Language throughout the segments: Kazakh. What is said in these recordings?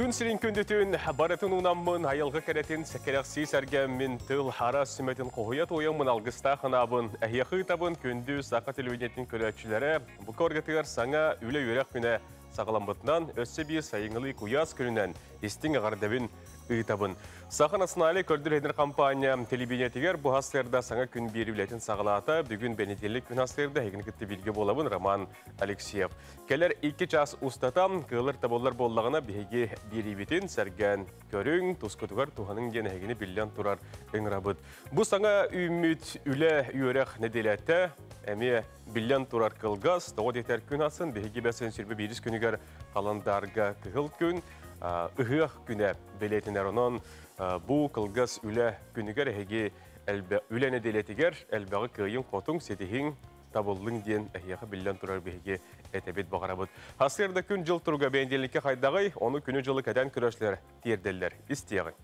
Күн сирин күндітін баратын унаммын айылғы кәретін сәкерәқсі сәргәмін тыл хара сүметін қоғыят ойымын алғыста қынабын. Әйеқі табын күнді сақы телевидениетін көрәтшілері бұл көргетігер саңа үлі өрек күні сағаламбытынан өсі бей сайыңылы күйас күнінен істің ағардабын ұйтабын. Сақын асыналы көрдір едір компания телевидениетігер бұл хастырда саңа күн берілетін сағалата бүгін бәнетелік күн хастырда егінкітті білге болабын Роман Алексеев. Келер 2 час ұстатам қылыр таболар боллағына бейге беребетін сәрген көрің тұскытығар туғаның ден әгіні білден тұрар өңірабыд. Бұл саңа үміт үлі үйерек неделетті әме білден тұрар қылғас, тоғыд етер күн асын бейге бәсен сүрбі беріс күнігер қаландарға қығыл күн, ұғық күні білетінер онын бұл қылғас үлі күнігер әге үлі неделетігер әлбәғі қиын қотың сетігін табылың ден әйеқі білден тұрар бейге әтәбет бағарабыд. Хасырда күн жыл тұруға бәйінделікке қайдағай, оны күні жылы кәден күрәшілер терделдер. Істеғын.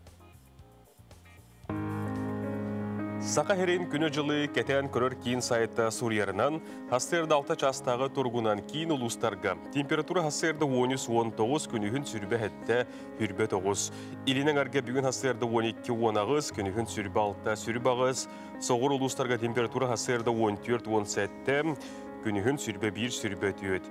Сақа херен күні жылы кәтен көрір кейін сайты Сурьерынан, хасырда 6 частағы тұрғынан кейін ұлыстарға. Температура хасырда 13-19 күнігін сүрбе әтті үрбе 9. Илінің әрге бүгін хасырда 12-10 күнігін сүрбе 6 сүрбе ағыз. Соғыр ұлыстарға температура хасырда 14-17 күнігін сүрбе 1 сүрбе 4.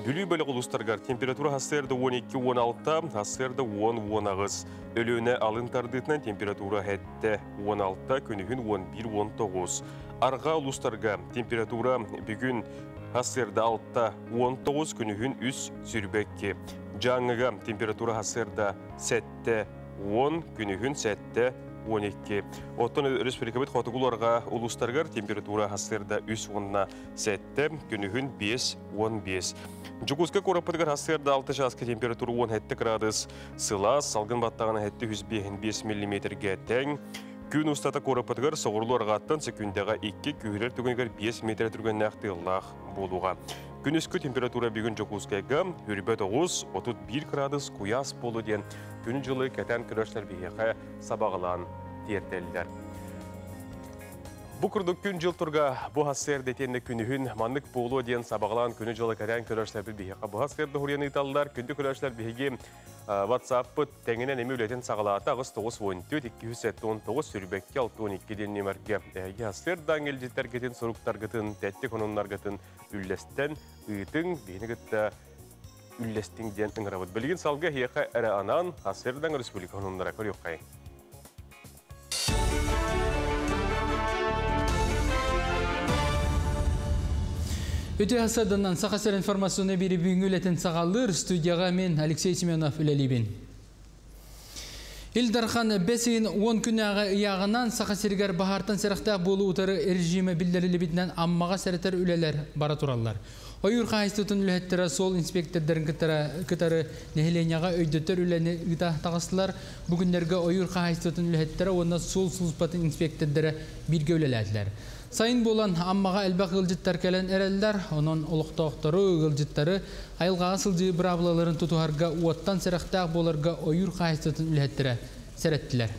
Бүлі бөлі ұлыстарға температура хасырда 12-16, хасырда 10-10 Өліуіне алын тардытынан температура әтті 16, күнігін 11-19. Арға ұлыстарға температура бүгін хасырда 6-19, күнігін 3 сүрбекке. Жаңыға температура хасырда 7-10, күнігін 7-12. Оттон республикабет қотығыларға ұлыстарғар температура хасырда 3-7, күнігін 5-15. Жүгізгі қорапыдығар хасырда 6 жасқа температура 17 градус, сылас, салғын баттағына 705 мм-ге тәң. Күн ұстата қорапыдығар соғырларға аттан секундяға 2 күйірер түгінігер 5 метр түрген нәқтиыллақ болуға. Күн үскі температура бүгін жүгізгіға үрбе 9-31 градус күйас болу ден күн жылы кәтен күрәшілер бейеқі сабағылан тертелдер. Бұл күрдік күн жыл тұрға бұл хасырды тенді күнігін маңдық болу ден сабағылан күні жылы кәтен күрәшілер бейеқі. Бұл хасырды хүрен ұйталылар күнді күрәшілер бейеге WhatsApp тәңінен әмі өлетін сағалаты ағыз 9-14-219 сүрбекке 6-12 ден немерге. Хасырдан елжеттер кетін, сұрықтар кетін, тәтті кононлар кетін үллестен ұйтың бейіні кітті үллестің ден ұңырабыд. Білген салғы еқі әрі анан хасырдан республика кононлара көрі өққайын. Өте асадынан сақасыр информацияны бері бүгінгі сағалыр студияға мен Алексей Семенов үлелейбен. Илдархан бәсейін 10 күнәға ұяғынан сақасыргар бағартан сәріқтақ болу ұтары режимі білдірілі бітінен аммаға сәрітер үлелер бара тұралар. Ойыр қайыстытын үләттері сол инспектордарын кітары нәхіленяға өйдеттер үләні ұта тағыстылар. Бүгіндерге ойыр қайыстытын үләттері онына сол сұлыспатын инспектордары бірге үлеләділер. Сайын болан аммаға әлбәқ ғылжыттар кәлін әрәлдер, оның олықтауқтары ғылжыттары айылғаға сылжы бұрабылаларын тұтуарға уаттан сәріқтақ боларға ойыр қайыстытын үләттері сәреттілер.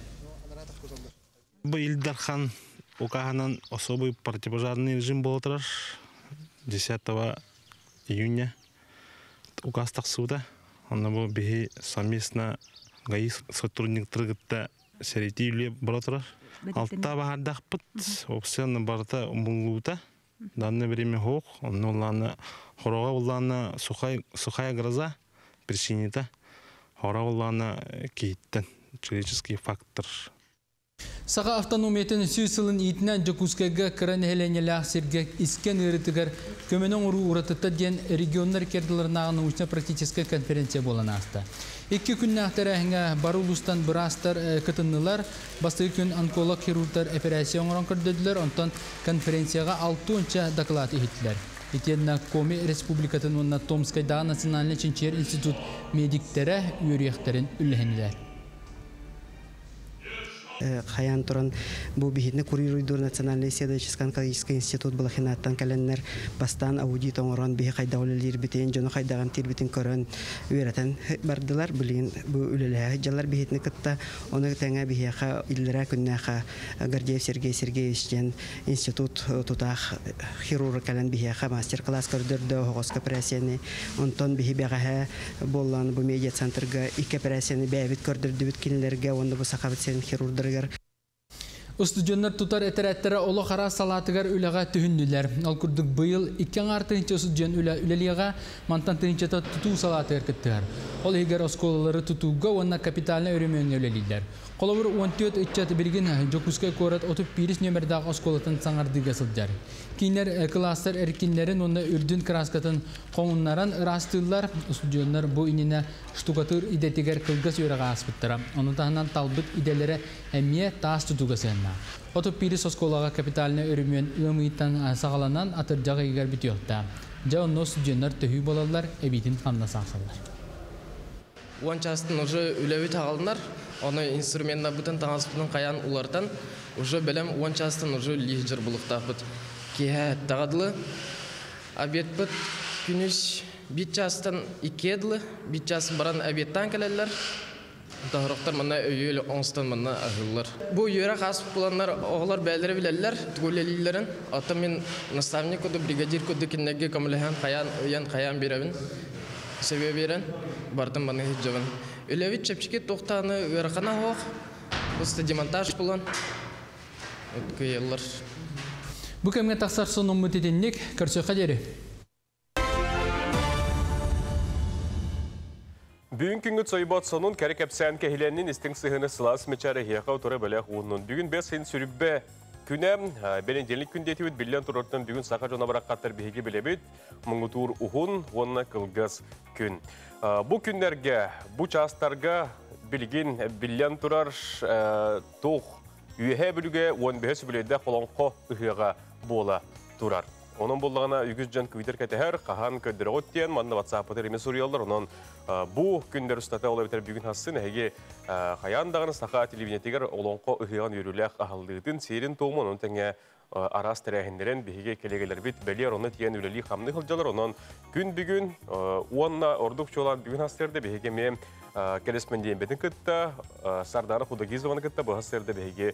Бұл Илдархан оқағынан особый противопожарный режим болатырар. 10 июня указтақ суда. Оны бұл бейі совместно ғайы сотрудниктіргітті сәреті үйле болатырар. Алтта бағардақ бұт, оқсияны барыта ұмылуыта. Данны береме хоқ, оны оланы қораға оланы сухая гроза причинита. Қора оланы кейттен, человеческий фактор. Саға автономиятын сүйсілін етінен жүкізкеге кірін әленелі сергек isken ұрытығыр көменің ұру ұратыта ден регионлар керділерінағы научно-практический конференция болан асты. 2 күнні ақтары әңі бар ұлыстан бірастар күтінілер, басты күн онколог хирургтар операцион ұран көрдеділер, онтан конференцияға 6-ынша доклад ехеттілер. Етенна Коми Республикатын онна Томскайдағы Национальный Чинчер институт медиктері үйректерін үлігенілер. Хаян туран бу бихитне курируйдур Национальный исследовательский онкологический институт балахинаттан каленнер бастан аудит оңорон бихи кайдаулелер битен жоно кайдаган тирбитин көрөн үеретен бардылар билин бу үлеле жаллар бихитне кытта оны теңе бихиха иллера күннәха Гордеев Сергей Сергеевичтен институт тутах хирург кален бихиха мастер-класс көрдөрдө хогоска операцияны онтон бихи бегаха боллан бу медиа центрга ике операцияны бәбит көрдөрдүбүт кинилерге онда бу сахабытсен хирургдыргар Устудjonlar tutar eteretlere olu xara salatıgar ülega tühünnüler. Al kurduk bıyıl 2 artınca ustudjon üleliğe mantan tınçata tutu salatıgar kıttıgar. Ol higar oskolaları tutuga onna kapitalına örümüyönü üleliler. Kolabur 14 iççatı bilgin Jokuskay korat otup piris nömerdağ oskolatın sangardıga sılcar. Kinler klaslar erkinlerin onda ürdün kraskatın koğunlaran rastırlar. Ustudjonlar bu inine ştukatır idetigar kılgas yöreğe aspıttıra. Onun tahından talbıt idelere emmiye taas tutuga senna. Otup piris oskolağa kapitalına örümüyön ığımıytan sağlanan atırcağı igar bitiyorda. Ja onno ustudjonlar töhü bolalar ebitin kanna sağsalar. Uançastın уже үлеви тағалынар, оны инструментна бұтын тағаспының қаян улардан, уже білем уанчастын уже лихжыр бұлықтақ бұт. Кеге тағадылы, обед бұт, күніш бит частын икеділі, бит частын баран обедтан келелер, тағырықтар мұнна өйелі оңыстан мұнна ағылылар. Бұл үйері қасып бұланлар, оғылар бәлері білелер, түгілелілерін, аты мен наставник көді, бригадир көді кеннеге көміліген қаян беревін. Себебі берен, бардым баны хиджавын. Үлевит чепчеке тоқтаны өрқана хоқ, бұсты демонтаж бұлан. Өткейелер. Bu kemge taqsar sonun mütedenlik, körsöqa deri. Бүгін күнгіт сойбат сонун кәрі кәпсән кәхіленнің істің сығыны сылас мечары хияқа ұтыры бәләқ ұғынын. Бүгін бәс хин сүріббе күнәм, бәленденлік күндеті өт білен тұрыртын бүгін сақа жона бараққаттар бейге білебет, мұңғытуыр ұғын, онына қылғыз күн. Бұ күндерге, бұ частарға білген білен тұрар тоқ үйе білуге, он бәс біледі қолонқо ұйыға бола тұрар. Onun bolağına ügüzcan küviter keteher, kahan ködere ottiyen, manna WhatsApp-ıdır eme soruyorlar. Onun bu günler üstata olabilir bugün hassın. Hege kayan dağını sağa televizyonetiger olonqo ıhıyan yürülək ahaldığın serin toğumun. Onun tenge aras terehinlerin bihige kelegeler bit beliyer onu tiyen üleli hamlı hılcalar. Onun gün bugün uanna ordukça olan bugün hasserde bihige me kelesmendiyen bedin kıtta, sardana kudagizovanı kıtta bu hasserde bihige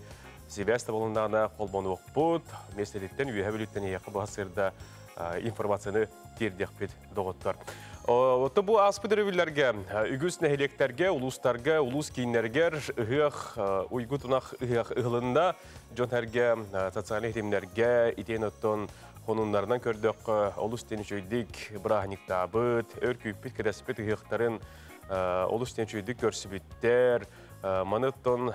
Sivasta bolundağına kolbonu okput, meselitten üyebilitten yakı bu hasırda informasyonu terdiğpet doğutlar. Oto bu aspıdır övüllerge, ügüs neheleklerge, uluslarga, ulus kiyinlerger, ıhıq, uygutunak ıhıq ıhılında, jonherge, sosyal ehtimlerge, iten otton konunlarından kördük, ulus tenişöydik, brahnik tabıt, örküpit kerespet ıhıqların ulus tenişöydik görsübütter, Manıttın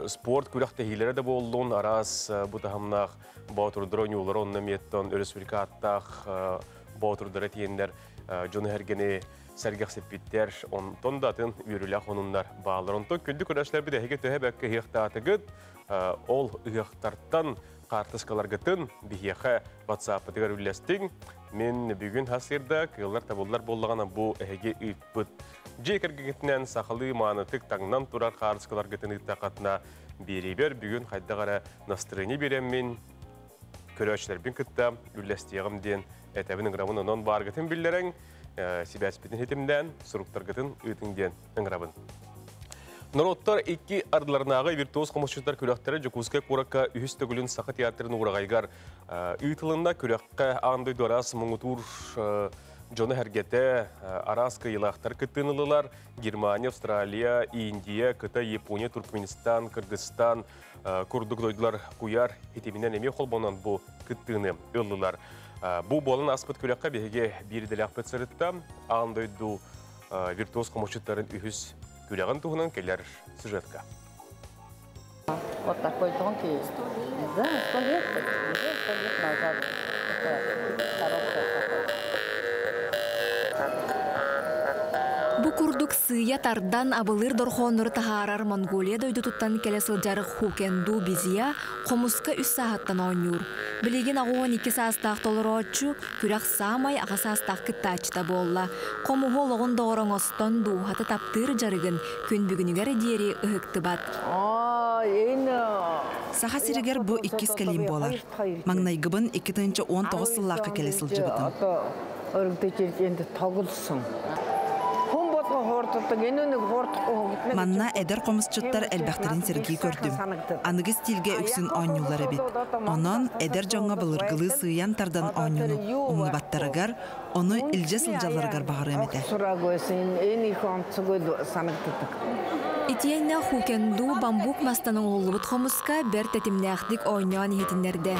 sport külahte hilere de boldun, aras bu tahamnaq bağıtırdıran yolları onunla miyetten Respublikattaq bağıtırdıra tiyenler Jonu hergeni sergaq sepitler, ondan da atın yürülək onunlar bağlar. Ondan küldük ödeşler bir de hege töhe bəkke hiyaqtaatı gıd, ol hiyaqtarttan qartıskalar gıtın bir hiyaqa WhatsApp-ı dıgar ülləstin. Men bugün hasırda kıyıllar tabullar bollağana bu hege ıtbıt. Jekergetinden saxalı manıtık tağından turar qarıskalar gıtın ıttaqatına beri-ber bugün haydağara nastırını beremmin. Köröçler bin kıtta ülləstiyağım den etəbinin qırabın onun bar gıtın billerin Sibaspetin hetimden suruktar gıtın ıtın den ıngırabın. Norottar iki ardılarınağı virtuoz komuşçular külöktері Jokuskay Korakka ühüstögülün saqa teatrının uğrağaygar ıtılında külökka ağınday doras muğutur Jonu hergete araska yılaqtar kıtınılılar Germaniya, Avstraliya, Indiya, Kıta, Yaponiya, Turkmenistan, Kırgızstan kurduk doydular kuyar hetiminen eme kolbonan bu kıtını ıllılar. Bu bolun aspıt külökka behege bir delakpet sarıtta ağındaydu virtuoz komuşçuların ühüs Күләгән туһунан келер сюжетка. Вот такой тонкий. Да, 100 лет назад. Бу курдук сыя тардан абылыр дорхоннор тахарар Монголия дойду туттан келе сылжары хукенду бизия комуска үс сааттан ойнур. Билеген агуан 2 саастақ толорочу күрәк самай аға саастақ кыттачта болла. Комуғол оғын доғырың остон дуғаты таптыр жарығын күн бүгінігер дері ұхықтыбат. Саха сиригер бу 2 калим болар. Маңнайгыбын 2019 сыллаққа келе сылжыбытын. Манна эдер комусчуттар элбахтарын Сергей көрдүм. Аныгы стилге үксүн ойнулары бит. Онон эдер жоңга былыргылы сыян тардан ойнуну оңлубаттарыгар, оны илже сылжаларыгар багыр эмете. Итиенне хукенду бамбук мастаның олубут хомуска бер тетимнәхдик ойнуан ихетиннерде.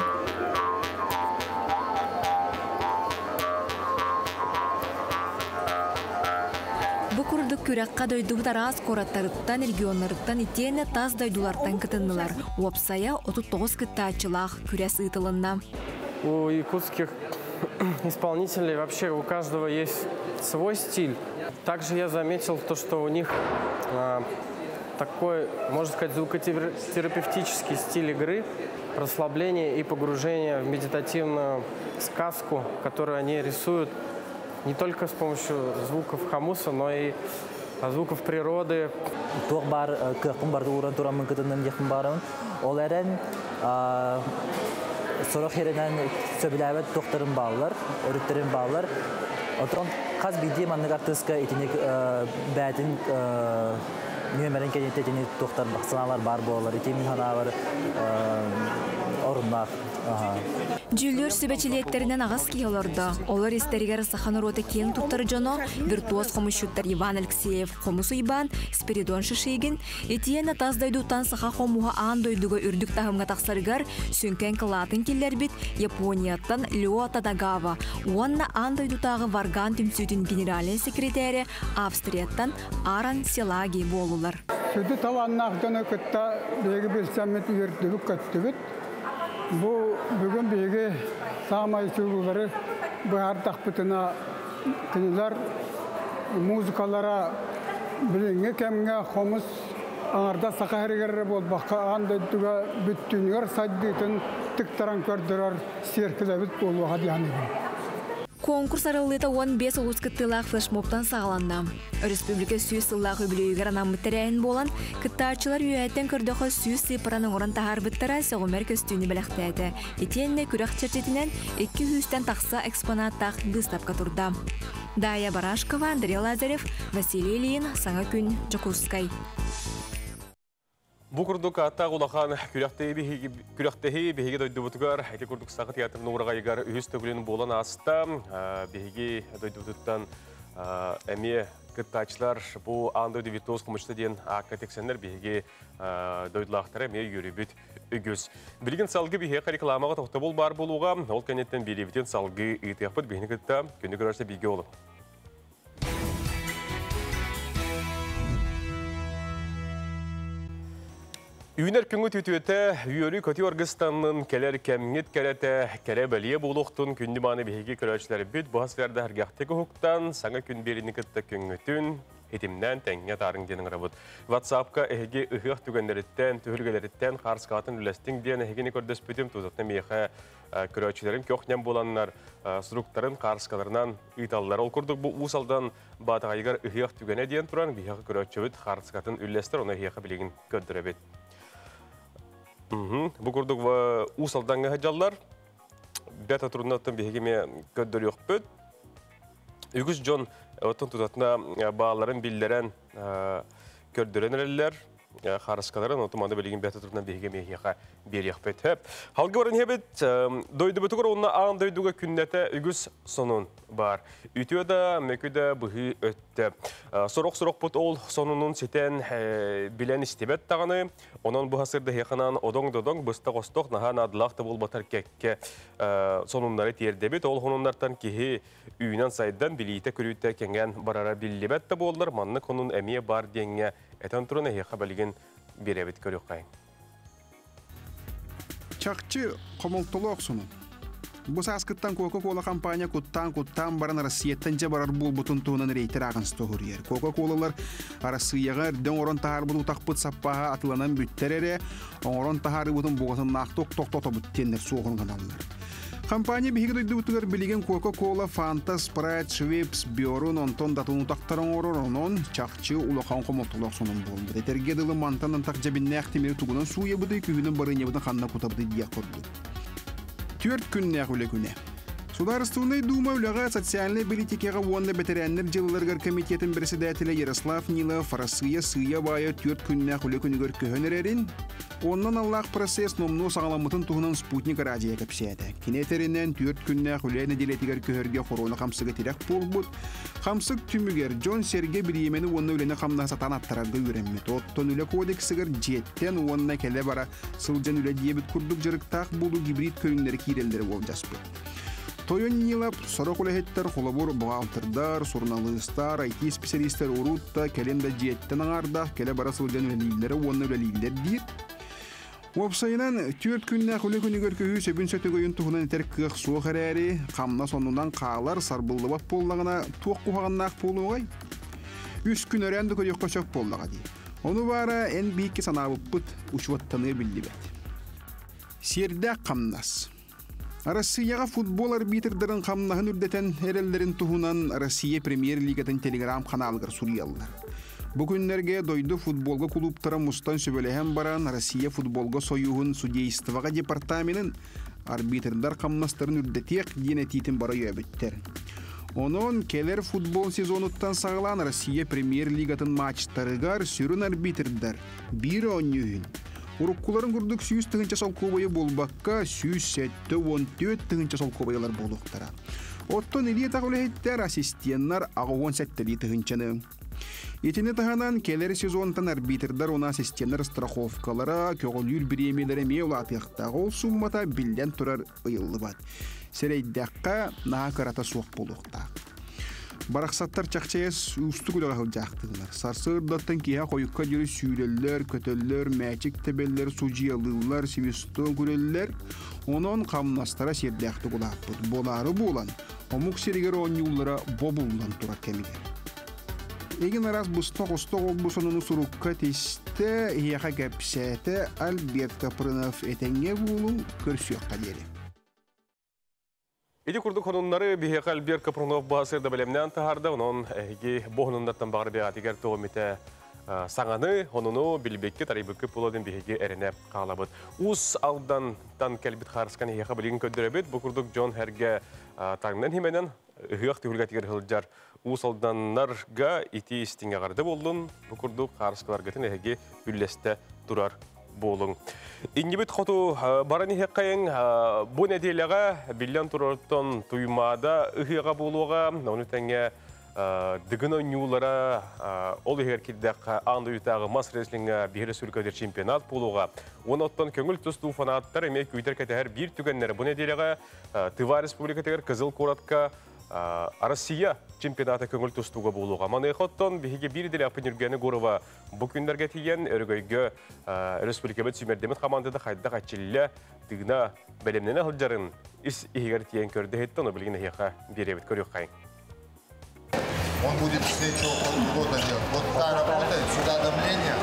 Букурдук күрәкка дойдубут арас кораттарыттан, регионнарыттан итиенне таз дойдулардан кытыннылар. Уапсая 39 кыттачылах күрәс ытылынна. У якутских исполнителей вообще у каждого есть свой стиль. Также я заметил то, что у них такой, можно сказать, звукотерапевтический стиль игры, расслабление и погружение в медитативную сказку, которую они рисуют не только с помощью звуков хамуса, но и звуков природы. Sorak yerden söbüləvət doktorun bağlar, örütlərin bağlar. Oturan qaz bildiğim anlık artıska etinik bədin müəmmərin kədiyette etinik doktor baxsanalar bar boğalar, etimin hanalar orunlar. Жүллөр сөбәчилеттеринен агас кияларда. Олар истеригер саханыр оты кен туттар жоно, виртуоз хомушуттар Иван Алексеев, хомусу Ибан, Спиридон Шишигин, этиена таздайдутан саха хомуха аан дойдуга үрдүк тахымга тахсарыгар, сөнкен кылатын киллер бит Японияттан Лео Тадагава, уанна аан дойдутагы Варган Түмсүтүн генеральный секретари Австрияттан Аран Селаги болулар. Сөді таваннақтан өкітті бегі білсәмет үйірділік көттігіт. Bu bugün bege samay çubuları bahar takpıtına kınılar muzikalara bilenge kemge homus arda sakahriger bol bakka anda duga bütünler saddetın tıktaran kördürer serkilebit bolu hadi yani. Конкурс аралыта 15 улускыттылақ флешмобтан сағаланна. Республика сүйіз сыллағы білеуігер анамыттарайын болан, кыттарчылар үйәттен көрдіғі сүйіз сыйпыраның орын тағар біттара соғымер көстүүні біліқтәді. Етенне күрәқ черчетінен 200-тен тақса экспонаттақ бұстапқа тұрда. Дая Барашкова, Андрей Лазарев, Василий Ильин, Саңа күн, Жокускай. Бу курдук аттаг улахан күрәктеһи беһиге дойдубутугар әйте курдук сагы театрының урага егар үһүс төгүлен болан аста беһиге дойдубутуттан эме кыттачлар бу андо дивитос комучта ден акатексеннер беһиге дойдулактары эме йөрүбүт үгүс билген салгы беһиге рекламага тохтобол бар болуга ол кенеттен билебитен салгы итяпыт беһиге кытта күндү көрөсө биге болуп. Үйінер күңі түтіөті үйері көті орғыстанның келер кәміңет кәрәті кәрә бәлие болуқтың күнді маны бейге көрәшілері бүт бұғасыларды әргәқтегі хуқтан саңа күн беріні күтті күңітін етімнен тәңге тарын денің рабыт. Ватсапқа әйге ұғық түгендеріттен, түхілгелеріттен қарсқатын үләстің ден әйгені көрдіс бүтім тұзықны мейхі көрәшілерін көқнен боланлар сұруқтарын қарсқаларынан ұйталылар. Ол күрдік бұл ұсалдан батағайығар ұғық түгене ден тұран бейхі көрәші бүт қарсқатын үләстір, оны әйгі білеген көддірі бет. Бұл күрдік ұсалданғы ғаджалар бәті тұрынаттың бейгеме көддір yok бүт. Үгіз жон өттің тұтатына бағаларын білдерен көрдірен әрелер, қарысқаларын отыманды білген бәті тұрынан бейгеме еға бер yok бүт. Халғы барын хебет, дойды бұтығыр онына ағын дойдуға күннәті үгіз сонun бар. Үтіода мәкіді бұғы өтті. Сорақ бұт ол сонunun сетен білен істебет тағаны, onun bu hasırda hekanan odong-dodong bısta-qostoq nahan adılaqta bol batar kekke sonunları tiyerdebet. Ol honunlardan kihi üyünen saydan biliyete körüyte kengen barara billibet de bollar. Manlık onun emiye bar denge eten turuna heka bilgin birebet körük qayın. Çakçı komultulu oqsunu. Бу саскыттан Coca-Cola компания куттан баран Россияттан же барар бул бутун туунан рейтер агынс тогурьер. Coca-Cola'лар Россияга ден орон тахар буту такпыт саппаха атыланан бүттерере, орон тахары бутун бугатын накток токтото бүттеннер суогун каналлар. Компания биһиги дойдубутугар билеген Coca-Cola, Fanta, Sprite, Schweppes, Biorun, онтон датуну тактаран орорунон чакчы улахан комолтулак сонун болду. Этерге дылы мантанан так жабиннак темир тугунан суя будай күнүн барынябытын ханна кутабыды дия корду. 4 күннәк үле күне. Сударственный дума үләгә социальный политикага вонда бетерәннәр җылларгар комитетын председателе Ярослав Нилов Россия сыя бая 4 күннәк үле күнегөр көһөнерен. Оннан Аллах процесс номну сагаламытын тугунан спутник радио кепсәдә. Кинетеринен 4 күннәк үле неделетигәр көһөргә хорона хамсыга тирәк булбут. Хамсык түмүгер Джон Серге бириемене онны үлене хамна сатан аттарга үрәмме. Тоттон үле кодексигер жеттен онна келе бара сылжан үле диебит курдук жырыктак булу гибрид көрүннәр кирелдәре болжаспы. Тойон Нилап, сорокулехеттер, холобур, бухгалтердар, журналисттар, IT-специалисттер урутта, келенде жеттен аңарда, келе бара сылжан үлелилері, онны үлелилер дейір. Уапсайынан 4 күннәк үлі күнігер көйі сөбін сөтігойын тұғынан етер кық суық әрәрі, қамна сонунан қағалар сарбылдыбап боллағына туақ құхағыннақ болуғай. 3 күн өрәнді көйіқ көсөк боллаға дей. Оны бара ән бейікке санабып бұт ұшуаттаны білді бәді. Сердәк қамнас. Россияға футбол арбитрдарын қамнағын үрдетен әрелдерін тұғынан Россия премьер-лигатын телеграм каналығыр Суриялылар. Бүгінлерге дойды футболға клубтара мұстан сөбелеген баран Россия футболға сойуғын судействаға департаментін арбитрдар қамнастарын үрдетек дейін әтейтін бара өбіттер. Onun келер футбол сезонуттан сағылан Россия премьер-лигатын матчтарығар сүрін арбитрдар бір ойнүйін. Уруккуларын күрдік 100 тығынча сол кобайы болбаққа 107-14 тығынча сол кобайылар болуқтара. Оттон елие тағылеттер ассистенттар ағуын сәттелі тығынчаны. Етіне тағанан келер сезонтан арбитрдар оны ассистенттар страховкалара көгілір біремелері меулатықтағы ол суммата білден тұрар ұйылы бад. Серейдәққа наға қарата соқ болуқтақ. Барақсаттар чақчайыз үсті күліға жақтығылар. Сарсырдаттан кейа қойыққа жүрі сүйрелер, көтелер, мәчік тебелер, сужиялылар, севестон күрелер, онын қамнастара сердәқті құлаппыд. Болары болан, омық серігер оңюлара бобулдан тұрат кәмігер. Еген арас бұстық-ұстық олбысынын сұрыққа тесті, еға кәпсәті Альберт Капрынов әтенге болу көрсіққа дері. Иди курдук хонуннары бихека Альберт Капрунов басырда белемнен тахарда, онон бохунундаттан бағыр беғатигер тоғымете саңаны, онуну билбекке тарибекке пулодын бихеге әріне қалабыд. Ус алдан тан кәлбіт қарысқан ехеға білген көддіребет, бұл курдук Джон Херге таңнан хеменен ұйық түйілгатигер хылджар ус алданнарға ити истинге қарды болдың, бұл курдук қарысқаларғатын ехеге бүлесті тұрар болың. Ингибит хоту барани хеккайын бу неделяға биллян турортон туймада ыхыга болуға, оны тәңе дыгын ойнулара ол егер кирдек анды ютағы мас реслинга бихері сүркөдер чемпионат болуға. Оны оттан көңіл тұсту фанаттар емек көйтер кәтәр бір түгеннері. Бу неделяға Тыва республикатығыр Кызыл Коратқа Россия чемпионаты көңіл тұстуға болуға. Маны қоттон бігеге бір делі апын үргені ғорыва бұл күндерге тиген өргөйгі республикабет сүймердемет командада қайда қачылы дығына бәлемнені ғылжарын іс егер тиген көрді хетті, оны білген еқа беребет көрек қайын. Он будет встречу года делать. Вот та работает, сюда давление.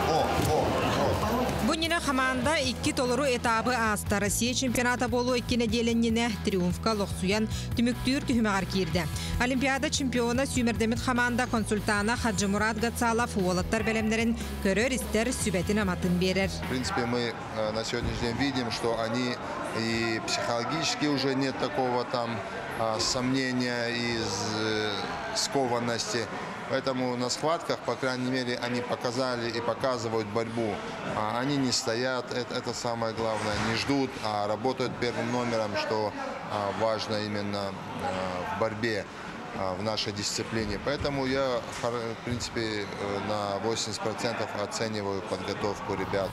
Бунина команда 2 толору этабы аста Россия чемпионата болу 2 неделеніне триумфка лоқсуян түміктүр түхімағар кирді. Олимпиада чемпиона сүймердемет команда консультана Хаджи Мурат Гацалов уолаттар бәлемдерін көрер істер сүбетін аматын берер. В принципе, мы на сегодняшний день видим, что они и психологически уже нет такого там сомнения и скованности. Поэтому на схватках, по крайней мере, они показали и показывают борьбу. Они не стоят, это самое главное, не ждут, а работают первым номером, что важно именно в борьбе в нашей дисциплине. Поэтому я, в принципе, на 80% оцениваю подготовку ребят.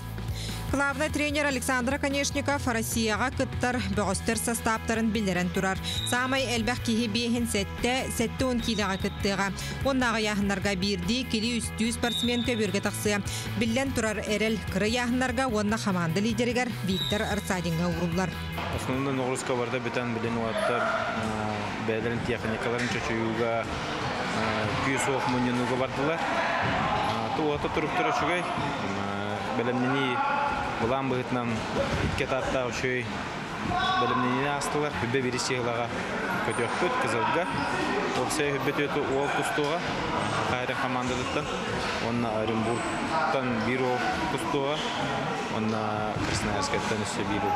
Главный тренер Александр Конешников Россияға кыттар бөғістер составтарын білдерін тұрар. Самай әлбәқ кейі бейхін сәтті он кейліға кыттыға. Оннағы яғынларға бірді келі үсті спортсмен көбірге тақсы. Білден тұрар әрел кірі яғынларға онна хаманды лидерігер Виктор Арсадинға ұғылар. Основны нагрузка барда бітен білен уаттар бәлерін техникаларын чөчуюға күйі соғық мұненуға бардылар. Туғаты тұрып тұры шүгай. Бәлемнені бұлан бұғытнан иккетатта үшөй бәлемнені астылар. Хүббе берістеғілаға көтөкпөт кызылға. Оқсай хүббет өті ол күстуға. Қайры командадыттан. Онна Оренбургтан бір ол күстуға. Онна Красноярскаттан үсі бір ол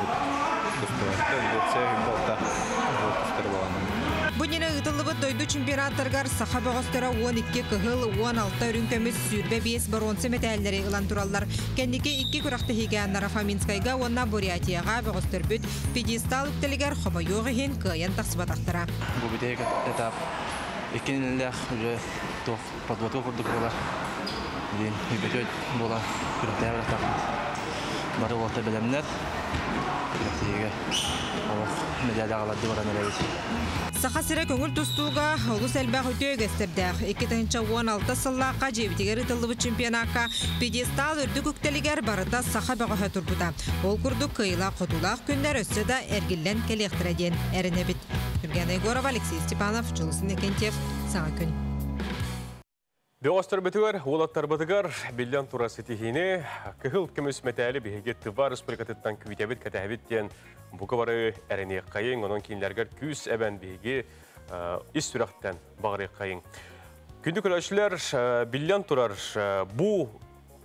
күстуға. Өтсай хүббалта ол күстары болғанын. Бұнені ұтылыбы дойду чемпионаттарғар сақа бағыстыра 12 кығыл, 16 үрінкөміз сүрбе 5 бронза металлері ұлан тұралар. Кәндеке 2 күрақты хигианнара Фаминскайға, онна Буриатияға бағыстыр бүт педестал үктілігер қомайоғы хен күйен тақсыбатақтыра. Бұл бітек этап екенілер уже подготовка құрдық бола. Үбетөт бола күріктер бары олта білімдер. Саха сире көңіл тұстуға олыс әлбәқ өтеу кәстірдәқ. 2016 сыллаққа жебітігер ұтылығы чемпионаққа педестал үрді көктелігер барыда саха бағаға тұрбыда. Ол күрді қиыла құтулақ күндер өсі да әргілен кәлектіреден әріне біт. Үрген Егоров, Алексей Степанов, Жылысын Екентьев, Саңа күн. Беғастар бітігер, олаттар бітігер, білден тұра сетихіне, кіғыл кіміс мәтәлі бігегетті бар республикатыттан күйтәбіт кәтәбіттен бұғы бары әріне қайын, оның кейінлергер күз әбән бігі іс сүрақтан бағыры қайын. Күнді күләшілер білден тұрар бұ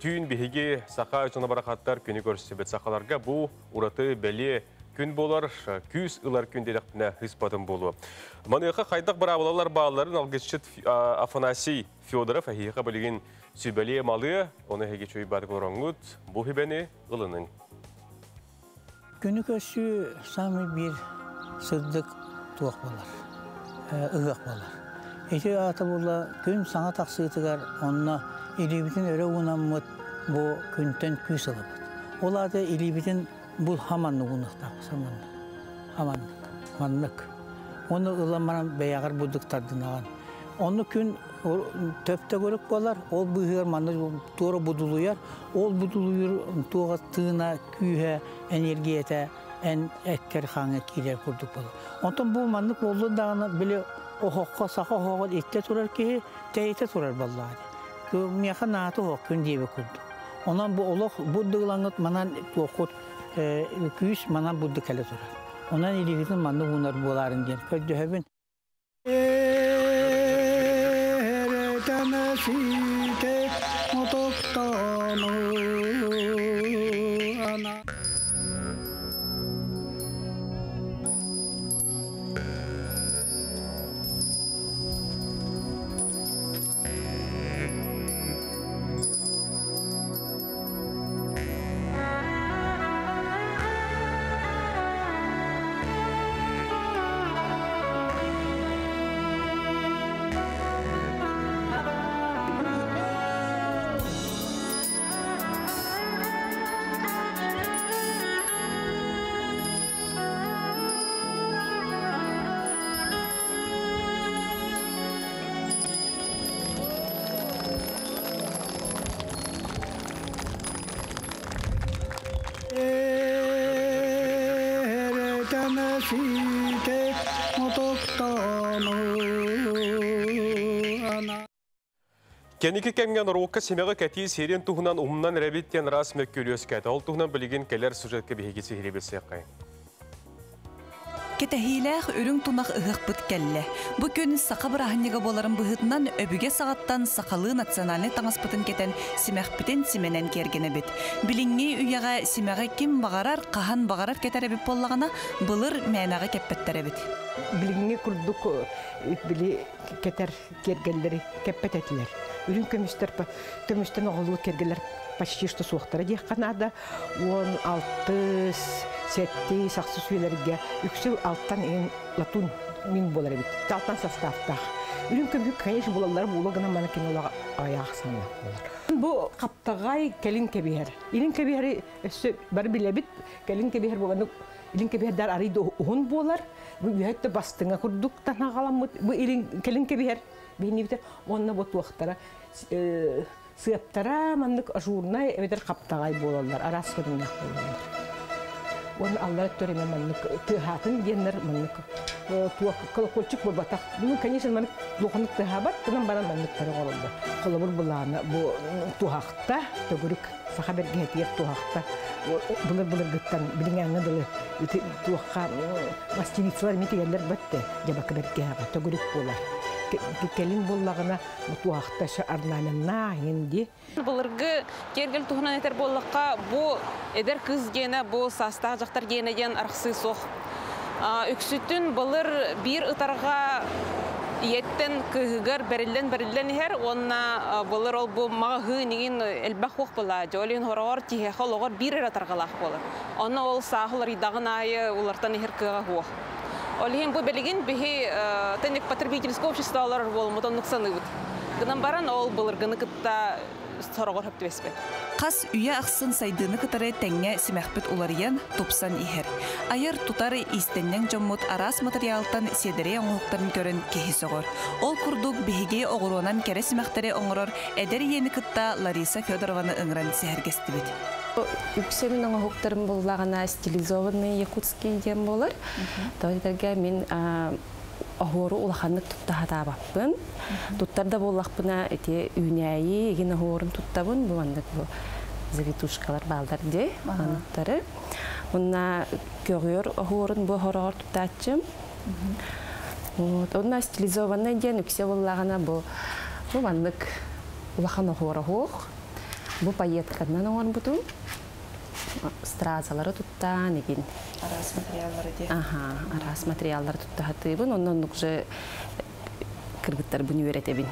түйін бігі сақа өтіна барақаттар күні көрсебет сақаларға бұ ұраты бәле күн болар, күз ұлар күнделіктіне хыспатын болу. Маныққа қайдақ бір авылалар бағаларын алғышчет Афанасий Федоров әйіға білген сүбәле малы, оны әйге чөй бадық ораңғыд, бұл хебәне ұлының. Күні көсі самы бір сұрдық туақ болар, ұғақ болар. Эти аты бола күн саңа тақсыйтығар, онына илибітін өрі ұнамыд бұл күнтен күз ылыбыд. Ол аты илибітін бұл хаманны ұнықтақ, хаманнык. Оны ұламаран бәяғар бұдықтардын аған. Оны күн төпті көрік болар, ол бұйығар манны туыры бұдылуяр, ол бұдылуыр туға тыына, күйе, энергията, ән әккер қаңы кейлер көрдік болар. Онтан бұл маннык болды дағына біле оқыққа, сақа оқыққа етте тұрар кейі, тәйте тұрар баллады. Мияқа нааты оқ күн дейбі көрді. Онан бұл олық бұддығылаңыт манан тоқыт күйіс манан бұдды кәлі тұрар. Ondan ilgili manlı bunlar boların diye. Kötü hepin. Кенеке кәнген роққа семеғі кәтей серен тұғынан ұмынан рәбеттен рас мәккөлі өскәді. Ол тұғынан білген кәлер сюжетке бейгесі херебесі қайын. Кетәхиләх үрің тұнақ ұғық бұт кәлі. Бұ күн сақа бірахынеға боларын бұғытынан өбіге сағаттан сақалы национальный таңаспытын кетен семәқпітен семенен кергені біт. Біліңге үйеға семеға кем бағарар, қахан бағарар кетәрі біт болағына бұлыр мәйнаға кәппеттәрі біт. Біліңге күрдік білі кетер кергелері кәппет әтілер. Үрін көмістен оғылы кергелер почти что суықтары дек қанады. 16 сәтті сақсы сүйелерге үксі алттан ең латун мин болар бит. Талтан составтақ. Ürün kömük конечно bulanlar bulagına manakin ola ayak sanmak bular. Bu kaptagay kelin kebiher. İlin kebiheri bar bilebit kelin kebiher bu ilin kebiher dar ari do hun bular. Bu hatta bastınga kurduk tana kalam bu ilin kelin kebiher. Beni biter onna bu tuaktara sıyaptara mandık ajurna ever kaptagay bulanlar aras kırınyak bulanlar. Onu Allah töreme manlık tühatın genler manlık tuak kolçuk bu batak. Bunu конечно manlık lokanlık tühabat bunun bana manlık tarı oldu. Kolabur bulana bu tuhakta tögürük sahaber gehtiyer tuhakta bulur gittan bilingen dili tuhakka masjidler mitigeller batte jabak bergeha tögürük bular. Kelin bullagına bu tuhakta şarnamenna hindi. Bulurgu gergel tuhuna neter bollakka bu eder kız gene bu sasta jaktar gene gen arxsı soq. Öksütün bulur bir ıtarga yetten kıhıgar berillen her onna bulur ol bu mağı nigin elbaq hoq bula jolin horor tihe xologor bir ıtargalaq bulur. Onna ol sahlar idagın ayı ulartan her kıga hoq. Олхин бу белеген бихи тенек потребительское обществолар болмот нуксаныбыт. Гынан баран ол былыргыны кытта сорогор хөптүбеспет. Қас үйе ақсын сайдыны кытары тәңе симәхпет оларыян топсан ихер. Айыр тутары истеннен жоммут арас материалтан седере оңуқтарын көрін кехи соғыр. Ол күрдук бихиге оғыруынан кәрі симәхтері оңырыр әдер ені кытта Лариса Федорованы ыңыран сәргесті бет. Үксемін оңуқтарын болағына стилизованный якутский дем болыр. Тауыдарға мен Ahuru ulaqanlık tuttaha bapın. Tuttarda bollaqpına ete üneyi egin ahurun tuttabın bu andık bu zavituşkalar baldar de anıkları. Ona görüyor ahurun bu horor tutatçım. Ona stilizovanna den ükse bollağına bu andık ulaqan ahura hoq. Bu payetkadnan oğan budu. Strazaları tuttan egin. Aras materialları diye. Aha, aras materialları tuttahatыбын, ondan уже kırgıtlar bunu öğretebin.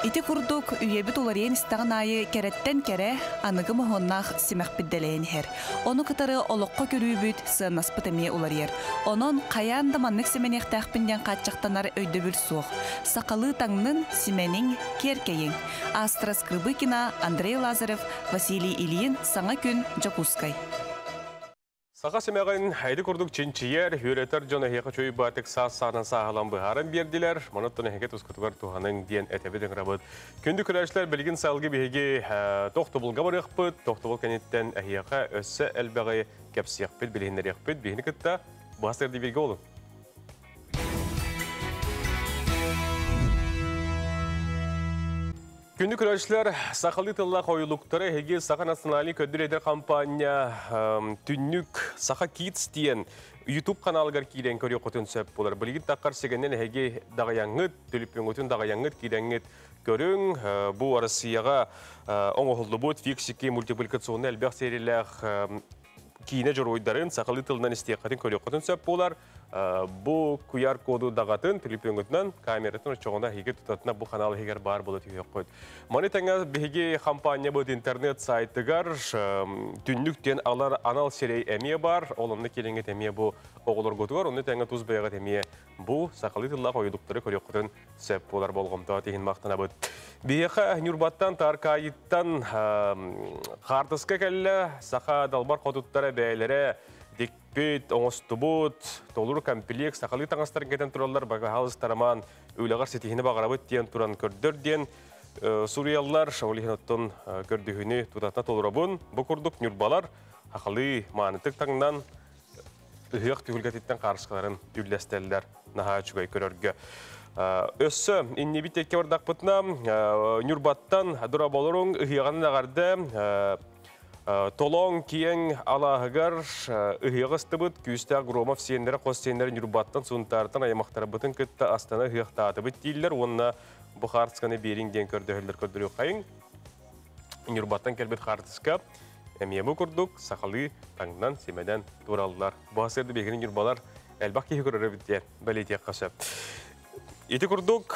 Ити курдук үйебит уларыен истагын айы кереттен кере аныгы мохоннах симэх бидделейин хер. Ону кытары олоққа көрүүбүт сынаспыт эмие уларыер. Онон каян да маннык сименехтахпинден катчактанар өйдөбүл суох. Сакалы таңнын сименин керкейин. Астра Скрыбыкина, Андрей Лазарев, Василий Ильин, Саңа күн, Жакускай. Сақа семеғын әйді күрдік ченчиер, үйретер жоны хеқі чөй батық сағынан сағалан бұғарын берділер. Мұныттың әкет ұскытығар туғаның ден әтәбеден рабыд. Күнді күрәшілер білген салғы бейге тоқты бұлға бар еқпіт, тоқты бұл кәнеттен әйеқа өссі әлбәғай кәпсі еқпіт, білгендер еқпіт, бейіні күтті бағыстырды берге олын. Күнді күрәшілер сақалы тылла қойылықтары әге Сақа националый көдір едер компания түннік Сақа Kids дейін YouTube каналығар кейден көрі қотын сөп болар. Білгіт таққар сегеннен әге дағаяңғыт, төліппен өтін дағаяңғыт кейденгіт көрің. Бұл арасияға оңғылды бұд, фиксики, мультипликационны әлбәқ серилер кейіне жыр ойдарын сақалы тылынан істеқатын көрі қотын сөп болар. Бұл QR коду дағатын төліппен өтінен камератын ұшығында хеге тұтатына бұл каналы хегер бар болы түйек қойд. Маны тәңі бігеге компания бұд интернет сайтығар түнніктен алар анал серей әмие бар. Олымны келеңет әмие бұл оғылыр көтігар. Оны тәңі тұз бәйғат әмие бұл сақалы тыллақ ойдықтары көрек қотын сөп болар болғымта теген мақтана бұд. Бейеқі Нюрбаттан Таркайыттан қартысқа кәлі сақа далбар қотыттары бәйлері Декпет, оңыстыбыт, толыр комплекс, сақалы таңастарын кетен тұралар, бағағалыз тараман, өйліғар сетихіні бағарабыт дейін тұран көрдір дейін. Суриялар, шауылихін оттын көрдігіні тұтатына толырабын. Бұл күрдік Нюрбалар, ақылы маңытық таңнан ұйық түйілгететтен қарысқаларын үлләстәлілер наға чүгай көрерге. Өссі, иннебит екке бардақ бұтына Нюрбаттан дұра болырың ұйығаны ағарды Толон киен алағығар ұйығысты бұд, күйісті Громов сендері қос сендері Нюрбаттан сұнтардан аймақтары бұтын күтті астана ұйықтаты бұд дейілер. Онына бұл қартысқаны беріңден көрді өлдер көрдірі қайын. Нюрбаттан келбет қартысқа әмиемі күрдік, сақалы таңнан семеден туралылар. Бұғасырды бекінің Нюрбалар әлбақ кейі көрірі бітте бәлейте қасы. Ити курдук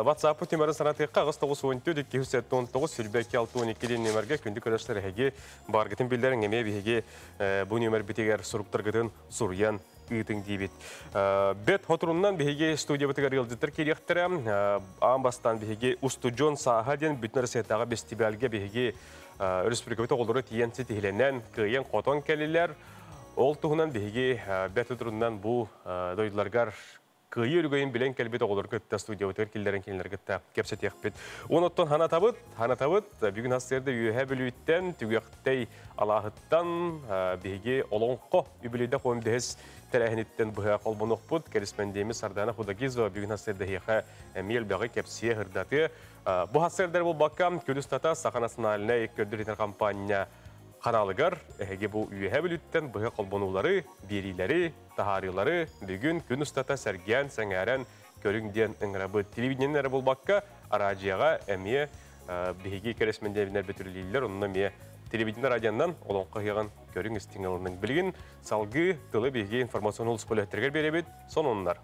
WhatsApp темарын санатыққа ағыз 9-14-219 сүрбәкі 6-12 нөмерге күнді көрәштер әге барғытын білдерін әме бейге бұл нөмер бітегер сұрыптырғытын сұриян үйтің дейбет. Бет хотырыннан бейге студия бітігер елдеттір керектірі, аңбастан бейге Устуджон Сағаден бүтінір сеттаға бестибәлге бейге республикабеті қолдыры тиенсі тегіленен күйен қотон кәлілер. Ол тұғынан бейге бет отырыннан бұл дойдыларғар күйі үргейін білен кәлбеті олар күтті студия өтер келдерін келілер күтті кепсет еқпет. Оныттан хана табыт, бүгін астерді үйе білуіттен, түгіқтей алағыттан бейге олонқо үбілейді қойымдығыз тәрәхінеттен бұға қолбын оқпыд. Кәріспендеміз Сардана Худагизова бүгін астерді еқі әмел бәғі кепсие ғырдаты. Бұл астердер бұл бақам көлістата сақанасын алына еккөрдір компания Қаналығар, әге бұл үйе білуттен бұға қолбонулары, берилері, тахарилары бүгін күн ұстата сәрген, сәңәрен, көріңден ұңырабы телевидениялары бұл баққа арадияға әме бейге кәресмендерінер бөтірілейлер, онына ме телевидениялар радияндан олонқы еған көрің істіңілінің білген салғы тылы бейге информацион ұлыс бөлеттергер беребет, сон онлар.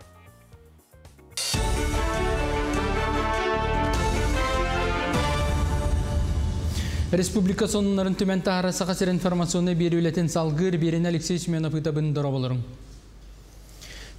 Республика сонунларын түмен тағара сақасыр информационы берілетін салғыр берін Алексей Семенов ұтабын дұрабылырым.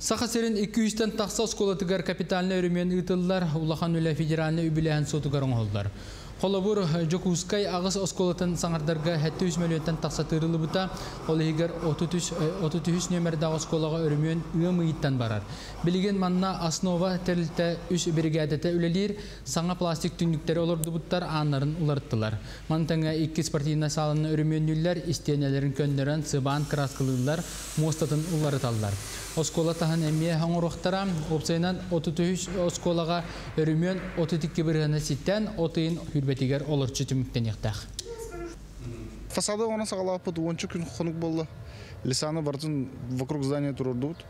Сақасырын 200-тен тақса сколатығар капиталны өрімен ұтылылар, Улахан өлі федералны үбіліған сотығар оңғылдар. Қолабыр Жокускай ағыз осколатын саңардарға 700 миллионтан тақса тырылы бұта, ол егер 33 нөмірді осколаға өрімен ұйым ұйыттан барар. Білген манна основа тәрілті үш бригадеті өлелер, саңа пластик түндіктері олырды бұттар анарын ұларттылар. Мантаңа 2 спортивна салыны өрімен нүллер, истенелерін көндерін сыбан краскылылар, мостатын ұларыталылар. Оскола тағын әмие хаңырықтара, опсайынан 33 осколаға өрімен 32 бірғаны сеттен, отыйын хүрбетігер олырчы түміктен еқтақ. Фасады оны сағалап бұд, 10 күн қонық болды. Лисаны бардың вокруг здания тұрырдуд.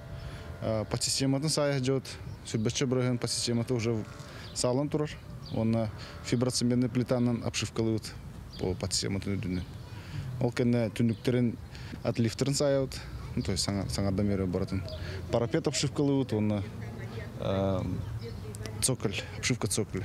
По систематын сайық жауд, сүрбетші бірғын по систематы уже салын тұрыр. Оны фиброцементный плитанын обшивкалыуд по систематын өдінен. Ол кәне түндіктерін от лифтерін сайауд. То есть саңарда мері баратын. Парапет обшивкалыуд, оны цоколь, обшивка цоколь.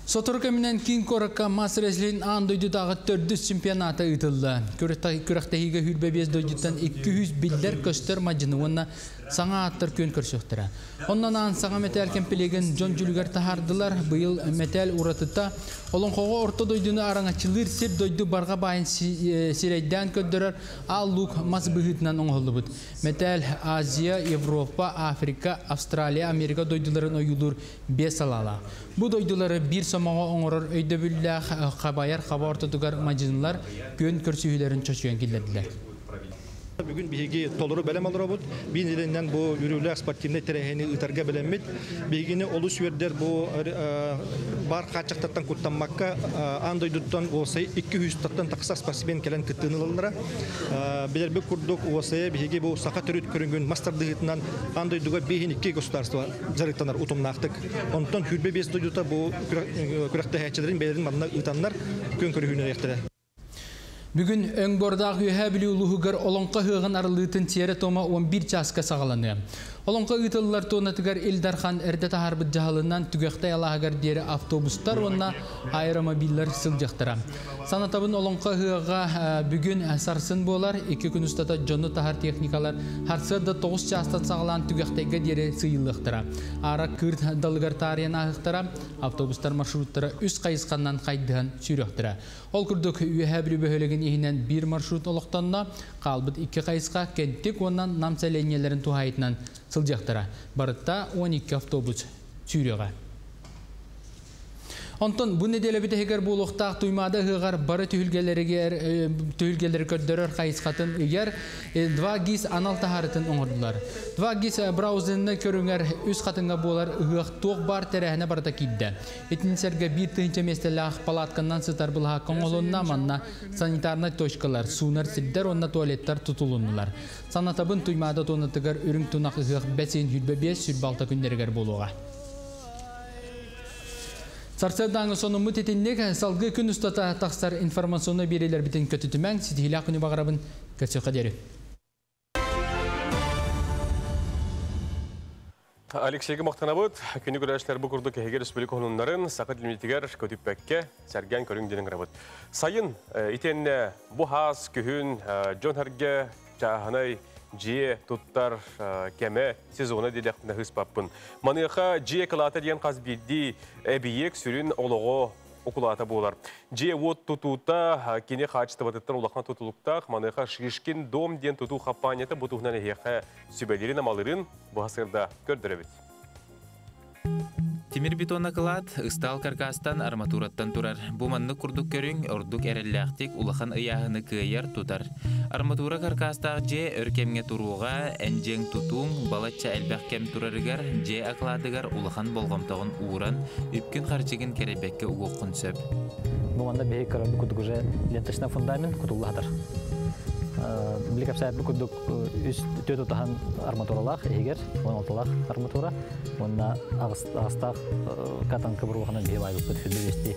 Сотыркаминен кин коракка мас реслин ан дойдудағы 400 чемпионаты ұйтылды. Күрақтағыға хүрбе без дойдуттан 200 билдер көстер мажыны онна саңа аттыр көн көрсөқтірі. Оннан ан саңа метал кемпелеген жон жүлігер тахардылар. Бұйыл метал ұратыта. Олон қоға орта дойдуны араңачылыр сеп дойду барға байын сирейден көддірер. Ал лук мас бұғытынан оңғылды бұд. Метал Азия, Европа, Африка, Австралия, Америка дойдуларын ойылыр 5 алала. Бұ дойдулары бір самаға оңырыр өйді бүлләқ қабайар қаба ортадығар мажынылар көн көрсүйілерін чөшген келділер. Бүгін бейге толыры бәлем алыр бұд. Бейін елінен бұл үрілі спортивный тәрәхені ұтарға бәлеммет. Бейгені олы сүйердер бұл бар қачақтаттан күттанмаққа андойдуттан олсай 200-таттан тақса спортсмен кәлін күттінілілдіра. Белербі күрдік олсай бейге бұл сақа түріт көрінген мастардығытынан андойдуға бейін 2 государства жарықтанар ұтымнақтық. Онтан хүрбе бес дойдута бұл күрәқті әчелерін бәлерін маңына ұтанлар көн көрігіне ектірі. Бүгін өңбордағы үйе білі ұлығығыр олонқа ғығын арылытын тері тома 11 часқа сағаланы. Олонқа ұйтылылар тонатығар Илдархан әрді тахарбыд жағалынан түгіқтай алағығар дері автобустар онна аэромобиллер сылжақтыра. Санатабын олонқа ғыға бүгін сарсын болар, 2 күн ұстата жоны тахар техникалар харсырды 9 частан сағалан түгіқтайға дері сыйылықтыра. Ара күрт далығар тариян ағықтыра, автобустар маршруттары үз қайысқаннан қайдыған сүйректіра. Ол күрдік үйе білі бөхелеген ехінен 1 маршрут олықтанна, қалбыд 2 қайысқа кенттік оннан намсәленелерін туғайтынан сылжақтыра. Барытта 12 автобус сүйреға. Онтон бұл неделі бітігер бұл ұқтақ тұймады ғығар бары түйілгелері көрдірір қайысқатын үйер 2 гис анал тахарытын оңырдылар. 2 гис браузынны көріңер үз қатынға болар ұғық тоқ бар тәрәхіне барда кейді. Етінсерге бір түйінче местелі ақ палатканнан сытар бұл хақын олынна манна санитарны точкалар, сунар сілдер, онна туалеттар тұтылынылар. Санатабын тұймады тонатығар үрің тұнақ ұғық бәсен хүлбе 5 сүрбалта күндергер болуға. Сарсырдаңы соны мұт етіндек салғы күн ұстата тақсар информационы берелер бітін көтітімен сетігілі ақыны бағарабын көтсі қадері. Алексейге мақтанабыд, күні көрәшілер бұл күрді кәйгер үспелік онындарын сақыт лимитігер көтіппәкке сәрген көрің денің ғырабыд. Сайын, итенне бұл хас күхін жон әрге жағынай жие тұттар кәмі сезоны дедіқтіні ғыспаппын. Маныға жие қылаты деген қаз білді әбиек сүрін олығы окулата болар. Жие от тұтуыта кене қачысты батыттар олаққан тұтылықтақ, маныға шишкин дом ден тұту қаппанеті бұтуғынан еқі сүбәлерін амалырын бұғасырда көрдіребет. Тимир бетона кылат, ыстал каркастан арматураттан турар. Буманны курдук көрүң, ордук әрелләқтик улахан ыяхыны кыйар тутар. Арматура каркастақ же өркемге туруға, әнжең тутуң, балатча әлбәқ кем турарыгар, же акладыгар улахан болғамтағын ууран, үпкін қарчыгын керебекке уғыққын сөп. Буманны бейік көрінді күдік уже ленташына фундамент күтулладыр. Билик апсайбы күдік үс төт отахан арматуралақ, егер, 16-лақ арматура. Онна ағыстақ катанқы бұруғынан бейіп айып бұд хүлбевесті,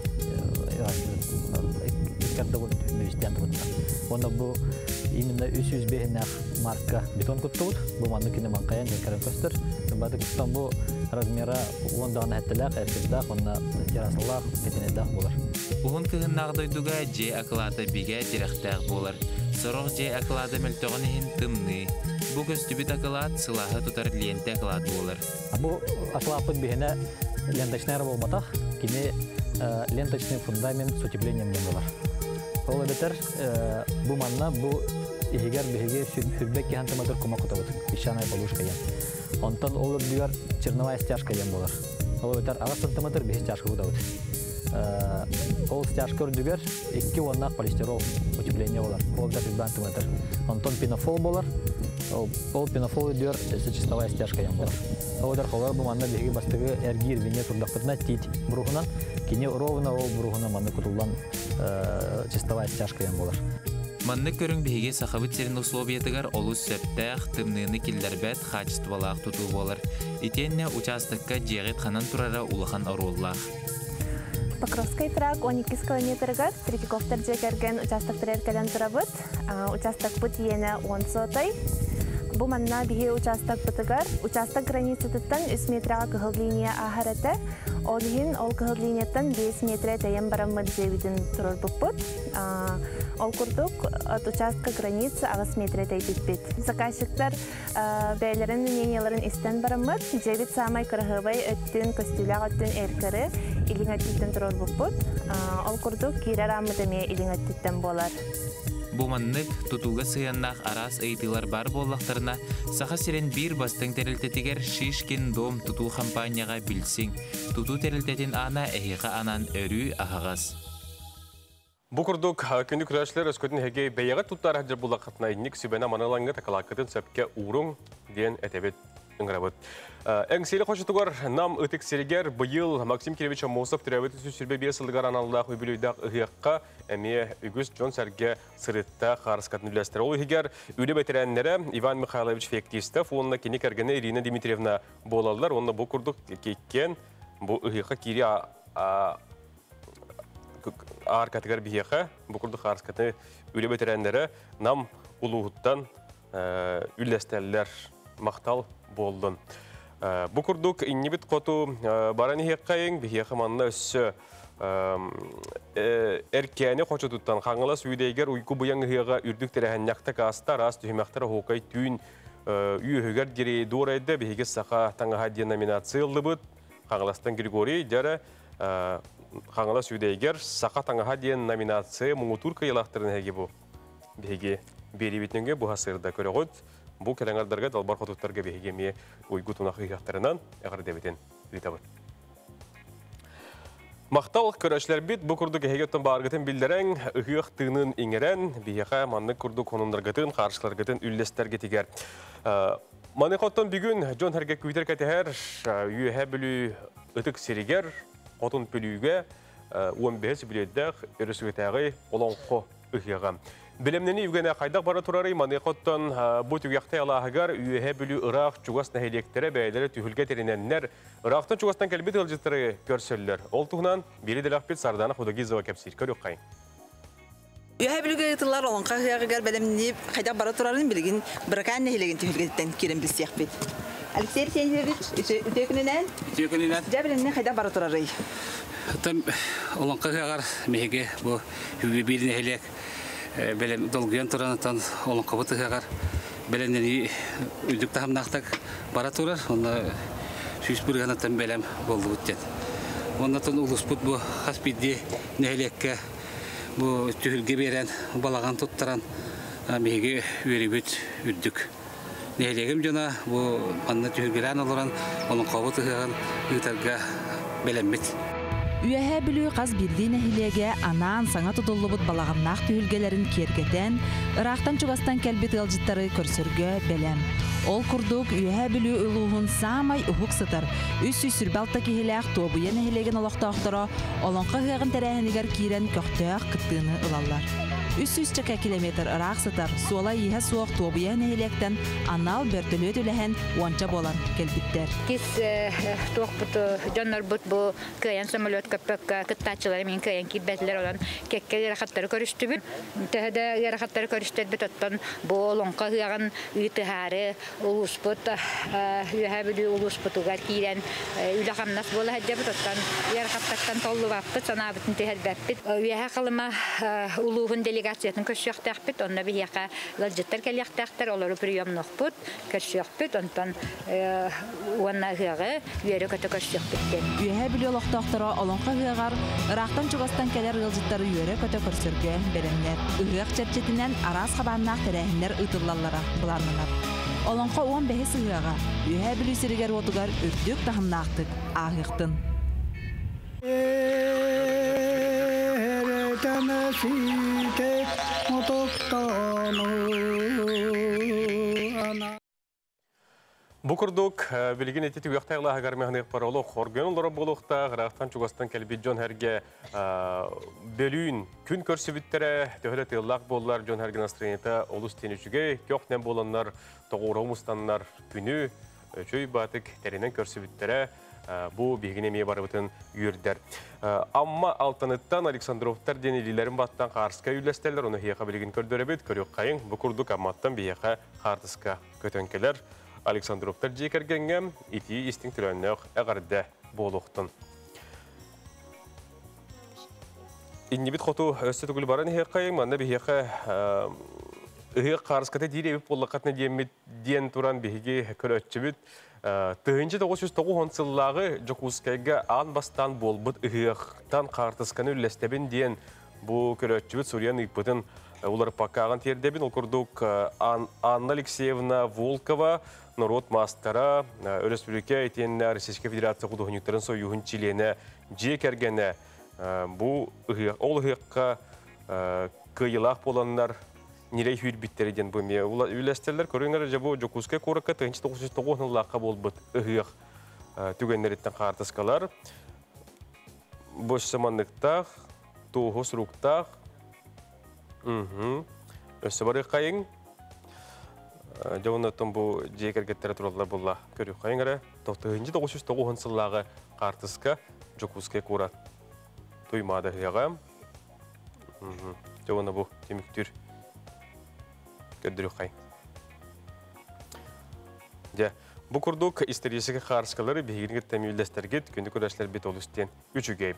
искарды бұд хүлбевесті анты бұдына. Онна бұл именно үс бейіннақ марка бетон күтті бұд, бұл манды кені манқаян жәкәрін көстір. Бады күттан бұл размера ондағына әттіләқ, әркіздақ, онна терасылақ, кетенедақ болар. Бұғын кығын нағдойдуға же ақылаты биге директәқ болар. Сорох же акылады мөлтөгөн ехин тымны. Бу көстүбүт акылат сылахы тутар ленте акылат болар. Бу акылапыт бихине ленточнайра болматах, кини ленточный фундамент с утеплением болар. Ол бетер бу манна бу ихигер бихиге сүрбек кихан тыматыр кума кутабыт. Ишанай полушка ен. Онтон ол дигер черновая стяжка ен болар. Ол бетер ага сантиметр бихи стяжка кутабыт. Ол стяжка үрдігер 2 оннақ полистирол утепление болар. Ол да 5 сантиметр. Онтон пенофол болар. Ол пенофол үрдігер чистовая стяжка ен болар. Ол да қолар бұл манда беге бастығы әргер вене тұрдақпытына тит бұрғынан. Кене ровно ол бұрғына манда күтілдан чистовая стяжка ен болар. Манны көрің беге сақабыт серін условиятығар олу сөптәқ тымныны келдербәт қачыстывалақ тұту болар. Итенне участыққа жеғет қанан тұрара улахан аруллақ. Покровский трак 12 километргар Третьяковтар жекерген участок түреркеден турабыт. Участок бут ені 10 сотай. Бу манна биһи участок бутыгар. Участок границы туттан 3 метрага кыһыл линия ахараты. Олхин ол кыһыл линияттан 5 метр тайын бараммыт жебитин турар буппут. Ол курдук от участка границы 6 метр тайбитбит. Заказчиктар бәйлерин мненияларын истен бараммыт. Жебит самай кырыгыбай өттүн көстүләг өттүн эркери илиңаттен турар буппут. Ол курдук кирер амыдыме илиңаттен болар. Бу маннык тутуга сыяннах арас ыйтылар бар боллақтарына саха сирен бир бастың терилтетигер шишкин дом туту компанияға билсиң. Туту терилтетин ана эхиға анан өрү ахагас. Бу курдук күнү күрәшләр өскөтүн хеге бәйәгә туттар хаҗыр булакытна инник сүбәнә маналаңга такалакытын сөпкә урун дигән әтәбет ыңгырабыт. Әңселе қошытығар нам ұтық серегер бұйыл Максим Киревич Амосов түрәбеті сүрбе бесілдігар аналылақ өбілуйдақ ұғиаққа әме үгіз Джон Сәрге сырытта қарысқатын үләстір. Ол ұғигер үлі бәтірәнлері Иван Михайлович Фектистов, онына кені кәргені Ирина Дмитриевна болалар. Онына бұл күрдік кейткен бұл ұғиаққа кері ар категор бияқа, бұл күрдік қарысқатын үлі бәтірәнлері нам ұлығыттан үләстәлілер мақтал болдың. Букурдук иннибит коту барани хеккайын бихеха манна өссө эркәне хоча туттан хаңылас үйдегер уйку буян хега үрдүк терәһәннәкта каста рас түһмәхтәр хокай түн үйөгәр гире дорайда бихеге саха таңга хадия номинациялы бут хаңыластан Григорий дәре хаңылас үйдегер саха таңга хадия номинация муңутурка ялахтырын хеге бу бихеге берибитнеге бу хасырда көрөгөт. Бу кәләңәрдәргә далбар хотуттарга бехегеме уйгу тунахы яхтарынан әгәр дәбетен литабы. Мактал көрәшләр бит бу курдук хегеттен баргытын билдерәң ыгык тынын иңерән бияха манны курдук конундаргытын каршыларгытын үлләстәргә тигәр. Маны коттон бүгүн Джон Хәргә күйтер кәтәһәр юһә билү ытык серигер котун пүлүгә 15 билетдәк өрүсүгәтәгы олонқо ыгыгы. Билемнени үгәнә кайдак бара турары маны коттон бу түгәктә ялаһыгар үһә билү Ирак чугас нәһилектере бәйләре түһүлгә теренәннәр Ирактан чугастан кәлбит ылҗыттыры көрсөлләр. Ол тугынан бири диләхпит Сардана Худагизова кәпсир көрөккай. Үһә билүгә тыллар олонка ягыгар билемни кайдак бара турарын билгин биркән нәһилеген түһүлгәттән кирен билсәк бит. Алексей Арсеньевич, үтөкүнүнөн? Үтөкүнүнөн. Жабиринне кайда бара турары? Там олонкагар меге бу хүбибилне хелек белем долгуян туранатан олонкабытыгар беленени үдүк тахамнактак бара турар. Онда сүз бурганатан белем болду буттен. Оннан улуспут бу хаспидди нехелекке бу түһүлге берен балаган туттаран меге үрүбүт үдүк. Нехелегим жана бу анна түһүлгелен олоран олонкабытыгар ытарга белеммит. Үйәһә бүлүү қаз билдине хилеге анаан саңа тутуллубут балагамнах түһүлгелерин кергетен, ырактан чугастан келбит ылжыттары көрсөргө белем. Ол курдук үйәһә бүлүү улуһун самай ухук сытыр. Үс сүрбалта кихилээх туобуя нехилеген олохтоохторо, олонқа хыагын тәрәһинигер кирен көктөөх кыттыыны ылаллар. 300 километр ырак сытар, суола иһэ суох туобуя нехилектен анал бөртөлөт үлэһэн уанча болан келбиттер. Кис туохпут жоннорбут бу кыян самолет көппөккө кыттаачылары мен кыян кирбетлер olan кекке ярахаттары көрүстүбүт. Тэһдэ ярахаттары көрүстөбүт оттон бу олонқа хыаган ыйтыхары улуспут үйәһә бүлүү улуспутугар кирен үлахамнас бола хэджебит оттон ярахаттактан толлубаппыт санаабытын тэһэлбэппит. Үйәһә кылыма улуухун делегациятын көсүөхтэхпит, онна бияка лалжыттар келиэхтэхтер, олору приемнохпут, көсүөхпит, онтон уанна хыагы үйәрі көтө көсүөхпиттен. Үйәһә бүлүү олохтоохторо олонқа хыагар ырактан чугастан келер ылжыттары үйәрі көтө көрсөргө беремнер. Ыгыак чепчетинен арас хабаннаах терәһиннер ытыллаллара буларнылар. Олонқа 15 сыгыага үйәһә бүлүү сиригер отугар өттүк тахымнаактык аагыктын. Бу курдук билген этити уяктагыла гармехник паролог хорген олора болохта гырактан чугастан келбит жон херге бөлүүн күн көрсүбүттере төһөлө тыллак боллар жон херге настроениета олус тенүчүгө көкнен болоннар тогуромустаннар күнү чөй батык теренен көрсүбүттере бу билген эмие барыбытын үйүрдер. Амма алтаныттан Александровтар денелилерин баттан карска үйлестерлер, оны хияка билген көрдөрөбүт, көрөк кайын бу курдук амматтан бияка картыска көтөнкелер. Александровтар жекергенге ити истин түрөннөк эгарды болуктун. Иннибит хоту өстө түгүл барын хияка, манда бияка ыгык карската диребип боллакатны диен туран биги көрөтчүбүт. Тыгынчы 990 жыллағы Жокускайга ан бастан болбыт ыгыктан картысканы үллестебин диен бу көрөтчүбүт Суриян ыйпытын улар пакаган тердебин. Ол курдук Анна Алексеевна Волкова, народ мастера, Республика Этенна Российская Федерация художниктарын союхун чилене жекергене бу ол ыгыкка кыйылак боланнар нирей хүрбиттерден бөме үлестерлер көрүңөр жабу Жокускай коракка 1990 лакка болбут ыгык түгеннерден картыскалар бош самандыктак тоғыз руктак өсө бары кайын жонотон бу жекергеттер туралар болла көрүк кайынгара 1990 жыллагы картыска Жокускай кора туймады ыгыга жона бу темиктүр көддүрүк кай. Бу курдук историясыга карскалары бигинге темилдестергет күндү көрөшлөр бит олустен үчүгей.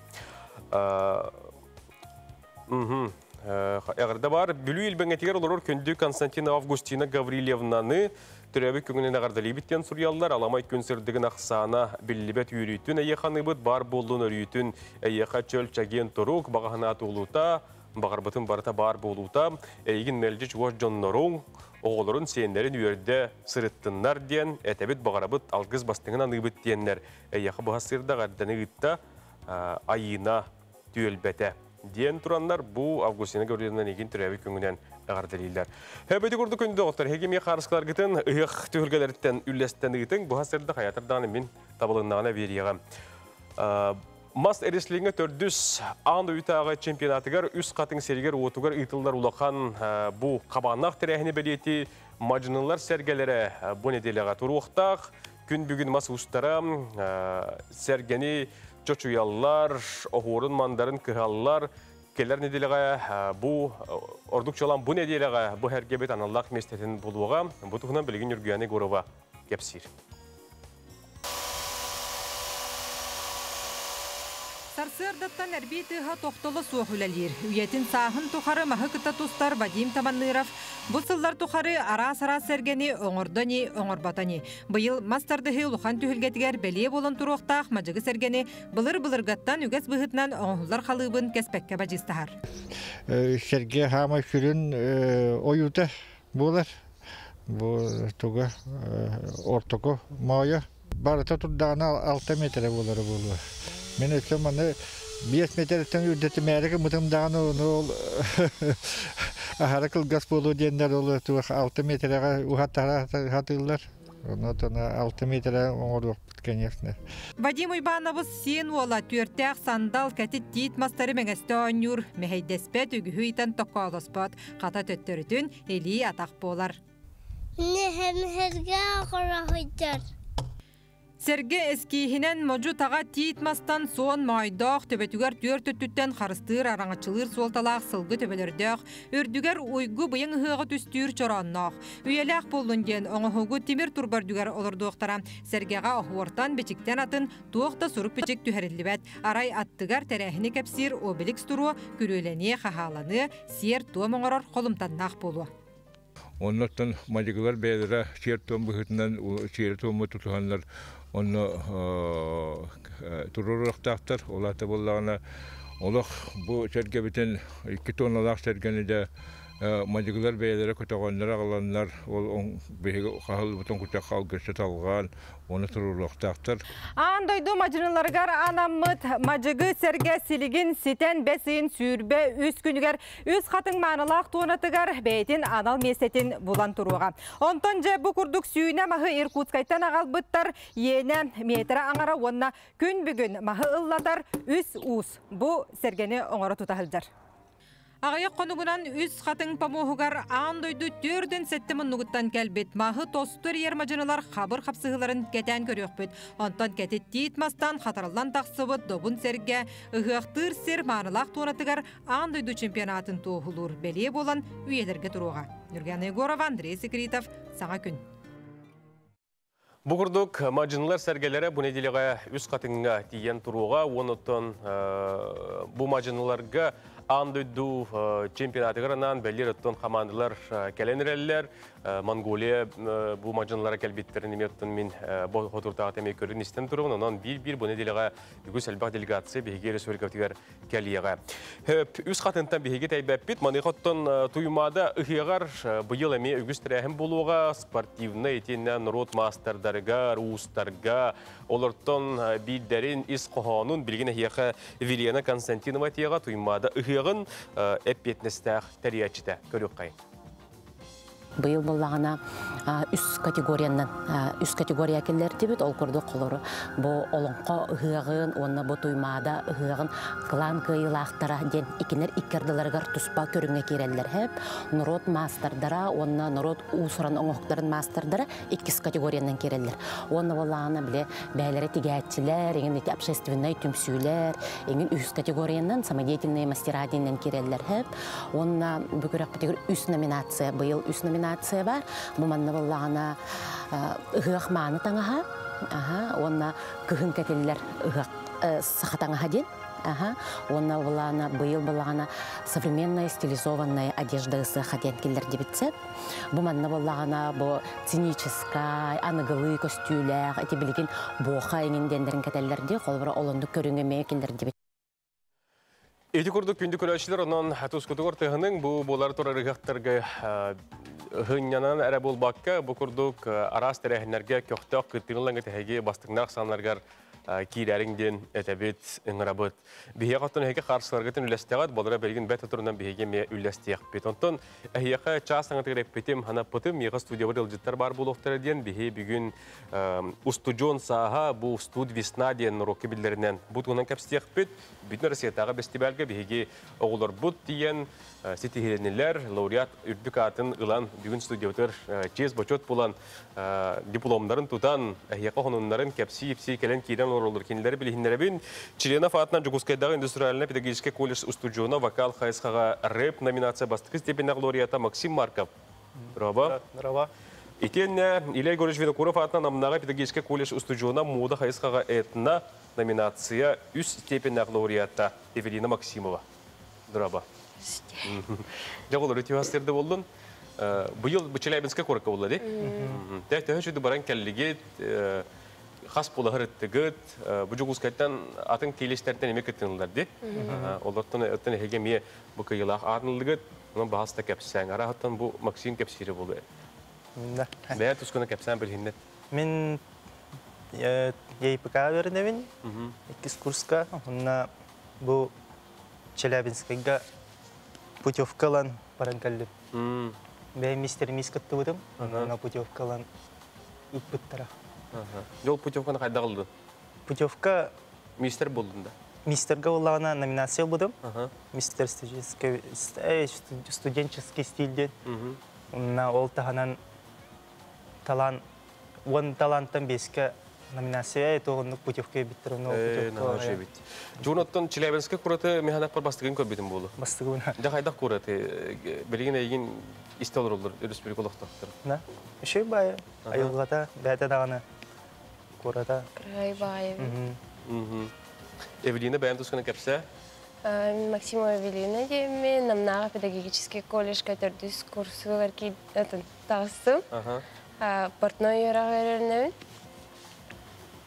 Эгерде бар бүлүү илбеңетигер олор күндү Константина Августина Гаврилевнаны төрөбү күнгүнүн агардали биттен сурьяллар аламай күнсөрдүгүн аксана биллибет үйрүтүн эйеханыбыт бар болдун өрүтүн эйеха чөл чаген турук багахана туулута Бағарбытын барыта бар болута, әйгін мәлжі чуаш жоннорың, оғылырын сенлерін үйерде сырыттыннар ден, әтәбіт бағарабыт алғыз бастыңынан ұйбыт денлер. Әйяқы бұға сырда ғарданы ғытта айына түйелбәті. Ден тұранлар бұл Августина Гаврилевнан егін түрәбі көңінен ағардалилер. Әбәді көрді күнді оқтар, хегеме қарысқылар ғытын, ұйық түйілгелерден үллестен ғытын, бұға сырда қаятырдағаны мен табылыннағына берияға. Мас эреслиңе төрдүс ан үйтағы чемпионатыгар үс қатын сергер отугар ұйтылдар улақан бұ қабанақ тірәхіне бәлеті мажынылар сәргелері бұ неделеға тұруқтақ. Күн бүгін мас ұстара сәргені чочуяллар, оғырын мандарын кығаллар, келер неделеға бұ ордық жолан бұ неделеға бұ әргебет аналлақ местетін болуға бұтығынан білген үргияны ғорова кепсір. Сарсырдаттан әрбей тыға тоқтылы соғылалер. Үйетін сағын тұқары мағы кыта тұстар Вадим Таманныров. Бұсыллар тұқары ара-сара сәргені оңырданы, оңырбатаны. Бұйыл мастардығы ұлыған түхілгетігер бәле болын тұруқтақ мажығы сәргені бұлыр-бұлырғаттан үгәс бұғытынан оңғылар қалыбын кәспәкке бәжістағар. Сәрге хама күрін ойута болар. Бұл тұға ортығы мауя. Барыта тұрдағына 6 метр болары болуы. Мен өтсем аны 5 метрден үрдеті мәрігі мұтымдағаны ол ахары қылғас болу дендер олы 6 метрға ұғаттығылар. Онотаны 6 метрға оңыр өкпіт, конечно. Вадим Уйбановыз сен ола түртәқ сандал кәтет дейт мастары мәңесті оңыр. Мәхейдеспет үгіхі итан тоққа олыспат. Қата төттірітін елі атақ болар. Нехемхерге ақыра хүйтер. Серге эскихинен можу таға тиитмастан сон майдақ төбетігер төр-төттіттен қарыстыр араңачылыр солталақ сылғы төбелердіқ, өрдігер ойгу бұйың ғығы түстір чораннақ. Үйеләқ болунден оңығығы темір турбардігер олырдуқтара. Сергеға оғуортан бечіктен атын туақта сұрып бечік түхәрілібәт. Арай аттығар тәрәхіні кәпсір обелік стұру күрөлене қағаланы сер туам оңырар қолымтаннақ болу. Оннаттан мадигылар бәйдіра сер туам бұғытынан сер туамы тұтығанлар оны тұрырықтақтар, олаты болағына олық бұл сәрге бітен 2 тонналақ сәргені де мадигылар бәйдері көтіғанлар ағыланлар, ол бейгі қағыл бұтын күтек қалғысы талған, оны тұрырықтақтар. Андойду мажыныларғар анаммыт мажығы сәрге сілігін сетен бәсейін сүйірбе үз күнігер үз қатын маңылақ туынатығар бәйтін анал месетін бұлан тұруға. Онтон же бұ күрдік сүйіне мағы Иркутскайтан ағал бұттар ені метрі аңара онына күн бүгін мағы ылладар үз ұз. Бұ сәргені оңыры тұтағылдар. Ағайық қонығынан үз қатын памуғығар андойду түрден сәтті мұнығыттан кәлбет. Мағы тостыр ермажынылар қабыр қапсығыларын кәтен көрек бет. Онтан кәтет дейітмастан қатарылан тақсыбыт добын сәрге ұғықтыр сер маңылақ туынатығар андойду чемпионатын тоғылыр. Бәле болан үйелерге тұруға. Нүрген Егоров, Андрей Секретов, саңа күн. Бұғырдық мажынылар сәргелері бұл неделеға үз қатыңға тиен тұруға, оныттан бұл мажыныларға андойду чемпионатығырынан бәлер ұттан командалар кәленірелілер. Монголия бұл мажынылары кәлбеттерін еметтін мен отыртаға тәмей көрін істен тұрығын. Онан бір бұл неделеға үгіз әлбақ делегация бейге республикатығар кәлиеға. Үз қатынтан бейге тәйбәппет, манықоттан тұйымада ұхиғар бұйыл әме үгіз тірәхім болуға спортивны етеннен рот мастердарыға, руыстарға, олырттан бейдерін іс қоғанын білген әйеқі Вильяна Константинова тияға тұйымада ұхиғын әппетнестәқ тәриячіті көрік қайын. Быйыл боллағана үс категория келлер дебет, ол көрді қолыры. Бұл олыңқа ұғығын, онына бұл тұймада ұғығын қылан күйілақтара ден икенер икерділерғар тұспа көріңе керелілер әп. Нұрот мастардара, онына нұрот ұсыран оңықтарын мастардара 2 категорияның керелілер. Онына боллағана біле бәлері тегәтчілер, еңін общественный түмсүйлер, еңін үс категорияның самодеятельные мастера дейінен керелілер әп. Онына бүкірек бітігір үс номинация, быйыл үс номинация бар. Бұл манна боллағана ұғық маны таңаға, онна күхін кәтелілер ұғық сақатаңаға ден. Онна боллағана бұйыл боллағана современная стилизованная одежда ұсыға ден келдер дебетсет. Бұл манна боллағана бұл циническай, анығылы костюлер, әте білген боқа еңін дендерін кәтелілерде қолбыра олынды көріңеме келдер дебет. Эти курдук күнді көрәшілер, онан әтус күтігір тұғының бұл болар тұрар ұғықтарға ғынянан әрі бол баққа, бұл күрдук арас тәрәхінлерге көқтақ күттіңіліңгі тәхеге бастығнақ санларғар кейлеріңден әтәбет ұңырабыт. Бейе қаттың әйке қарсыларғытын үләстеғат, болыра бәлген бәт отырынан бейге ме үләстеғ бет. Онтын әйеқі часыңытығыр әппетім, хана пытым, еға студия бар елжіттар бар бұл оқтары ден, бейе бүгін ұстуджон саға бұл студ весна ден роки білдерінен бұд ғынан кәпстеғ бет, бүтін Россиятаға бәстебәлгі бейге оғылар бұд дейен сетихеленелер, лауреат үрдік атын ұлан бүгін студиятыр чез бочот болан дипломдарын тұтан әйеқі қонынларын кәпсі-епсі кәлен кейден орылыр кенелері білігіндеребін. Членов атынан Жугускайдағы индустриальный педагогический колледж устуджона вокал хайсқаға рэп номинация бастықы степенақ лауреата Максим Марков. Здорово. Здорово. Итен Илья Григорьевич Винокуров атынан намнаға педагогический колледж устуджуна мода хайысқаға этна номинация үс степеннақ лауреатта Эвелина Максимова. Драба. Жағолар өте астерді болдың. Бұйыл Челябинская корыққа болады. Тәхті өшеді баран кәліге қас болағыр өттігіт, бұжығызқайттан атын келестерден емек өттіңілдерді. Олардың өттің әйгеме бұл күйілақ арнылдығыт, оның бағаста кәпсәң. Арағыттан бұл Максим кәпсері болды. Бәйт ұскына кәпсәң білгеннет? Мен ЕИПК верневин, екіз курска, онна бұл Челябинскайға путевкалан баран кәлдім. Бәй мистер мискатты бұдым, онна путевкалан үппіттара. Жол путевканы қайда қылды? Путевка... Мистер болдың да? Мистерға олағына номинация бұдым. Мистер студенческий стильден. Онна ол тағанан он таланттан беске номинация тоғынлық путевка биттір. Жоғынаттан Челябинская құраты механақ бар бастығын көрбетін болу? Бастығын. Қайдақ құраты? Білген әйген істі олар олар, республикалықтақтыр? Үшей бай, айылғата, бәді дағаны құрата. Край бай. Эвелина бәйім тұсқаны кәпсә? Максимова Эвелина деймін. Намнаға педагогический колледж көтердіс курсылар тағыстым. Портной ерақ өрерінеуін.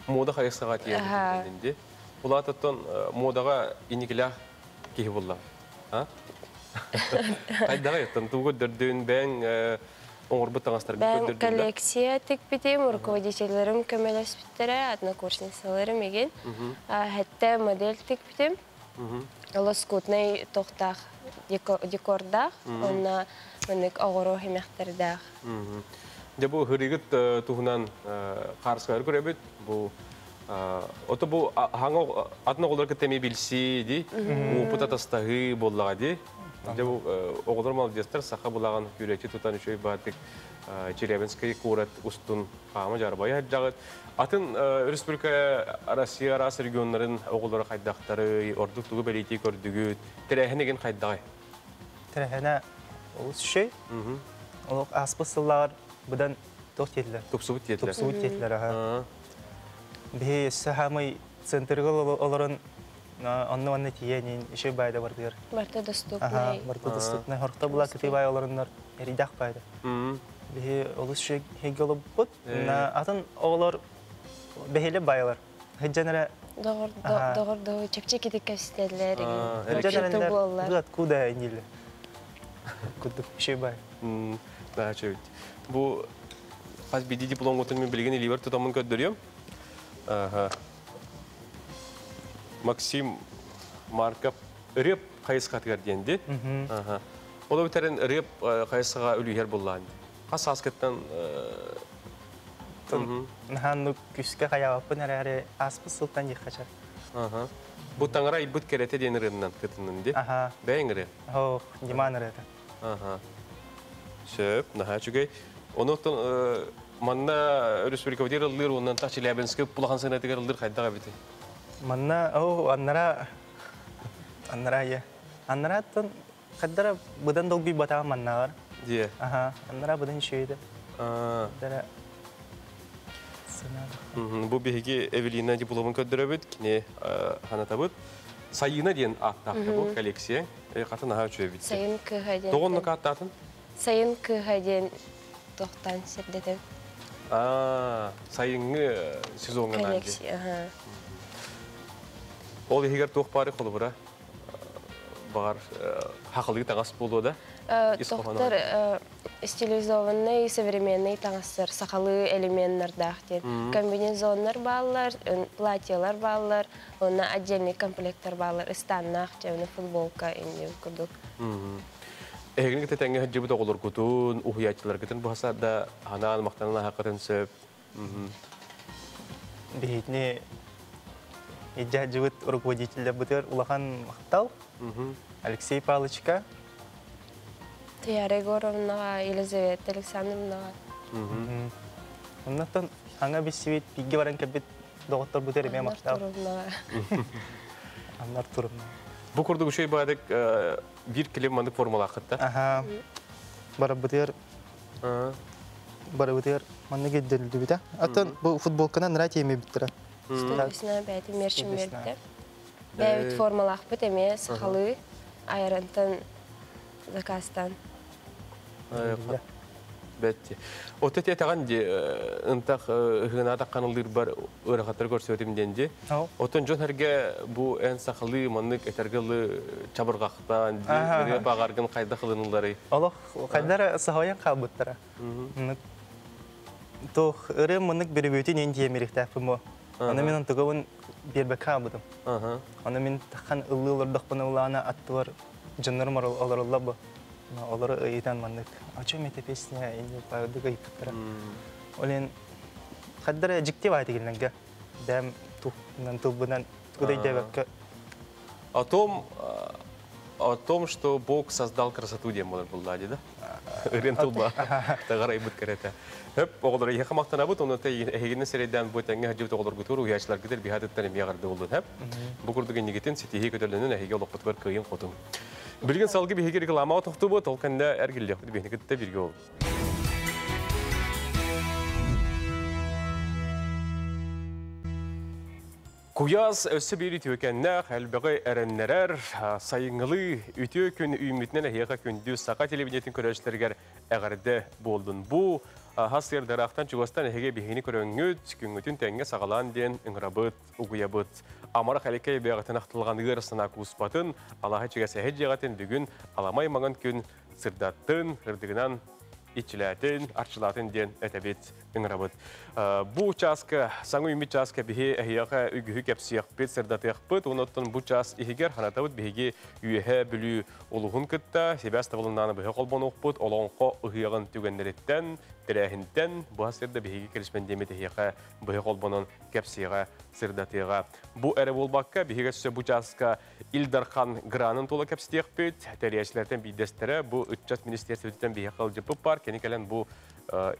Мода қайықсаға тиерді. Бұла тұттан модаға инекілі кейі болла. Қайдаға еттен? Туғы дөрдің бәң оңырбы таңастар бәң коллекция тек бітем, руководителерім көмелес біттірі, однокурсницаларым еген. Хәтті модель тек бітем. Лоскутный тоқтақ декордақ, онна мүнік оғыру хемектірдақ. Бұл ғырығыт тұғынан қарысқары көребет. Оты бұл атына қолдар кіттеме білсі де, опыт атастағы боллаға де. Бұл оғылар малдестер сақа болаған үйреті тұтан үшөй бадық Челябинскай көрет ұстын қамы жарбайы әджағыт. Атын Республика Россия арасы регионларын оғылары қайдақтары, ордық тұғы бәлейті көрдігі, тірәхінеген қайдағай? Тірәхіні олыс үшөй. Олық аспысылар бұдан тоқ етілер. Тұпсуыт етілер? Тұпсуыт етілер. Бе сахамай центргыл оларын онны тиенин еще байда бардыр. Барта доступный. Барта доступный. Хорта була кити бай оларыннар эридак байда. Бе олус шек хегелып бут. На атын олар бехеле байлар. Хеджанара Doğru çepçeki kösterler. Хеджанара бут куда иниле. Куда şey бай. Daha çok. Bu az bir diplom oturmayı bilgin liver tutamın kötülüyorum. Максим Марков реп қайысқа тігерденді. Ода өтерін реп қайысқа өлігер болған. Қас аскеттен... Наханну күске қаяғапын әрі аспы сұлтан еққачар. Бұл таңыра бұт кереті деніріннен күтінінде? Бәйін ре? Оқ, деман іреді. Сөп, наға жүгей. Онықтың манна Республика өдер оннан та Челябинскай бұлаған сәнетігер ұлдыр қайдаға біті? Манна, аннара е. Аннара тон қаддара бұдан долгүй батаға маннағар. Де? Аннара бұдан шүйді. Бұл бейге Эвелина дипломын көддірі бүт, кіне қаната бүт. Сайына ден аттақты бұл коллекция. Қатын аға үші бүт. Сайын күға ден. Тоғынны қаттатын? Сайын күға ден тоқтан сірдедім. Сайынғы сезонға нәнде. Коллекция, Ол егер тоқ бары қолы бұра бағар хақылығы таңас болды да? Тоқтар стилизованный, современный таңастыр, сақалы элементтардақ ден. Комбинезонлар балылар, платьялар балылар, онна отдельный комплекттар балылар, ыстаннақ, жауны футболка инде күрдік. Эгенге тәтәңге хаджыбы тоғылыр күтін, ұхиятчылар күтін бұқса да ханан мақтанына хақырын сөп. Бейтіне Иджа живет руководитель БТР Улахан Махтал, Алексей Павловичка. Тиара Егоровна, Елизавета Александровна. Оннан аңа бесевет пиге баран кәбет доғыттар БТР еме Махтал. Аннар Туровна. Бұл күрді үшей бағадық бір келем мандық формула ақытта? Бара БТР барыбытыр манны геддерилди бите. Аттан бу футболканы нра теме биттира. Стойсына бәйті мершін берді. Бәйт формалақ бұт емес, қалы айрантан заказтан. Бәтті. Оты тетаған де ынтақ ғынада қанылдыр бар ұрақаттар көрсетімден де. Отын жон әрге бұл ән сақылы, маннық әтергілі чабырғақтан, бағарғын қайда қылынылары? Олық, қайдары сағайын қабыттыра. Тоқ, ұры маннық бір бөйтін ең темерікті әпімі. Оны мен ұнтығауын бербі қабыдым. Оны мен таққан ұлы ұлырдық бұны ұлағына аттылар жынырым оларылла бұ. Олары ыйдан маннык. Ачо мете песня инде пайды гайыптыра. Олен хаддара жиктеп айты келненге. Дәм тухнан тубынан кудай дебекке. О том, что Бог создал красоту демонар буллади, да? Рентулба. Тагара ибут карета. Хеп, оғылар еқа мақтана бұд, оны әйгені серейден бұйтанға хәджіп тоғылар күтір, ұяшылар кедер бейхадеттен емеғарды олдың. Хеп, бұл күрдіген негетін сетихе көтерлінің әйге олық бұтыбар көйін қотың. Білген салғы бейхе керек ламау тұқты бұд, олқанда әргелі құды бейхіне күтті бірге ол. Куяз өсі бейрі түйекеннәқ, әлбіғі әріннерер, сайыңылы үті күн үймітінен әйеға күнді сақа телевидетін көрәшілергер әғірді болдың. Бұл хасырдарақтан Чугастан әйге бейхені көріңгіт, күнгітін тәңге сағалан ден үңірабыт, ұғыябыт. Амара қалекай бәғатын ақтылған ғырысына күспатын, Аллаға чеге сәхет жағатын бүгін аламай маған күн сырдаттын, ғырдығынан итчиләтен, арчылатын ден әтәбет үңірабыт. Бұл участка, саңы үмі участка бігі әйяға үгігі кәпсияқпет, сырдатияқпет, оныттың бұл час егер ханатабыт бігі үйе білі олығын күтті, себәс тавылынаны бігі қолбан оқпыт, олонқо ұғияғын түгендереттен, тірәхінден, бұл асырда бігі келіспендемет әйяға бігі қолбанын кәпсияға, сырдатияға. Бұл әрі болбаққа бігі сөз бұл жасқа Илдархан гранын толы кәпсияқпет, тәрияшілерден бейдестері, бұл үтчас министерстветтен бігі қалжыпып бар, кені кәлін бұл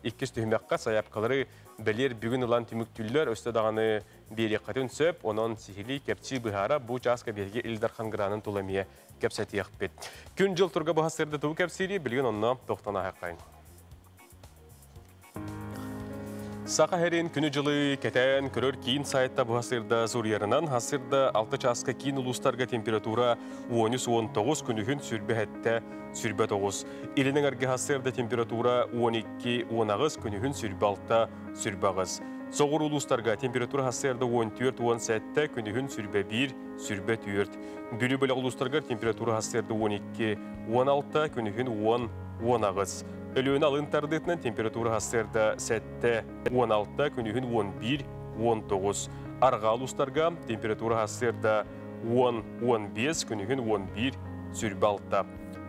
иккіс түйімәққа саяп қалары бәлер бүгін ұлан түміктүлілер өсті дағаны бері қатын сөп, онын сихили кәпчі бұхара бұл жасқа берге Илдархан гранын толамия кәпсияқпет. Күн жыл тұрға бұхасырды тұғы кәпсiri білген онына тоқтана хаққайын. Сақа хәрен күні жылы кәтән көрір кейін сайтта бұхасырда зұрьярынан хасырда 6 часқа кейін ұлыстарға температура 13-19 күнігін сүрбе әтті сүрбе 9. Илінің әрге хасырда температура 12-19 күнігін сүрбе 6 сүрбе 9. Соғыр ұлыстарға температура хасырда 14-17 күнігін сүрбе 1 сүрбе 4. Бүлі бөлі ұлыстарға температура хасырда 12-16 күнігін 10-19. Өліуін алынтардытынан температура хасырда 7-16 күнігін 11-19. Арға ұлыстарға температура хасырда 10-15 күнігін 11 сүрбе 6.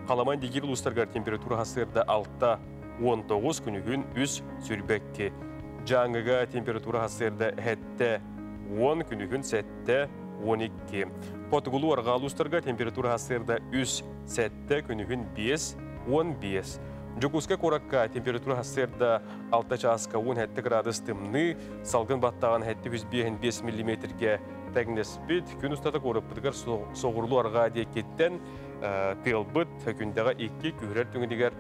Қаламан дегер ұлыстарға температура хасырда 6-19 күнігін 3 сүрбе 2. Жаңыға температура хасырда 7-10 күнігін 7-12. Потығылу арға ұлыстарға температура хасырда 3-7 күнігін 5-15. Жокуска коракка температура хасырда 6 часқа 17 градус тымны, салгын баттаған 705 мм-ге тәгінеспет, күн ұстаты көріп бұдығар соғырлу арға декеттен тылбыт күндегі 2 күрер түңіндегер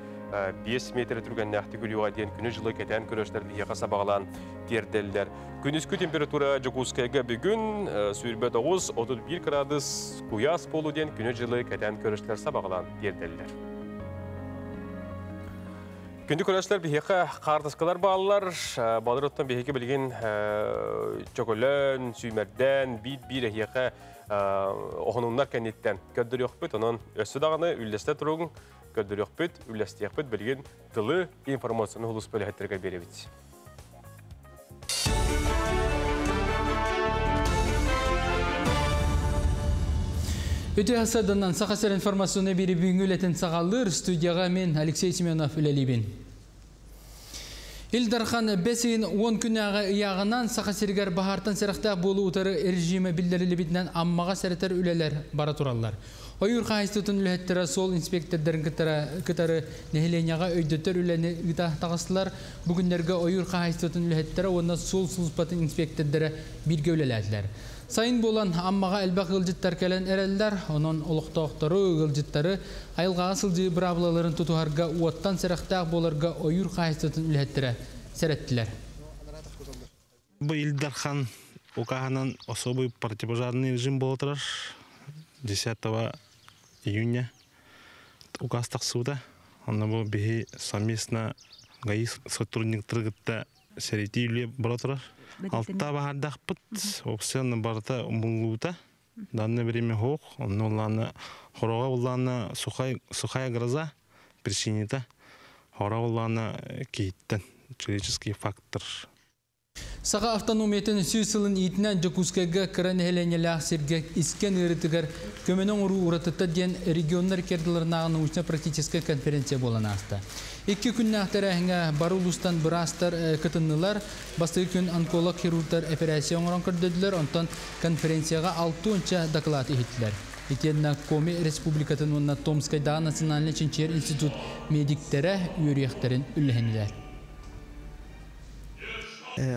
5 метр түрген нәқті күліуға дейін күні жылы кәтен көріштерді еқаса бағалан терделдер. Күнізкі температура Жокускайға бүгін сүрбе 9-31 градус куяс болу дейін күні жылы кәтен көріштер сабағалан терделдер. Күнді көрәшілер бейхеқі қардысқалар бағалар, балыр оттан бейхеке білген чоколен, сүймерден, бейт-бейр әйеқі оғыныңнар кәнеттен көддір өқпет, онын өсі дағаны үлесті тұрғын көддір өқпет, үлесті еқпет білген тылы информацияны ұлыс бөлі әттерге беребет. Өте асадынан сақасыр информацияны бері бүгінгі сағалыр студияға мен Алексей Семенов үләлейбен. Илдархан бәсейін 10 күнәға ұяғынан сақасыргер бағартан сәріқтақ болу ұтары режимі білдірілі бітінен аммаға сәрітер үләлер бара тұралар. Ойыр қайыстытын үләттері сол инспектордарын кітары нәхіленяға өйдеттер үләні тағыстылар. Бүгіндерге ойыр қайыстытын үләттері онына сол сұлыспатын инспектордары бірге үләләділер. Sayın bolan ammaga elbaq ılжыттар kelen erelder, onun oluqtoqtары ылжыттары ayılgağa sılcı bravlaların tutuharga uattan seraqtaq bolarga oyur qayıstatın ülhettire serettiler. Bu Ильдархан Укаханан особый противопожарный режим был 10 июня. Указ таксуда. Он был беги совместно ГАИ сотрудниктер серетивле бротер. Алта бахардах пыт, опсион барта умулута. Данное время хок, он улана хорога улана сухая гроза причинита. Хора улана кейттен человеческий фактор. Sağa автономиятын сүйсілін итінен Жокускайга кірін әленелі сергек isken ырытыгар көменің ұру ұратыта ден регионлар керділерінағы научно-практический конференция болан аста. 2 күнні ақтары әңі барулустан бірастар кытыннылар, басты күн онколог хирургтар операцион орын көрдеділер, онтан конференцияға 6 доклад ехеттілер. Етенна Коми Республикатын онна Томскайдағы Национальный Чинчер институт медиктері үйректерін үлләхенелер.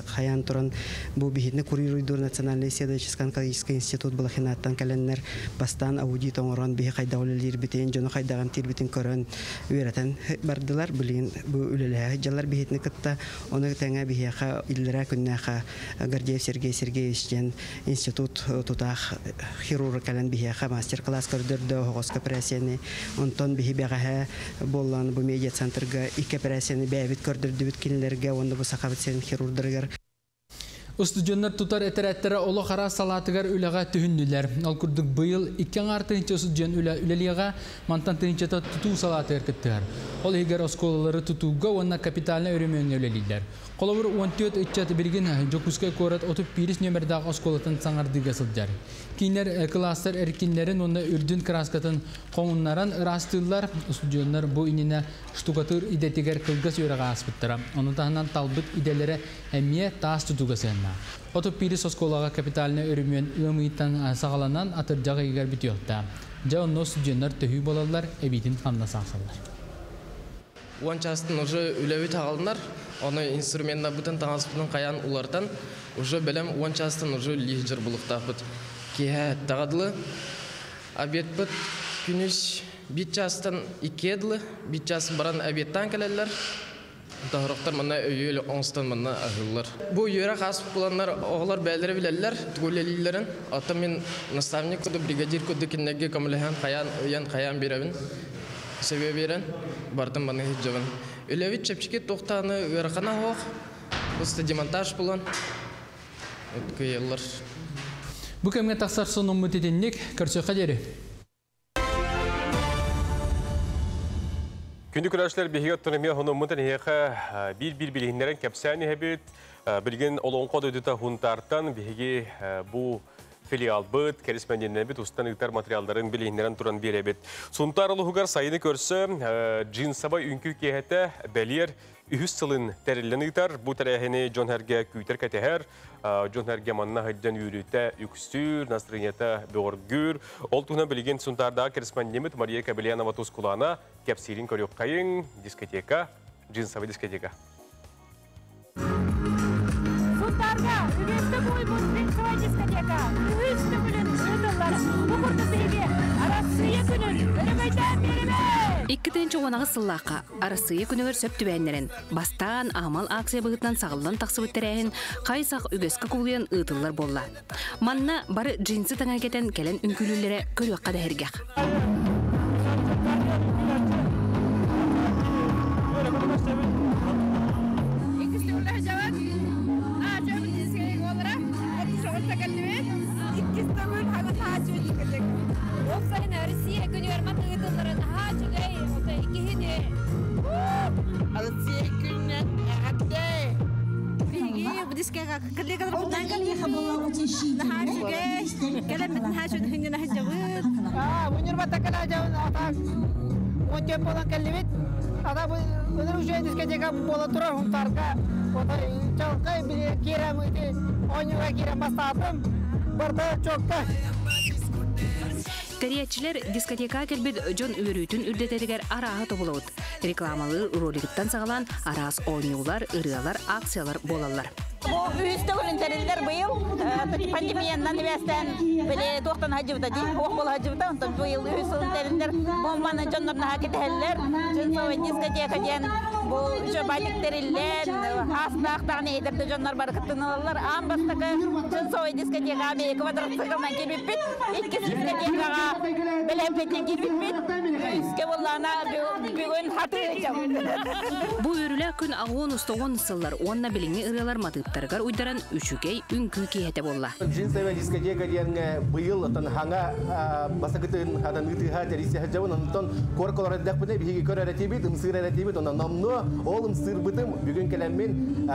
Хаян туран бу бихитне курируйдур Национальный исследовательский онкологический институт балахинаттан каленнер бастан аудит оңорон бихи кайдаулелер битен жоно кайдаган тирбитин көрөн үйрәтен бардылар билин бу үлеле жаллар бихитне кытта оны теңе бихиха иллера күннәха Гордеев Сергей Сергеевичтен институт тутах хирург кален бихиха мастер-класс көрдөрдө хогос операцияны онтон бихи бегаха боллан бу медиа центрга 2 операцияны бәбит көрдөрдүбүт кинлерге онда бу сахабытсен хирургдар Устудионнар тутар этерәттері олы қара салатыгар үліға түхінділер. Ал күрдік бұйыл 2 артынчы устудион үлеліға мантан тынчата туту салатыгар кіттігар. Ол егер осколалары тутуға онна капиталына өрімен үлелілер. Қолауыр 14 үтчаты бірген Жокускай корат 31 нөмірдағы осколатын саңардыға сылдар. Кейнер кластар әркинлерін оны үрдін краскатын қоңынларан растылар. Устудионнар бұл иніне штукатыр идетігер кылгас өріға аспыттыра. Оны тағынан талбыт иделері әмие таас тутуға сәнна. 31 осколаға капиталына өрімен ұмыйттан сағаланан атыржағы егер бітіоқта. Жа онны устудионнар төхүй болалар, әбейтін қамна сақсалар. Уанчастын уже үләуі тағалынар, оны инструментна бұтын таңаспының қаян улардан, уже бәлем уанчастын уже лихджер бұлықтақ бұт. Кейе тағадылы, обед бұт, күніш бит частын икеділі, бит частын баран обедтан кәлелер, тағырықтар мұнна өйелі оңыстан мұнна ағылылар. Бұл үйері қасып бұланлар оғылар бәлері білелер, түгілелілерін, аты мен наставник көді, бригадир көді кеннеге көміліген қаян беревін. Себе берен, бардым баны хиджавын. Үлевит чепчики тоқтаны өрақана хоқ, бұсты демонтаж бұлан. Өткі еллар. Бұл кәмге тақсар соның мүтеденнік, көрсе қадері. Күнді күрәшілер бейгі тұнымия ғының мұнтан еқі бір білігіндерін кәпсәні әбет, білген олың қод өдіті ғынтартан бейгі бұл филиал бұд, кәріспәнденен бет, ұстан ұқтар материалдарын білігіндерін тұран бер әбет. Сұнтар ұлығығар сайыны көрсі, джинсаба үнкі кейеті бәлер үхіс сылын тәрілін ұқтар, бұл тәрәхені Джон Хәрге күйтер кәтәхәр, Джон Хәрге манна хайджан үйріті үкістір, настырынеті бөғыргүр. Ол тұғына білген сұнтардағы кәріспәнденен Мария Кабелянова тұскулана кәпсерін көрек қайын дискотека, джинсаба дискотека. Сұнтарға, үгесті бой бұл джинсаба дискотека, үгесті бүлін ұйдылар, бұқырды бірге, арасыйы күнін, үрігайдан беріме! 2-тінші оңағы сыллаққа, арасыйы күнігір сөпті бәйіндерін, бастан амал акция бұғытынан сағылдан тақсы бүттірәйін, қайсақ үгескі құлыян ұйтылар болла. Манна бары джинсы таңа кетен кәлен үнкілілері көріққа дәргек. Кәриятчілер дискотека келбет жон үйрүйтін үрдететігер арағы тобылауыд. Рекламалы роликтан сағалан арас ойнеулар, ырыалар, акциялар болалар. Bu üstü volunteerler bu yıl pandemiyandan üniversiteden böyle doktan hacıbıda değil, okul hacıbıda ondan bu yıl üstü volunteerler bombanın canlarına hak ederler. Cinsova diskoteka diyen bu şöbaylıklarıyla asnaqtan edirdi canlar barkıttınalar. Ambastaki cinsova diskoteka abi kvadrat sıkıldan gelip bit. İlk diskoteka belempetlen gelip bit. Üstü volana bugün hatırlayacağım. Bu örülü gün ağın ustoğun ısıllar, onunla bilini ırılar madıptargar uydaran üçügey ünkü kiyete bolla. Cinsova diskoteka diyen bu yıl atan hanga basakıtın hadan ıtıha terisi hacavın ondan korkular edak bine bir kör öğretibit, ımsır öğretibit ondan namnu oğlum sır bıtım bugün kelemin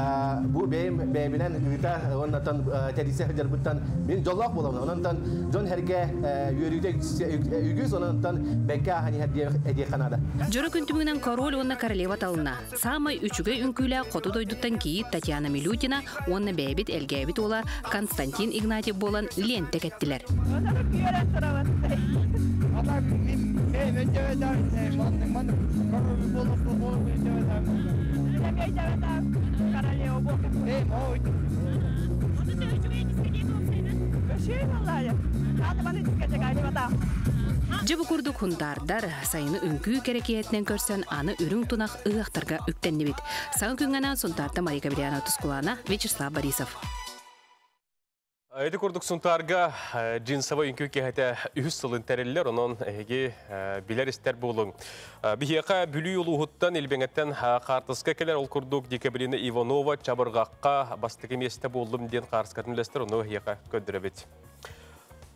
bu beğenen ıta ondan terisi hacar bıttan ben jollak bolam ondan John herge yürüyde yügüz ondan beka hani hediye kanada. Joro küntümünden korol onna karaleva talına. Samay üçügey ünküyle kotu doyduktan ki Tatiana Milutina onna bebit elgebit ola Konstantin Ignatiev bolan lentek ettiler. Jabı kurduk hundardar sayını ünkü kerekiyetinden körsen anı ürün tunak ığaktarga üktennibit. Sağın küngana suntarda Marika Bilyana Tuskulana, Vyacheslav Borisov. Aydı kurduk suntarga cinsava ünkü kehete ühüs sılın teriller onun ege biler ister bulun. Bihiyaka bülü yolu huttan ilbengetten kartıska keler ol kurduk Dikabilina Ivanova çabırgaqqa bastıkı meste buldum diyen kartıskatın lester onu hiyaka köndürebet.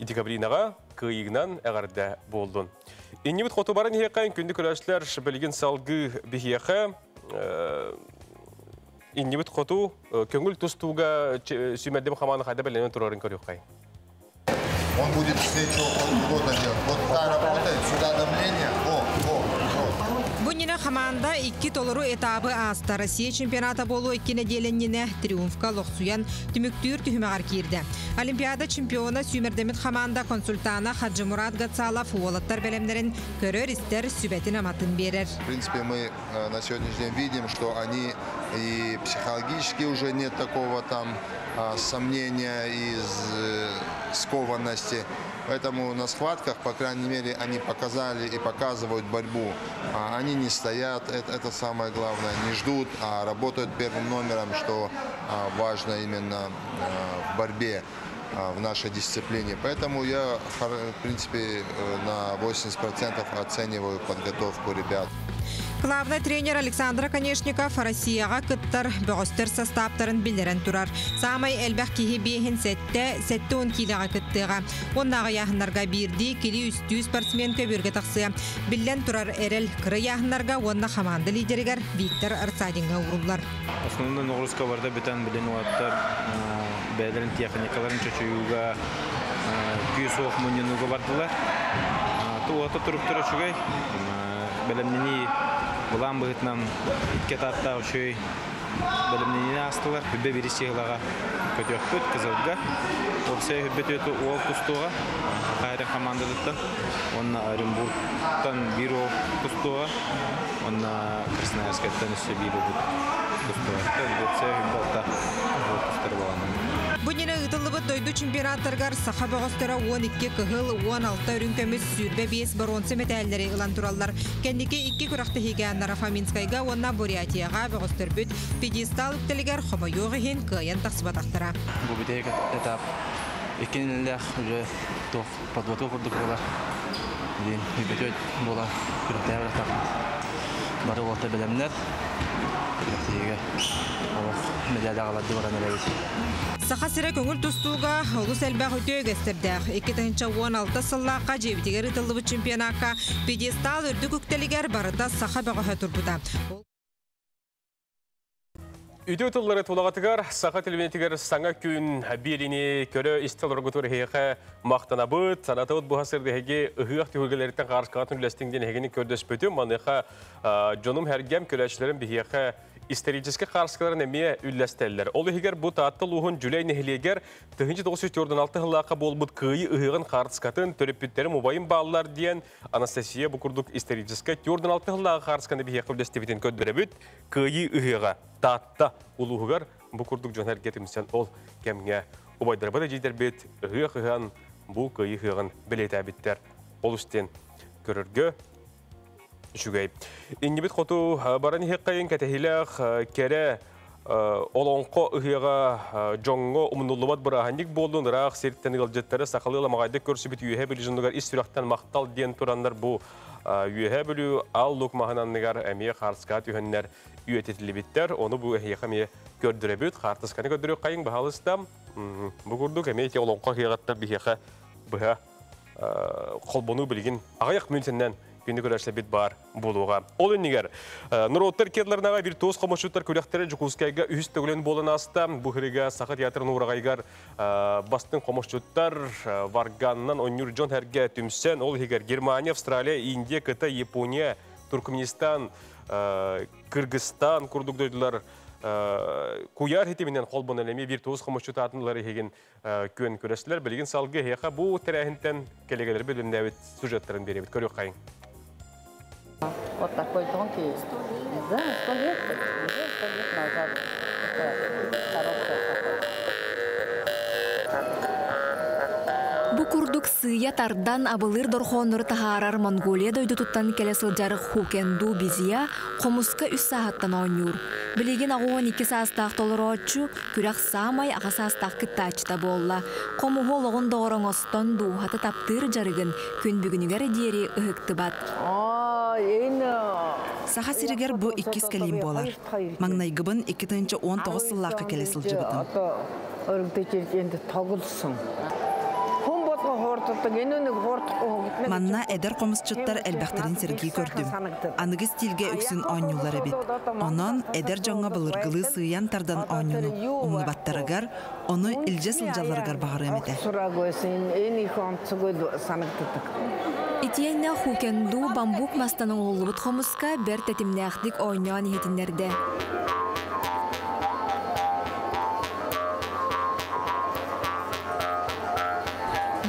Dikabilinaga kıyığından eğarda buldun. İnnibit kotubarın hiyakayın kündü küreşler belgin salgı bihiyaka İnnibit kotu köngül tustuğga sümerdem xamanı xayda belenen turarın körüyor kay. Он будет встречу года делать. Вот та работает, сюда давление. Bu yine Xamanda 2 toluru etabı asta Россия чемпионата болу 2 nedelenine triumfka loxsuyan tümüktür tühümeğar kirdi. Olimpiada çempiona Sümerdemit Xamanda konsultana Hacı Murat Gatsalov olattar belemlerin körör ister sübetin amatın verir. В принципе, мы на сегодняшний день видим, что они и психологически уже нет такого там сомнения и скованности. Поэтому на схватках, по крайней мере, они показали и показывают борьбу. Они не стоят, это самое главное, не ждут, а работают первым номером, что важно именно в борьбе в нашей дисциплине. Поэтому я, в принципе, на 80% оцениваю подготовку ребят. Главный тренер Александр Конешников Россияға кыттар бөғістер составтарын білдерін тұрар. Самай әлбәқ кейі бейхін сәтті 10 киліға кыттыға. Оннағы яғынларға бірді келі үсті спортсмен көбірге тақсы. Білден тұрар әрел кірі яғынларға онна қаманды лидерігер Виктор Арсадинға ұрылар. Основны нағырысқа барда бітен білен уаттар бәділін техникаларын чөчуюға күйі соғық мұненуға бардылар. Туғаты тұрып тұры шүгай. Бәлемнені Bulan bıhıtnan itket atta şöy bölümlerine astılar. Hübbe biri sığılağa kötüyökpüt kızılga. Olsaya hübbe tüyötü oğul tustuğa. Kayra komandalıktan. Onna Оренбург'tan bir oğul tustuğa. Onna Krasnoярск'tan üstü bir oğul tustuğa. Olsaya hübbe atta oğul tustları bağlanın. Bu yine ıtılıbı doydu çempionatlargar saha bağıstıra 12 kıhıl 16 ürünkömüz sürbe 5 bronze metalleri ılan turallar. Kendiki 2 kurakta higayanlara Faminskayga onna Buryatiyaga bağıstır büt pedestal ükteliger xomayoğu hen kıyan taqsibat aqtara. Bu bir etap ikinillah уже подготовка kurduk olar. Din hübbetöt bola kürtler ataq. Barı olta bilemler. Higa medalya aladı baranlar. Saha sire köngül tustuğga olus elbaq ötüye gösterdik. 2016 sıllıqqa jebitiger ıtılıbı çempionakka pedestal ürdük ükteliger barıda saha bağı turbuda. Üdü ötülleri tulağatıgar, saha televizitiger sana gün birini körü istel orgutur heyke maqtanabıt, sanatavut bu hasırdı hege ıhıaq tühülgeleritten qarşıqatın ülestingden hegeni kördöspötü, manıqa jonum hergem köleçlerin bir heyke İsterijiske qarşıqaların emeye üllesteller. Olu higer bu taatta luğun Jülay nehliyeger 1996 hıllaqa bolbut kıyı ıhığın qarşıqatın törüpütleri mubayın bağlılar diyen Anastasiya Bukurduk İsterijiske 96 hıllaqa qarşıqanı bir heyke üllestevitin köddürebüt kıyı ıhığa taatta uluğugar bu kurduk jönher getimsen ol kemge ubaydarba da jiderbet hıhan bu kıyı hıhan bilete bitter ol üstten körürgö şugay. İngibit kotu barani hekayın ketehilak kere olonqo hıga jongo umnullubat bırahandik bolun raq seritten gılcettere sakalıla mağayda körsübit üyehe bilijindigar istiraktan maqtal diyen turanlar bu üyehe bölü al lokmahanannigar emiye qarska tühenler üyetetili bitter onu bu ehiyekamiye gördürebüt qartıskani gördürük kayın bahalıstam bu kurduk emiye olonqo hıgattar bihiyeka bıha kolbonu bilgin ağayak mülsenden günlük öğreşle bit bar buluğa. Ol ünniger. Nurotlar kedlerinaga bir toz komşutlar kölektere Jukuskayga üstü gülen bolan asta bu hiriga Saha Teatr Nuragaygar bastın komşutlar vargandan onur John herge tümsen ol higer Germanya, Avustralya, India, Kıta, Japonya, Turkmenistan, Kırgızstan kurduk doydular. Kuyar hitiminden kolbon elemi bir toz komşutatınları hegen kön köresler bilgin salgı heka bu terehinten kelegeler bilin davet sujetlerin beribit körüyor kayın. Вот такой тонкий. Да, 100 лет назад. Bu kurduk sığya tardan abılır dorxonur taharar Mongolia doydu tuttan kele sıljarı hukendu biziya komuska 3 saattan oynur. Biligin ağuan 2 saastaq toloroçu kürek samay ağa saastaq kıttaçta bolla. Komuhu oloğun doğran oston duhata taptır jarıgın kün bugünüger diyeri ıhıktıbat. Saha siriger bu 2 kelim bolar. Mangnaygıbın 2019 sılaqqa kele sılcıbıdın. Manna eder komisçutlar elbaqtarin sergi gördüm. Anıgı stilge üksün oynulları bit. Onon eder jonga bılırgılı sığyan tardan oynunu. Umlubattaragar, onu ilce sılcalargar bağır emete. İtiyenna hukendu bambuk mastanın oğulubut komuska ber tetimnäxdik oynayan ihetinlerde.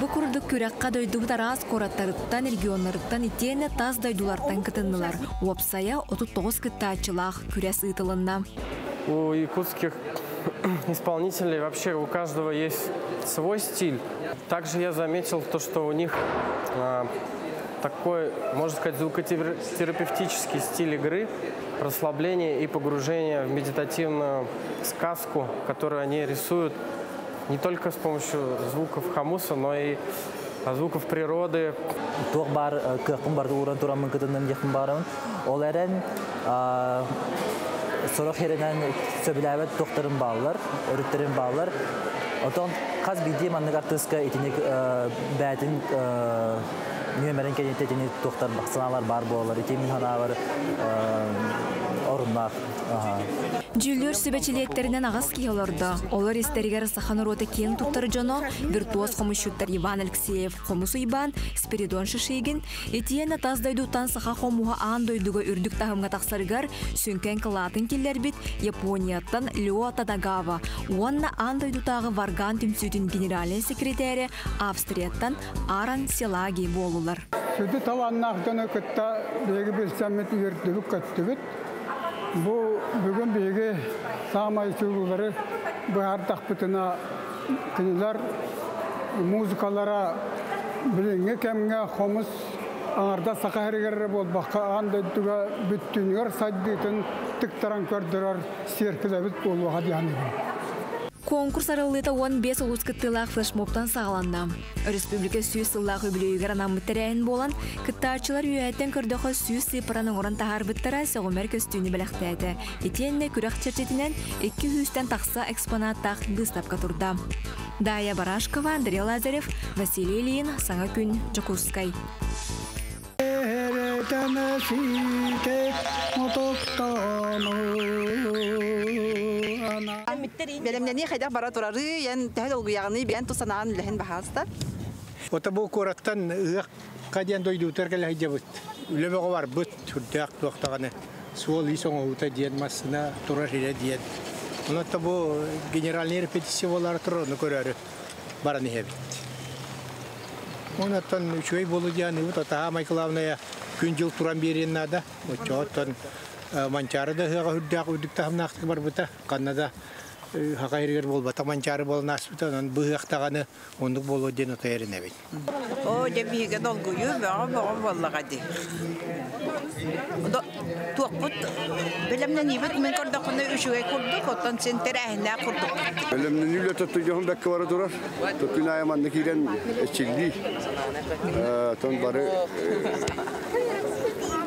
Bu kurduk kürekka doydu taraz korattarıttan regionlarıttan itiyene taz doydulardan kıtındılar. Uapsaya 39 kıttaçılaq küres ıtılında. У якутских исполнителей вообще у каждого есть свой стиль. Также я заметил то, что у них такой, можно сказать, звукотерапевтический стиль игры, расслабление и погружение в медитативную сказку, которую они рисуют не только с помощью звуков хамуса, но и звуков природы. Тух бар, кыркын барды уран турамын кытынным якын барым. Оларен Sorak yerinen söbüləvət doktorun bağlar, örütlerin bağlar. Oton qaz bildiğim anlık artıska etinik bətin nümerin kenette etinik doktor baksanalar bar boğalar, etimin hana var orunlar. Jüllör sübeçiliyetlerinin ağız kiyalarda. Olar isteriger sahanı rota kien tuttarı jono, virtuoz komuşutlar Ivan Alekseyev, komusu Ivan, Spiridon Şişegin, etiyene tazdaydı utan saha komuha ağın doyduga ürdük tahımga taksarıgar, sünken kılatın killer bit, Yaponiyattan Leo Tadagawa, uanna ağın doydu tağı Vargan Tümsütün generalin sekreteri, Avstriyattan Aran Selagi boğulular. Sütü tavanlaqdan ökütta begi bilsemmet üyertülük köttübüt. Bu bugün begi sağmay çuğuları bahar takpıtına kiniler muzikalara bilinge kemge komus ağırda sakaherigerre bol baka andödüge büttünüger saddiytin tıktaran kördürer sirkilebit bolu hadi yani. Konkurs aralığıda 15 ulus kıttılaq flashmobtan sağlandı. Respublika süyü sılaq öbülüyüger anamıtterəyin bolan kıttaçılar üyetten kırdığı süyü sıpıranın oran tahar bittara soğumer köstüğünü biləxtəydi. Etiyenne kürək çerçetinen 200'ten taqsa eksponattaq gıstapka turda. Daya Barashkova, Andrei Lazarev, Vasiliy Ilyin, Sana Gün, Jokuskay. Belemleni xaydaq bara turarı, yan təhl olğuyağını biyan tusanağın lehen bahasta. Ota bu korattan ıaq qadiyan doyduutar kala hijabut. Ülebe var but hudaq tuaqtaqana. Suol ison uta diyen masına turar ile diyen. Ona da bu generalni repetisiyolar turunu körarı barani hebit. Ona tan üçüy bolu diyen uta ta Michaelavnaya güncül turan beriyen nada. O çoğtan mançarada hıqa hudaq uduk tahım naqtı var buta. Kanada хакайргер болба таманчары болнасбытан быактаганы ондук боло ден отайрынабит. О, дебиге долгую бага боллагади. Туакпут белемнен ибет мен кардакны үшүгө курдук, оттан сен терехне курдук. Белемнен үле тоттугун бекке бара турар. Тоттун аяманды кирен эчилди. Тон бары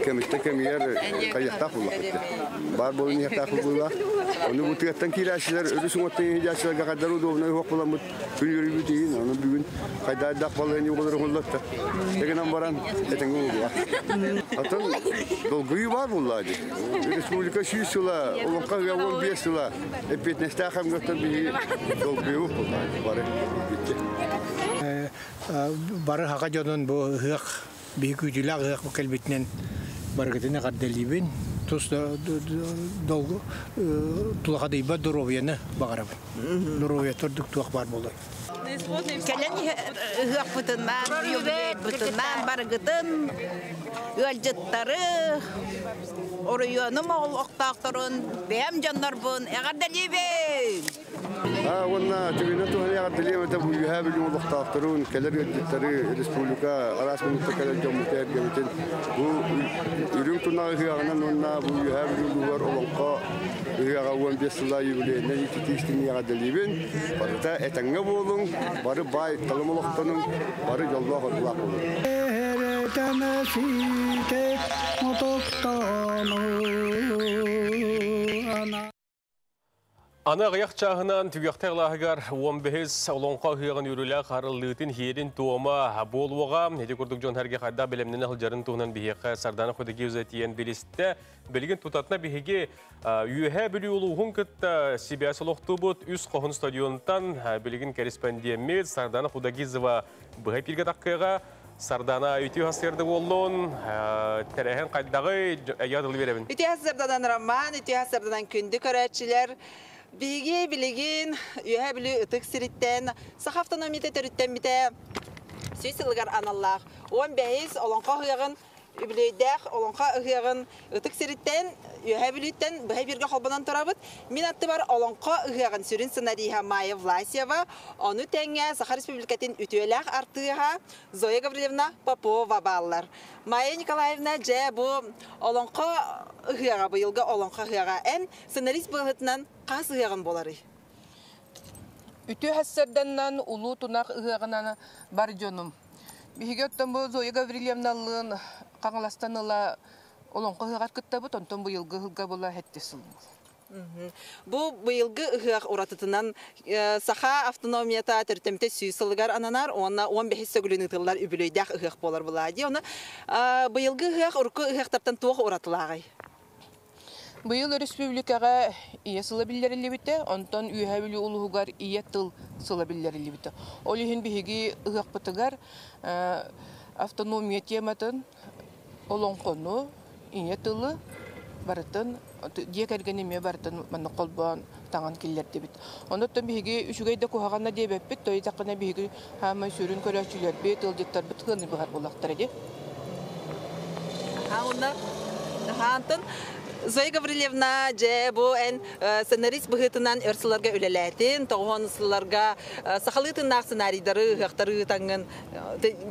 кемитте кемиер кайяктак булак. Бар болун яктак булак. Onu bu tiyattan kirasiler ölüsün ottayı hicasılarga kadar o da onu yok bulamut. Günleri bütün onu bugün kayda dakbalarını yukarı hollattı. Tekinden varan etengi oldu. Atan dolguyu var bunlardı. Respublika şuyusula, olunka ve 15 yıla. Hep nestakam götür bir dolguyu bunlardı. Barı bitti. Barı haka jodun bu hıyak büyük gücüler hıyak bu kelbetinen barıgıtına kaddelibin. Тус долго тулахадыйба дуровьяны багарабын. Дуровья турдук туак бар болой. Келен хыак бутыннан, юбет бутыннан баргытын, өлжыттары, орыйоным оғыл оқтақтырын, бәм жандар бұн, әғарделебен. Онна түгіне туған әғарделебен тәбу үйәбілін ол оқтақтырын, келер өлжыттары республика арасмынытты келер жомутер кеметін. Бұл үрің тұнағы хыағынан онна бұл үйәбілін бұлар олонқа үйәға 15 жылда юбилейіне ететістің әғарделебен. Барыта әтәңе болың, бары бай қалым олықтының, бары жолда қорғылақ болың. Ана ғаяқ чағынан түгіқтағылағығар 15 олонқа ғияғын үрілі қарылығытын херін туыма болуға. Еде күрдік жон әрге қайда білімнен ғылжарын туғынан бейеқі сарданы құдығы өзетиен білісті. Білген тұтатына бейге үйе білі олуғын күтті Сибиясы лоқты бұд үз қоғын стадионтан білген корреспондемет сарданы құдығы зыва бұғай пирге таққыға. Сардана үті хасырды болуын, тәрәхен қайдағы ядылы беремін. Үті хасырдадан роман, үті хасырдадан күнді көрәтшілер. Биге билеген үйе білі ұтық сіріттен, сақ автономиятет өріттен біте сүйсілігер аналлақ. 15 олонқа ғығын Übüleydak, olonqa ıhığın ıtık siritten, ühebilütten bühe birge kolbanan torabıt. Min attı var olonqa ıhığın sürün sınariha Maya Vlasyeva. Onu tenge Sakha Respublikatin ütüelak artığa Zoya Gavrilevna Popova ballar. Maya Nikolaevna ce bu olonqa ıhığa, bu yılga olonqa ıhığa en sınarist bıhıtından qas ıhığın boları. Ütü hasserdennan ulu tunak ıhığınan bar jonum. Bihigötten bu Zoya Gavrilevna'lığın Qanlastanıla olonqa hıqat kıttabı tonton bu yılgı hılga bola hettesil. Bu yılgı hıqaq uratıtınan Sakha Avtonomiyata Törtemte Süysılıgar ananar, ona 15 sögülünü tıllar übülüydək hıqaq bolar buladı. Ona bu yılgı hıqaq urku hıqaqtartan tuğ uratılağay. Bu yıl Respublikaga iya sılabillerilli bitti, ondan üyhabili uluğugar iya tıl sılabillerilli bitti. Olihin bihigi hıqaq bıtıgar Avtonomiya tematın olonqonu iya tılı baratın diye kergenime baratın manna kolban tangan killer debit. Ondan bihigi üçügeyde kuhagana diye bepit toy takına bihigi hamay sürün körəçülər be tılcıtlar bitqini bahar bolaqtar edi. Ha onda hantın Zoya Gavrilevna ce bu en senarist bıhıtından örsülarga ölelətin, toğunsılarga saxalıtından senaridarı, hıqtarı tangın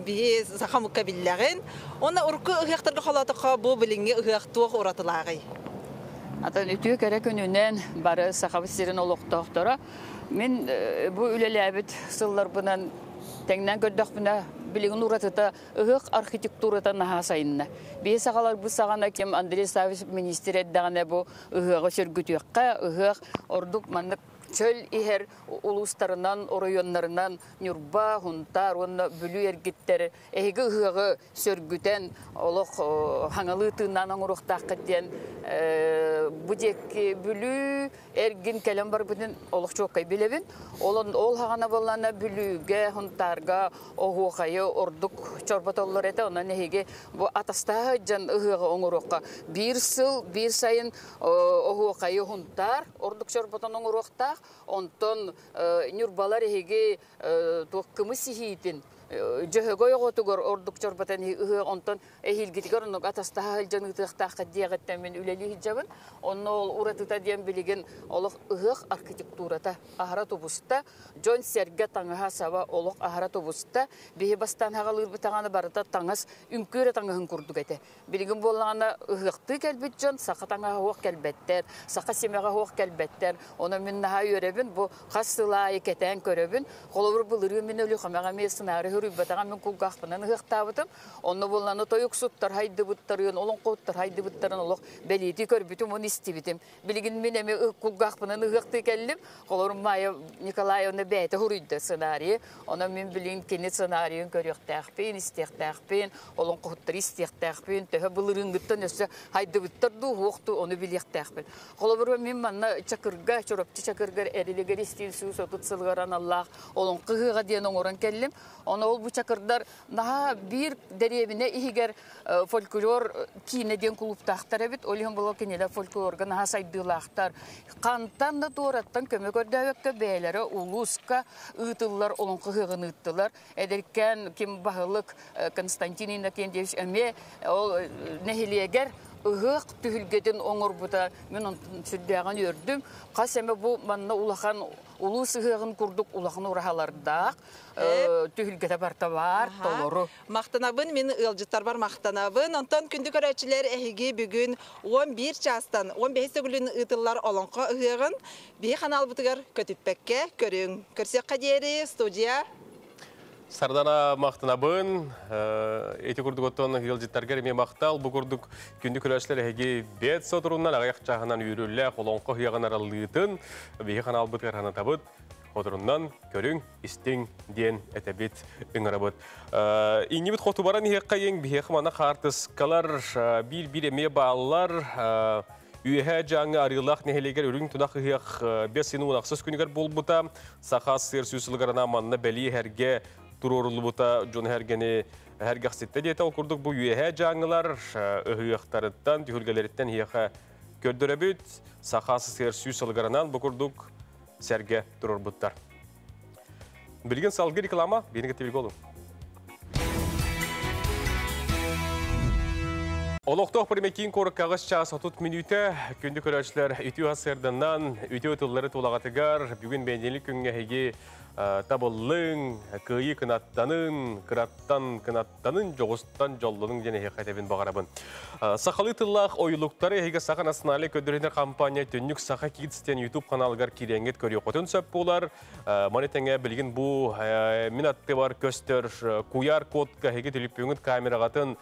bir saxamukka billeğin. Ona urku hıqtarga xalatıqa bu bilingi hıqtuq uratılağı. Atan ütüyü kerek önünden barı saxabisirin oluqtoqtora. Men bu öleləbit sıllar bunan tengden gördük buna bilgin uratıta ıhıq arxitekturata naha sayınna. Bir sağalar bu sağana kim Andrei Savich minister etdağına bu ıhığı sürgütüyakka ıhıq orduk manlık çöl iher uluslarından, orayonlarından Nurba, Huntar, onu bülü ergitleri ehigi ıhığı sürgüten oluq hangalıtından onuruqtaq diyen bu dek bülü ergin kelem var bütün oluq çok kay bilevin. Ol hağana bolana bülüge, Huntarga, ohuqayı orduk çorbatollar ete ona ehigi bu atastağı can ıhığı onuruqqa bir sıl, bir sayın ohuqayı Huntar, orduk çorbaton onuruqtaq ondan nurbalar ehigi kımı sihitin Жөһөгөй готугор ордук чорбатан онтон эхилгитигер онук атастаха хылжаныктыктака диягеттен мен үлели хижабын. Онно ол уратыта диен билеген олох ыгык архитектурата ахара тобуста Джон Серге таңаха саба олох ахара тобуста бихи бастан хагалыр битаганы барыта таңас үмкүрө таңаһын курдук эте. Билеген боллагана ыгыкты келбит Джон сака таңаха хок келбеттер, сака семега хок келбеттер. Оны мен наха йөребин бу хасыла экетен көрөбүн. Колобур булыры мен өлү хамага месинары хүрүбатаган мен кулгахпынан ыгыктабытым. Онно болланы тоюк суттар хайды буттарын, олон коттар хайды буттарын олох белити көрбүтүм, оны истибитим. Билеген мен эме кулгахпынан ыгыкты келдим. Колорум Майя Николаевна бәйте хүрүддө сценарий. Оны мен билген кене сценарийын көрөктәкпен, истектәкпен, олон коттар истектәкпен, төхө булырыңгыттан өсө хайды буттарды укту, оны билектәкпен. Колобур мен манна чакырга чорапчы чакыргар эрилегер истилсү сотутсылгаран Аллах, олон кыгыга диен оңоран келдим. Оны ол бу чакырдар наха бир деребине ихигер фольклор кинеден клубтахтар бит, олиһын боло кинеле фольклорга наха сайдылахтар. Кантан да тураттан көмөк өрдөбөккө бээлери улуска ытыллар олон кыгыгын ыттылар. Эдеркен ким баһылык Константин Иннокентьевич эме ол нехилегер ыгык түһүлгеден оңорбута мен сүрдөгөн өрдүм. Касеме бу манна улахан улус ыгыгын курдук улахан урахаларда түһүлгедә барта бар толору. Мактанабын мен ылжыттар бар мактанабын. Онтон күндү көрөчүлөр эһиги бүгүн 11 частан 15 күлүн ытыллар олонко ыгыгын би канал бутугар көтүппекке көрүң. Көрсөк кадери студия Сардана мақтанабын, эти курдуготтон ылжыттарга эме мактал, бу курдук күндү көрөчүлөр эһиги бет сотурунан аяк жагынан үйрүлле колонко ыягын аралыытын би канал бутугар ханатабыт. Оturundan körün istin diyen etebit ıngırabıt. İnibit qotu baran hekka yen bihek mana qartıskalar bir eme bağlar üyehe janı arılaq neheleger ürün tudak hek 5 sinu unaqsız күнігер болбуta saqas ser süsülgarana manna beli herge turorulbuta jon hergeni hergaqsette diyete okurduk bu üyehe janılar hektarıttan tühülgeleritten hekka kördörebüt saqas ser süsülgaranan bukurduk Serge Turorbuttar. Bilgin salgı reklama, beni bilgi olun. Oloqtoq primekin koruk kağız çağız 30 minüte kündü körəçlər ütü hasırdandan ütü ötülləri tulağatıgar bugün beğenilik günge hegi tabıllın, kıyı kınattanın, kınattanın, joğustan jollunun jene hekatebin bağarabın. Saqalı tılaq oyulukları hegi saqan asnali ködürünler kampanya tönük Saqa Kids'ten YouTube kanalgar kirenget körüyor qotun söp bolar. Manetenge bilgin bu minatte var köstör QR kodka hegi telefon kameragатын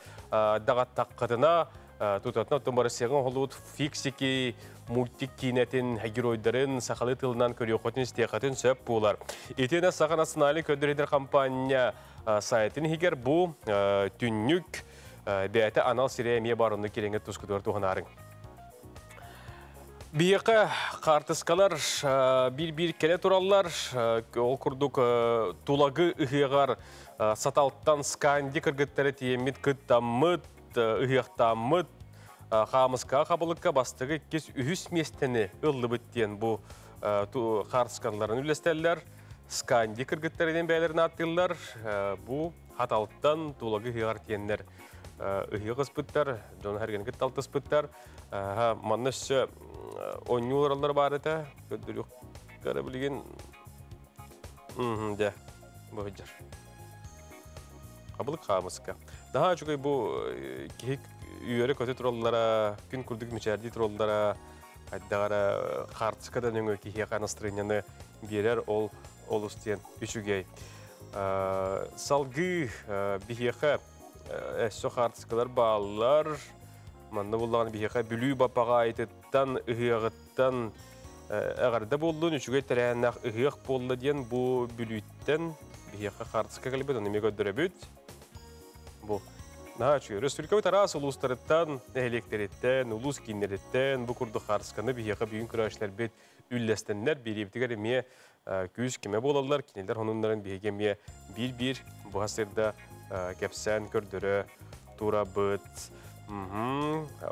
dağat taqqatına tutatna tumbara seğen Hollywood fixiki multik kinetin heroyların Saqalı tılından körüyor qotun istiyaqatın söp bolar. Etene Saqan asnali ködürünler kampanya saytın heger bu tönük Bəyətə anal sirəyəmiyə barındı kirenget tuzkudur tuğanarın. Biyəqə qartıskalar bir kele turallar, ol kurduk tulagı ıhıqar satalttan skandi kırgıtları tiyemit kıttamıt, ıhıqtamıt, xamıska qabılıqqa bastığı kez ühüs mesteni ıllı bittiyen bu qartıskanların ülestəller. Skandi kırgıtlarının bəylərini attırlar, bu hatalttan tulagı ıhıqar tiyenler. Ihiyağız büttər, John Hergen gittaltız büttər. Mannaşı oynuyorlar var ete. Gördürük görebilgin. De, bu hıcar. Qabılık xamıska. Daha çok bu kihik üyere kötü trollara, gün kurduk müçerdi trollara, haddara qartıskadan öngö kihiyaka nastırınyanı birer ol üstüyen üçügey. Salgı bihiyaka Эссо қартысқалар балалар, манна болған бейеқа бүлі бапаға айтыттан, ұғығыттан әғарда болдың, үшіге тәрәнақ ұғық болды ден бұл бүліттен бейеқа қартысқа кәлбет, оны мега дөрәбет. Бұл. Республикавы тарас ұлыстарыттан, әлектереттен, ұлыс кейінереттен, бұл күрді қартысқаны бейеқа бүйін күрәшілер бет үлләстенлер, берептігер еме күйіз кеме болалар, кенелер онынларын бейгеме бір-бір бұл ғасырда кепсен көрдірі, тура бұт.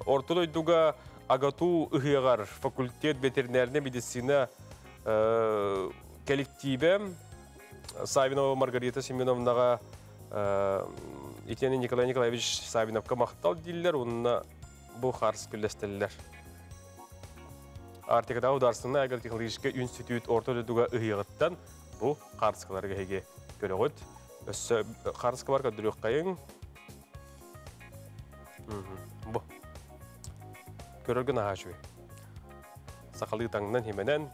Ортыл ойдуға агату ұғығар факультет ветеринарная медицина коллективі Савинова Маргарита Семеновнаға Итені Николай Николаевич Сабиновка мақтал дейлер, онына бұл қарсы күлестелілер. Артикада ударсына агротехнологический институт орта өдіға ұйығыттан бұл қарсықаларға хеге көрі ғыд. Өсі қарсықы бар көдірек қайын. Бұл. Көрірген аға жөй. Сақалы таңынан хеменен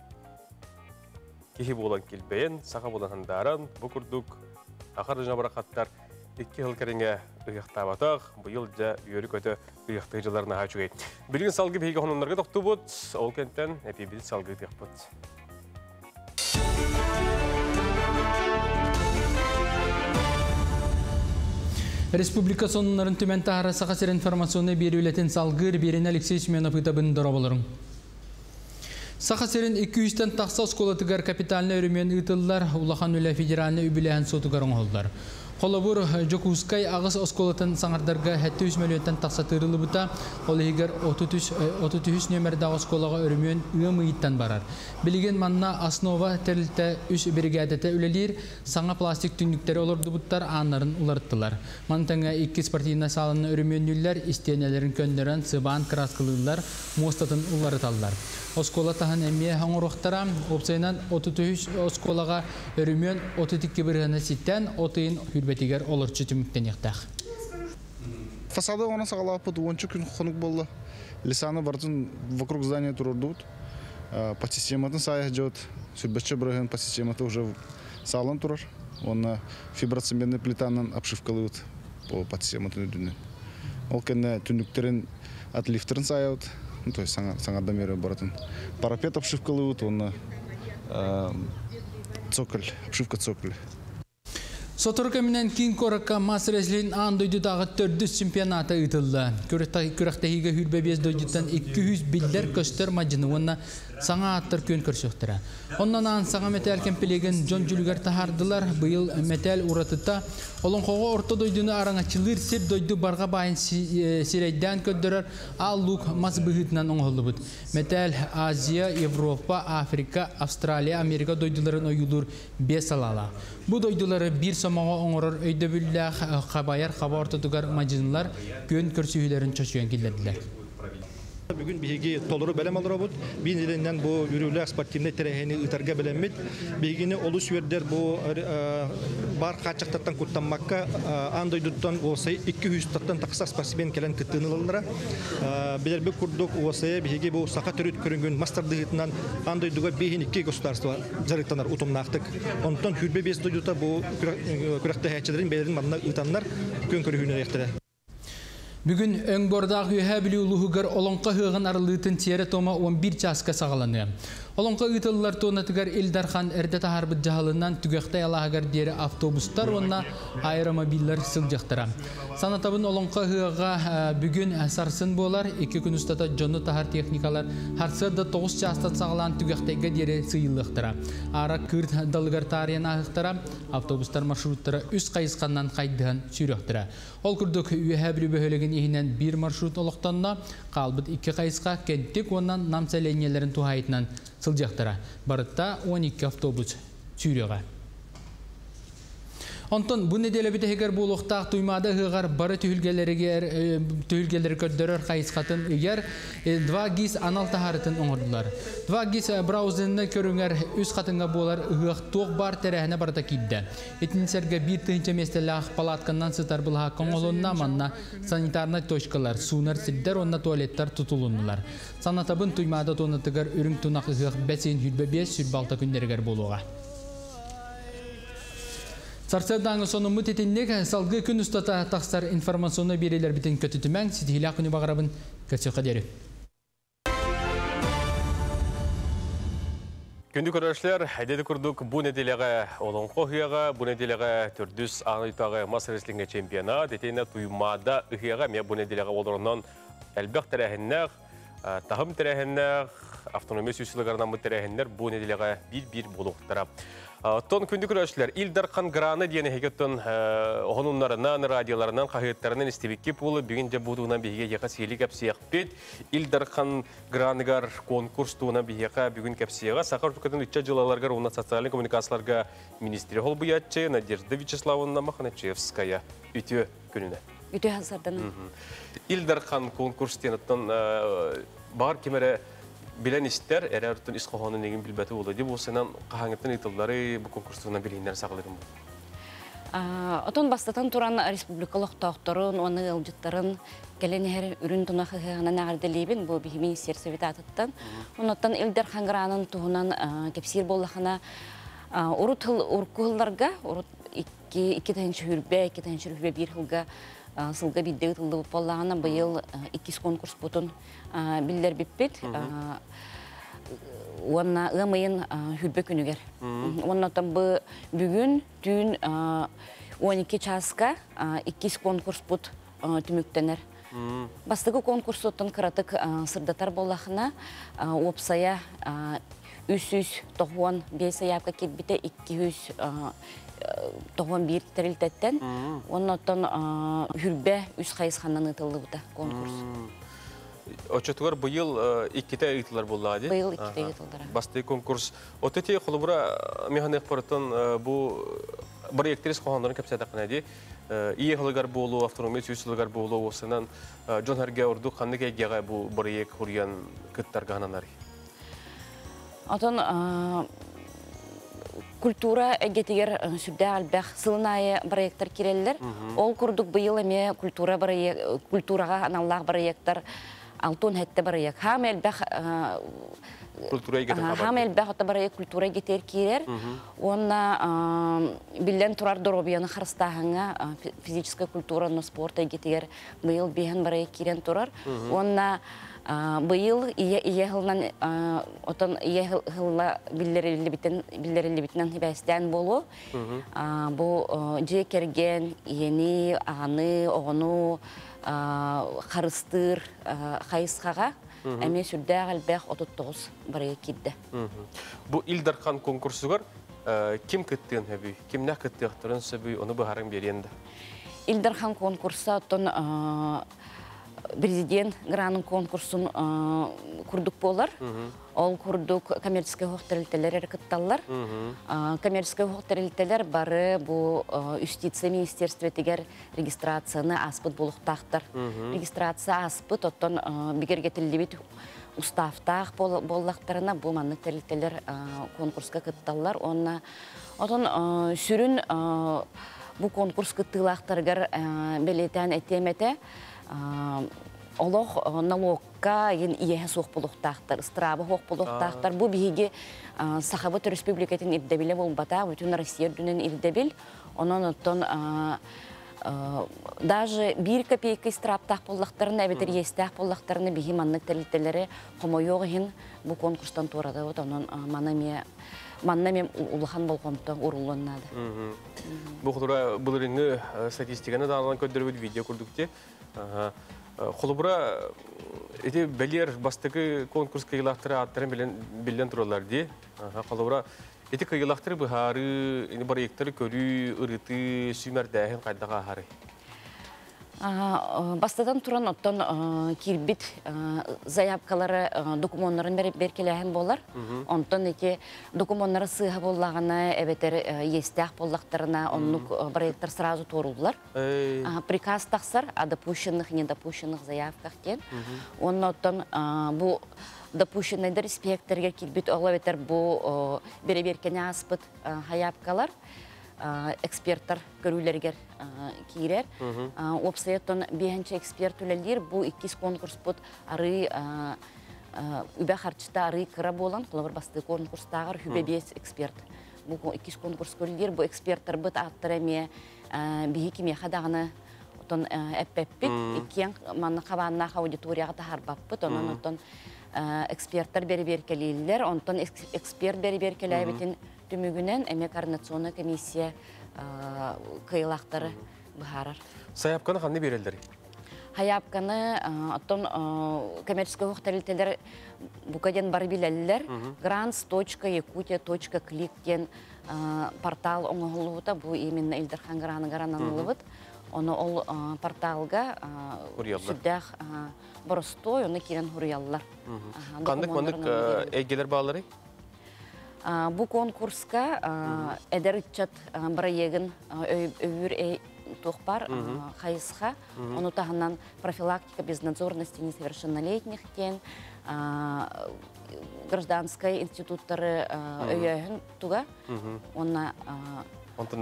кехи болан келбейін, сақа болан хандаран, бұл күрдік ақар жабырақаттар 2 жыл кәрінге ұйықтабатақ, бұйыл жа үйері көті ұйықты жыларына аға жөй. Білген салғы бейгі қонымларға тоқты бұд, ол кенттен әпей біл салғы тұйық бұд. Республика сонунларын түмен тағара сақасыр информационны берілетін салғыр берін Алексей Семенов ұтабын дұрабылырың. Сақасырын 200-тен тақса сколатығар капиталны өрімен ұтылылар, Улахан өлі федералны үбіләйін сотығарын олдар. Қолабыр Жокускай ағыз осколатын саңардарға 700 миллионтан тақса тырылы бұта, ол егер 33 нөмірді осколаға өрімен ұйымы иттен барар. Білген манна основа тәрілті үш бригадеті өлелер, саңа пластик түндіктері олырды бұттар анарын ұларттылар. Мантаңа 2 спортивна салыны өрімен үллер, истенелерін көндерін сыбан краскылылар, мостатын ұларыталылар. Оскола тағын әмие хаңырықтара, опсайынан 33 осколаға өрімен 32 бірғаны сеттен, отыйын хүрбетігер олырчы түміктен еқтақ. Фасады оны сағалапыд, 10 күн қонық болды. Лисаны бардың вокруг здания тұрырдуд. По систематын сайық жауд. Сүрбетші бірғын по систематы уже салын тұрыр. Оны фиброцементный плитанын обшивкалыуд по систематын өдінен. Ол кәне түндіктерін отлифтерін сайауд. То есть саңардан бері баратын. Парапет обшивкалыуд, оны цоколь, обшивка цоколь. Сотырка менен кин коракка мас реслин андойду дағы 400 чемпионата ұйтылды. Күрақтағыға хүрбәбез дойдыттан 200 билдер көстер мажыны онна саңа аттыр көн көрсөқтірі. Оннан ан саңа метал кемпелеген Джон Жүлігер тахардылар, бұйыл метал ұратыта. Олон қоға орта дойдыны араңачылыр сер дойды барға байын сирейден көддірір, ал лук мас бұғытынан оңғылы бұд. Метал Азия, Европа, Африка, Австралия, Америка дойдыларын ойылыр 5 алала. Бұл дойдылары бір самаға оңырыр өйді бүлләқ қабайар қаба ортадығар мажынылар көн көрсүйілерін чөшуен келдерділер. Бүгін бейгі толыры бәлем алыр бұд. Бейін елінен бұл үрілі спортивный тәрәхені ұтарға бәлемет. Бейгіні олы сүйердер бұл бар қачықтаттан күттанмаққа андойдыттан осай 200-таттан тақса спасибен кәлін күттінілілдіра. Белербек күрдік осай бейгі бұл сақа түріт көрінген мастардығытынан андойдыға бейін 2 государства жарықтанар ұтымнақтық. Онтан хүрбе бес дойдыта бұл күрәқті әчелерін бәлерін манна ұтанлар көн көрігіне ектірі. Бүгін өңбордағы үйә білі ұлығығыр олонқа ғығын арылытын тері тома 11 часқа сағаланы. Олонқа ұйтылылар тонатығар Илдархан әрді тахарбыд жағылынан түгіқтай алағығар дері автобустар онна аэромобиллер сылжақтыра. Санатабын олонқа ғыға бүгін сарсын болар, 2 күн ұстата жоны тахар техникалар харсырды 9 частан сағалан түгіқтайға дері сыйылықтыра. Ара күрт далығар тариян ағықтыра, автобустар маршруттары үз қайысқаннан қайдыған сүйректіра. Ол күрдік үйә білі бөхөлеген ехінен 1 маршрут олықтанна, қалбыд 2 қайысқа кенттік оннан намсәленелерін туғайтынан сылжақтыра. Барытта 12 автобус сүйреға. Онтон бұл неделі біті егер бұл ұқтақ туймады ғығар бары түйілгелері көрдірір қайысқатын егер 2 гис анал тахарытын оңырдылар. 2 гис браузынны көріңер үз қатынға болар ғық тоқ бар тәрәхіне барда кейді. Етінсерге бір түйінші местелі палатканнан сытар бұл хақын олынна манна санитарны точкалар, сунар сиддер онна туалеттар тұтылынылар. Санатабын туймады тонатығар үрің тұнақ ғық бәсейін хүрбе 5 сүрбалта күндергер болуға. Сарсырдаңы соны мұт етіннек салғы күн ұстата тақсар информационы берелер бітін көтітімен сетхиля күні бағарабын көтсі қадері. Күнді көрершілер, әдеді күрдік бұл неделеға олон қоғияға, бұл неделеға түрдіс аңытағы мас реслинге чемпионат, етейіне туймада ұғияға, мен бұл неделеға оларынан әлбәқ тәрәхіннәқ Тахым тәрәһеннәр, автономия сүйсілігарынан бұл тәрәһеннер бұл неделеға бір болуқтыра. Тон күнді күрәшілер, Илдар Қанграны дейін хекеттен оғынунларынан, радиоларынан, қағыттарынан істебекке болы бүгінде бұдуынан бейге еқа сейлі кәпсияқ бет. Илдар Қанграныгар конкурс туынан бейге бүгін кәпсияға Сақар Түркетін үтча жылаларғар оны социалин коммуникацияларға министрі ғол бұятчы Надежда Вячеславовна Маханачевская үті күніне. Үті hazırдан. Илдар Қан конкурс тенеттен бағар кемері билен истер, әрәрттен исқоғанын еген білбәті болды деп, осынан қағаңеттен итылдары бұл конкурстығынан білейіндер сағылырым бұл. Отон бастатан туран республикалық тауқтарын, оны ылжыттарын кәлен әр үрін тұнақы ғанан ағырдылейбін, бұл бігі министер совет атыттан. Оныттан Илдар Қангранын туғынан кепсир болақына ұрыт ұрқығыларға, екі тәнші үрбе бір ғылға сылға биддегі тылды болағына бұйыл 2 конкурс бұтын білдер біппет. Онна ұмайын хүрбе күнігер. Оннатан бүгін түн 12 часқа 2 конкурс бұт түміктенер. Бастығы конкурс оттан қыратық сырдатар болағына опсая 395 аяпқа кетбіте 291 тәрілтеттен. Оннатан хүрбе 3 қайысқаннан ұтылды бұта конкурс. Очетугар бұйыл 2-те ұйтылар болды, аде? Бұйыл 2-те ұйтылдары. Басты конкурс. Отете қолыбыра механик парытын бұл бір ектерес қоғандарын кәпсәді қана, аде? Ие ғылығар болу, автономия сүйсілігар болу, осынан Джон Харге ұрды қанды кәйгеға бұл бір ек құриян күттарға ғананары? Отын культура әгетігер сүрді әлбәқ сылынайы проекттар керелілер. Ол күрдік бұйыл әме культураға аналлағы проекттар алтын әтті проект. Хам әлбәқ ота проект культура әгетер керер. Онна білден тұрар дұробияны қарыстағыңа физическая культура, спорт әгетігер бұйыл бейін проект керен тұрар. Онна бұйыл ие ғылынан отын ие ғылла білдерілі бітінен хебәстен болу. Бұл же керген, ені, ағаны, оғыну, қарыстыр, қайысқаға әме сүрді әлбәқ 39 барайы кедді. Бұл Илдар Қан конкурсығыр кім күттіген әбі? Кімнәк күтті әқтірін сөбі, оны бұхарың беренді? Илдар Қан конкурсы отын президент гранын конкурсын күрдік болар. Ол күрдік коммерческая хоқтарылтелер әркітталар. Коммерческая хоқтарылтелер бары бұл юстиция министерстве тегер регистрацияны аспыт болуқтақтар. Регистрация аспыт, оттан бігергетілі бет ұстафтақ боллақтарына бұл манны тәрілтелер конкурска кітталар. Оттан сүрін бұл конкурс кіттілақтарғар белетен әтеметі олох налогка ие соқ болуқтақтар, страбы хоқ болуқтақтар. Бұл бігі Сахабыт республикатын ирдебілі болбата, бүтін Россия дүнен ирдебіл. Онан оттан даже 1 копейка страптақ болуқтарын, әбетер естақ болуқтарыны бігі манны тәлітелері қомойоғы хин бұл конкурстан турады. Онан маннаме улахан болғымты ұрылынады. Бұл құдыра бұл реңі статистиканы дағалан көддірі видео көрдікте. Қолыбыра әте бәлер бастығы конкурс қиылақтыры аттарын білден тұралар де. Қолыбыра әте қиылақтыры бұхары, бар ектері көрі, ұрыты, сүймәрдәхін қайдаға ағары. Бастадан тұран оттан кирбит заявкалары документтарын беркеләген болар. Онтан эти документтары сыға боллағына, әбетер естәқ боллақтарына, онлық проекттар сразу торулар. Приказ тақсар, допущенных, недопущенных заявках кен. Онтан бұл допущенныйдар спектрге кирбит оғлаветер бұл бере-беркене аспыт заявкалар. Эксперттар көрүлергер кирер. Опсайттан бейінші эксперт үлелер бұл 2 конкурс бұд ары үбә харчыта ары кыра болан, құлабыр басты конкурстағыр үбә 5 эксперт. Бұл 2 конкурс көрілер, бұл эксперттар бұд аттыр әме бейі кеме қадағыны әппәппет, екен маны қабаннақ аудиторияға тахар баппыт, онан эксперттар бері-беркелейлер, онтан эксперт бері-беркелей түмігінен әме координационный комиссия қиылақтары бұхарар. Саяпқаны қанды берелдері? Hayapkаны оттон коммерческий хохтарилтелер букаден бар билеллер grants.yakutia.click ген портал оңголута бу именно Илдархан гаранылыбыт. Оны ол порталга сүддах боростой, оны кирен хурияллар. Кандык-мандык эйгелер баалары? Бу конкурска эдеритчат проегин өйүр тухпар хайысха, оны таханан профилактика безнадзорности несовершеннолетних кен, гражданской институттары өйөһүн туга, оны Онтон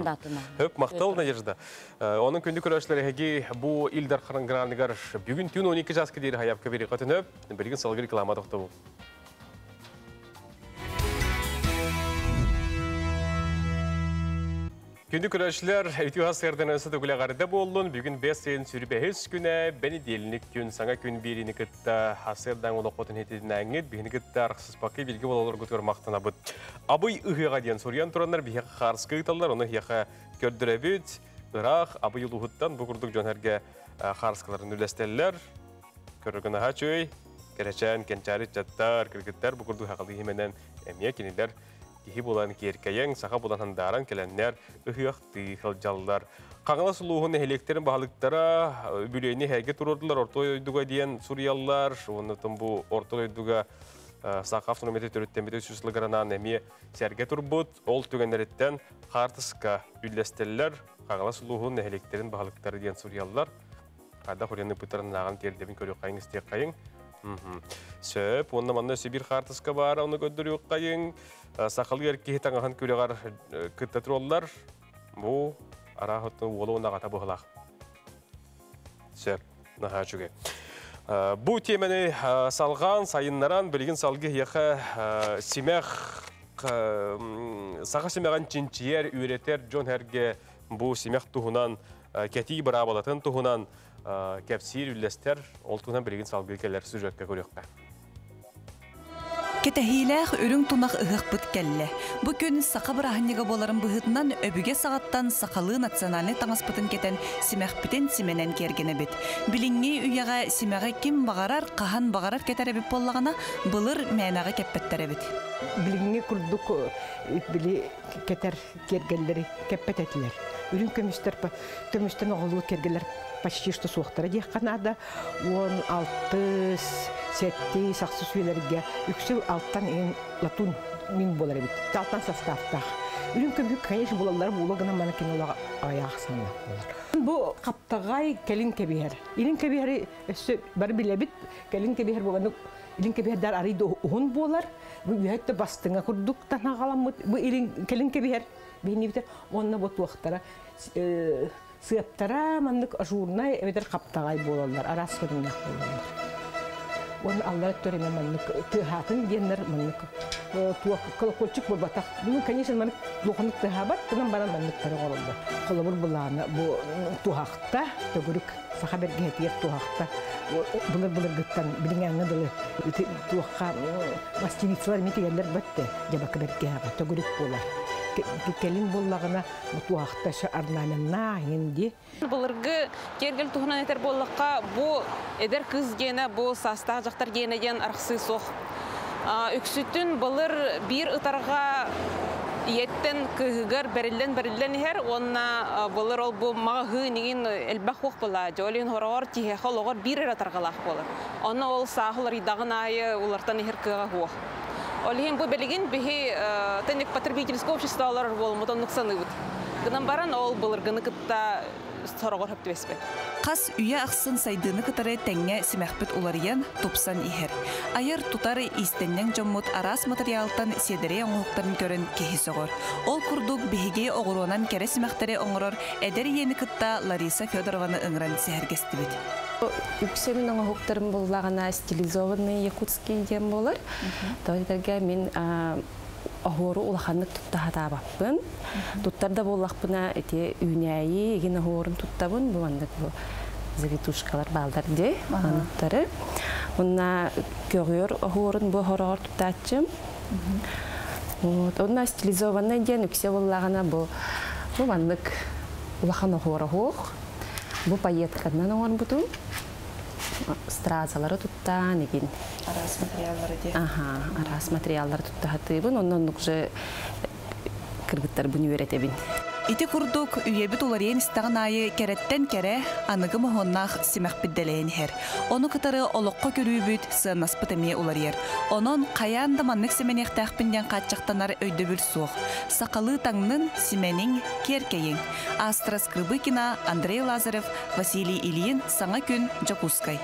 датына. Хөп, мақтал Надежда. Оның күнді көрәшілері әге бұл Илдар Қарангыранығар бүгін түн 12 жасқа дейір хаяпқа бері қатын өп, бірген салғы реклама тоқты бұл. Күнді көрәшілер, әйті ғасырдан өсі түгілі ғарыда болуын, бүгін 5 сайын сүрбәхіз күні, бәні делінік күн, саңа күн беріні күтті, ғасырдан оны қотын ететін әңгет, бігіні күтті арқсыз пақы белгі болалар көтір мақтана бұд. Абый ұғыға дейін сұриян тұранлар, бігіға қарсқы ұйталар, оны ұғыға көрдірі бүд, ұрақ абый ұлығыттан бұғырдық жонәрге қарсқыларын үлестелілер, көрігін аға чөй, кәрәчән, кәнчәрі, жаттар, кіргіттер, бұғырдық хақылы еменен әмия кенелер. Кихи болан керкәйен, саха болан хандаран келәннәр, ұхияқты жалдар. Қаңылы сұлуғын әлектерін бағалықтара, бүлейіне әге тұрырдылар, ортой ойдуға дейін Суриялар, онытын бұл ортой ойдуға сақа автонометі түріттен беті сүсіліғаранан әме сәрге тұрбыд, ол түгенлереттен қартысқа үлестелілер, қаңылы сұлуғын әлектерін бағалықтары дейін Суриялар. Қада құрияны бұтарын ағын тердебін көрі қайың істек қайың. Сөп, онна манна Сибир қартысқа бар, оны көндірі қайың. Сақалы ерке таңаған көлеғар күттәтір олар. Бұл арағыттың олы оны ағата бұғылақ. Сөп, наға жүге. Бұл темені салған, сайыннаран, білген салғы еқі саға семеған чинчиер үйретер жон әрге бұл семеқ тұғынан кәтей бір абалатын тұғынан кәпсир үлестер, ол тұғынан білген салғы келер сүрекке көрекке. Кетәһиләх үрүң тунақ ыһық бұт кәлле. Бұ күн сақа бірахыннеға боларын бұғытынан өбіге сағаттан сақалы национальный таңаспытын кетен симәқпітен сименен кергені бет. Біліңге үйяға симәға кем бағарар, қахан бағарар кетәрі бет боллағына бұлыр мәнағы кәппеттәрі бет. Біліңге күрдік білі кетер кергелері кәппет әтілер. Үрүң көмістен оғылы кергелер почти что суқтары дек қанада 16 сетті сақсы сүйелерге үксі алттан ең латун мен болар бит. Алттан составтақ. Үрін көмік, конечно, болалар болығына мана кен олаға аяқ санақ болар. Бұл қаптағай кәлін кәбейер. Илін кәбейері өсі бар біле бит, кәлін кәбейер болғаны илін кәбейердар арайды оғын болар. Бұл үйәтті бастыңа күрдіктан ағаламыд. Бұл илін кәлін кәбейер бейіне бітер. Онына бұт уақыттара сыяптара маннык ажурнай эбедер каптагай болалар, арас көрүнөк болалар. Оны аллар төреме маннык тыхатын дендер маннык туак колокольчик болбатак. Ну, конечно, маннык лохонук тыхабат, тынан баран маннык тары горолду. Колобур буланы бу тухакта, төгүрүк сахаберге хетиер тухакта. Булыр гыттан билиңеңе дылы тухакка мастивицлар метегерлер бетте. Жабакыберге хага төгүрүк болар. Келин боллағына бұтуақташы арнаменна енді. Бұлырғы кергел тұғынан етер боллаққа бұл әдер қыз гені, бұл састағы жақтар гені ген арқсы соқ. Үксүттін бұлыр бір ұтарға еттен күйгір бәрілден ехер, онына бұлыр ол бұл мағы неген әлбәқ оқ бұла. Жолин хорағар тихеқал оғар бір ұтарғалақ болыр. Оны ол сағылар идағын айы олартан ехер күйға оқ. Олеген бұл бәлеген бейі тәнек потребительское общество алар болмыдан нұқсаны бұд. Гынан баран ол бұлырғыны күтті сұрағыр хөпті беспет. Қас үйе ақсын сайдыны кытары тәңе сімәқпет оларыян топсан ихер. Айыр тұтары истеннен жоммут арас материалтан седере оңуқтарын көрін кехисоғыр. Ол күрдік бейге оғыруынан кәрі сімәқтері оңырыр әдер ені күтті Лариса Федорованы ұңыран сәргесті бет. Үксемін оңуқтарын болағына стилизованный якутский дем болар. Тәуәдерге мен оғыру улаханны тұттағада баппын. Тұттарда болақпына әте үйнәйі еген оғырын тұттабын. Бұландық бұл завитушкалар балдар де. Анықтары. Онна көрер оғырын бұл оғырғыр тұттачым. Онна стилизованный ден үксе болағына бұл бұландық улахан оғыры оғыр. Бу пайетканнан оңон бутун. Стразалары туттан егин. Арас материаллары де. Арас материаллары туттахатыбын, оннан уже кыргыттар буну өретебин. Ити курдук үйебит уларien истаган айы кереттен кере аныгы мохоннах симэх бидделейин хер. Ону кытары олоққа көрүүбүт сынаспыт эмие уларьер. Онон каянда маннык семенехтахпинден катчактанар өйдөбүл суох. Сакалы таңнын сименин керкейин. Астра Скрыбыкина, Андрей Лазарев, Василий Ильин, Саңа күн, Жакускай.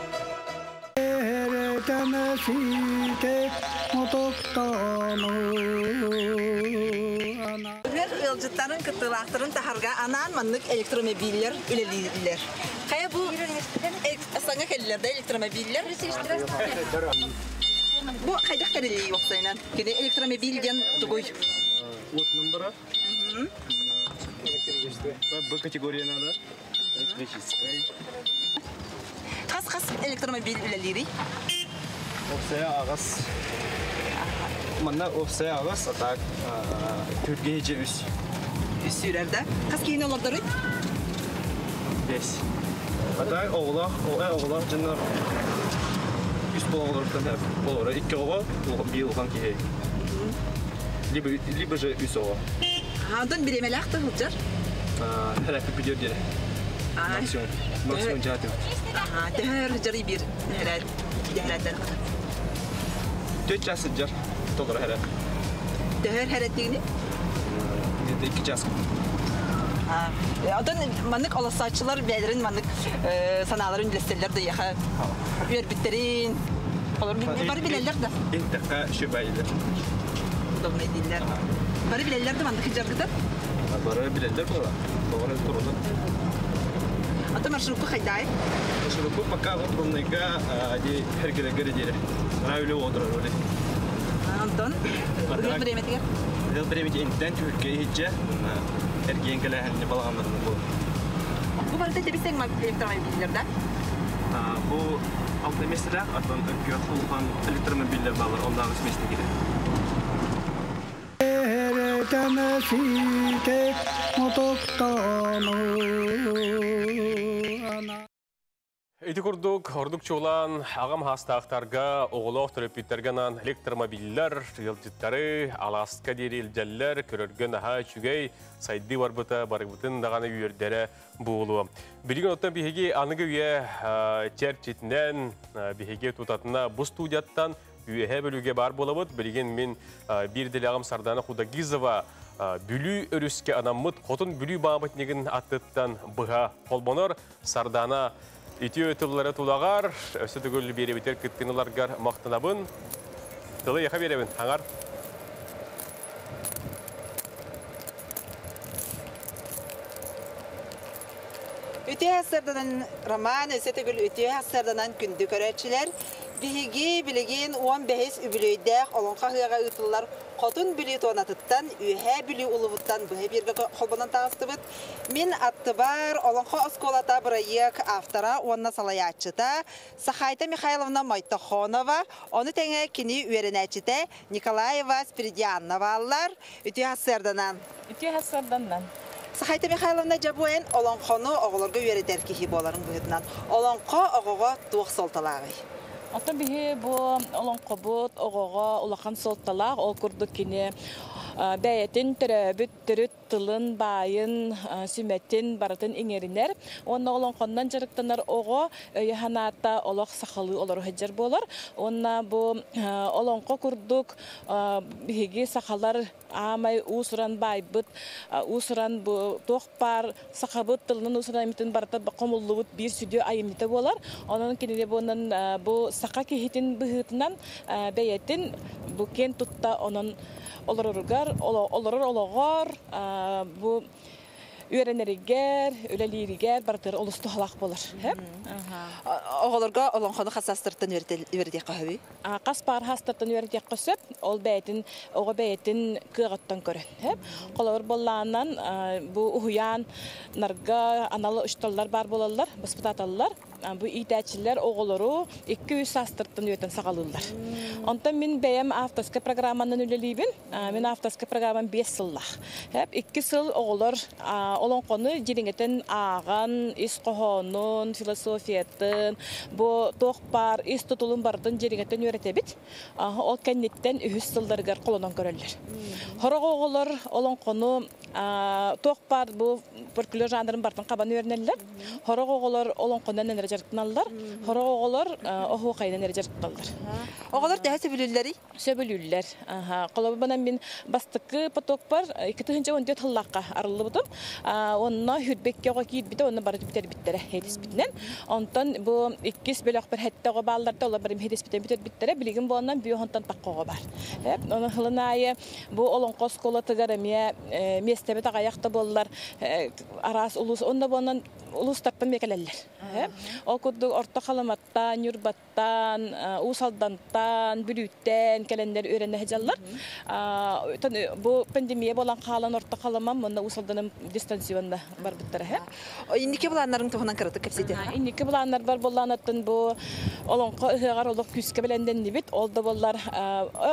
Ылжыттарын кыттылақтырын тахарга анан маннык электромобильер үлелилер. Кая бу саңа келлерде электромобильер? Бу кайдак келели оксайнан? Кеде электромобильден тугуй. Вот номера. Б категорияна да. Электрическая. Кас электромобиль үлелири? Оксая агас. Манна оксая агас атак түргейже үс. Үс сүрерде. Кас кейін олардары? 5. Атак оғылақ жынар үс болағылардан болары. 2 оға бейіл оған кейі. Либо же үс оға. Андан біремелі ақты ғылжар? Хәрәпі бүдер дері. Максимум жатым. Дәр жары бір дәрәттен қыды. 4 жасы жар. Толары хәрәп. Дәр хәрәттегіне? 2 жасы. Одан маннык аласачылар бәлерін маннык саналарын үлестелер де яха өрбіттерін. Бары білелер да? Ентаққа шөбәйлер. Удобный дейлер. Бары білелер де маннык жаргыдар? Бары білелер бұла. Бары тұруда. Ата маршрутку қайдай? Маршрутку пока отрунныйға хергелегері дейір. Рәулі отырар өлі. Антон, ұрғыл біреметігер? Ұрғыл біреметі ентен түркей хетче. Erkeğin kalahını balağanlarını bu. Bu barıda tebessek mi elektromobillerde? Bu altı mesela atan öküyor kullan elektromobiller bağlar ondan mesleğe gider. Эти курдук, ордук чулан, ағам хастақтарға, оғылық түріпеттерганан электромобиллер, елжіттары, аласқа дері елжәллер, көрірген аға чүгей, сайды барбыта, барыбытын дағаны үйердері бұғылуы. Білген оттан бігеге анығы үйе чәрчетінен бігеге тұтатына бұл студияттан үйе бөліге бар болабыд. Білген мен бір дел ағам Сардана Худагизова бүлі өріске анаммыд, қотын бүлі бағамытнеген аттыттан бұға қолбонор Сардана Итио тыллары тулағар, өсі түгіл беребетер күткеніларғар мақтынабын. Тылы еқа беребін, аңар. Өте әсірдінен роман, өсі түгіл өте әсірдінен күнді көрәтшілер. Биһиги билеген 15 үбүлөйдәк олонқа хыяга ытыллар хотун бүлі тонатыттан үйе бүлі улыбыттан бұхе берге қолбанан тағыстыбыт. Мен аттыбар олонқа осколата бұрайық автора онна салаячыта Сахайта Михайловна Майтахонова, оны тәңе кені үйерінәчіте Николаева Спиридианова аллар үте хасырданан. Сахайта Михайловна жабуэн олонқону оғылырғы үйеретер кехи боларын бұғытынан. Олонқа оғыға туық солталағы. Ата биһи бу олонқо бут оғоға улахан солталақ ол курдук кини бәйетін түрәбіт түріт тылын байын сүметтен баратын иңерінер. Онна олонқоннан жарықтанар оғы өйханата олақ сақалы олар хөджер болар. Онна бу олонқо курдук биһиги сақалар амай усуран байбыт, усуран бу тоқпар сақабыт тылын усуран емітін баратат бақомуллубыт бір сүдеу айымыты болар. Онын кенеде бонын бу сақа кехетін бұғытынан бәйетін бу кен тұтта онын олороргар, олорор, бу үйренерігер, өлелерігер баратыр олысты халақ болар. Оғылырға олонқоны қасастырттан өрдек қағыби? Қас бар хастырттан өрдек қосып, ол бәйетін, оғы бәйетін күйғаттан көрін. Қолауыр боллағынан бұ ұхуян, нарға аналы ұшталар бар болалар, бұспытаталылар. bu итәчиләр оголору 200 састырттан өтен сагалылар. Онтан мин бәям автоска программанын үлелибин. Мен автоска программан 5 сыллах. Хәп 2 сыл оголор олонконы җириңетен аган, исқохонун, философиятын, бу тохпар, истотулун бардын җириңетен өйрәтәбит. Ол кәннеттен 3 сылдаргар колонон көрәлләр. Хорог оголор олонконы тохпар бу фольклор жанрын бартын кабан өйрәнәләр. Хорог оголор олонкондан нәре жарыктаналар. Хорог оголор оху кайдан нәре жарыкталар. Оголор тәһә сөбүлүлләри? Сөбүлүлләр. Колобынан мин бастыкы поток бар. 2-нче тыллакка арылды бутум. Онна хүрбеккә гакит бите, онна бары битер биттере хедис битнен. Онтан бу 2 беләк бер хәттәгә балларда олар бер хедис битер биттере билеген буаннан биохонтан таккага бар. Хәп, аны хылынайы бу олонкос кола тыгарамия местебе тагаяқта боллар. Арас улус онда буаннан улус таппан мекелелләр. Ол курдук орта халаматтан, юрбаттан, усалдантан, бүрүттен келендер өйрәнә һәҗаллар. Бу пандемия болан калан орта халаман монда усалданым дистанционда бар биттер һә. Иннике буланнарын тохынан кырды кепсете. Иннике буланнар бар болланатын бу олонка ыгар олок күскә беләндән дибит. Олда боллар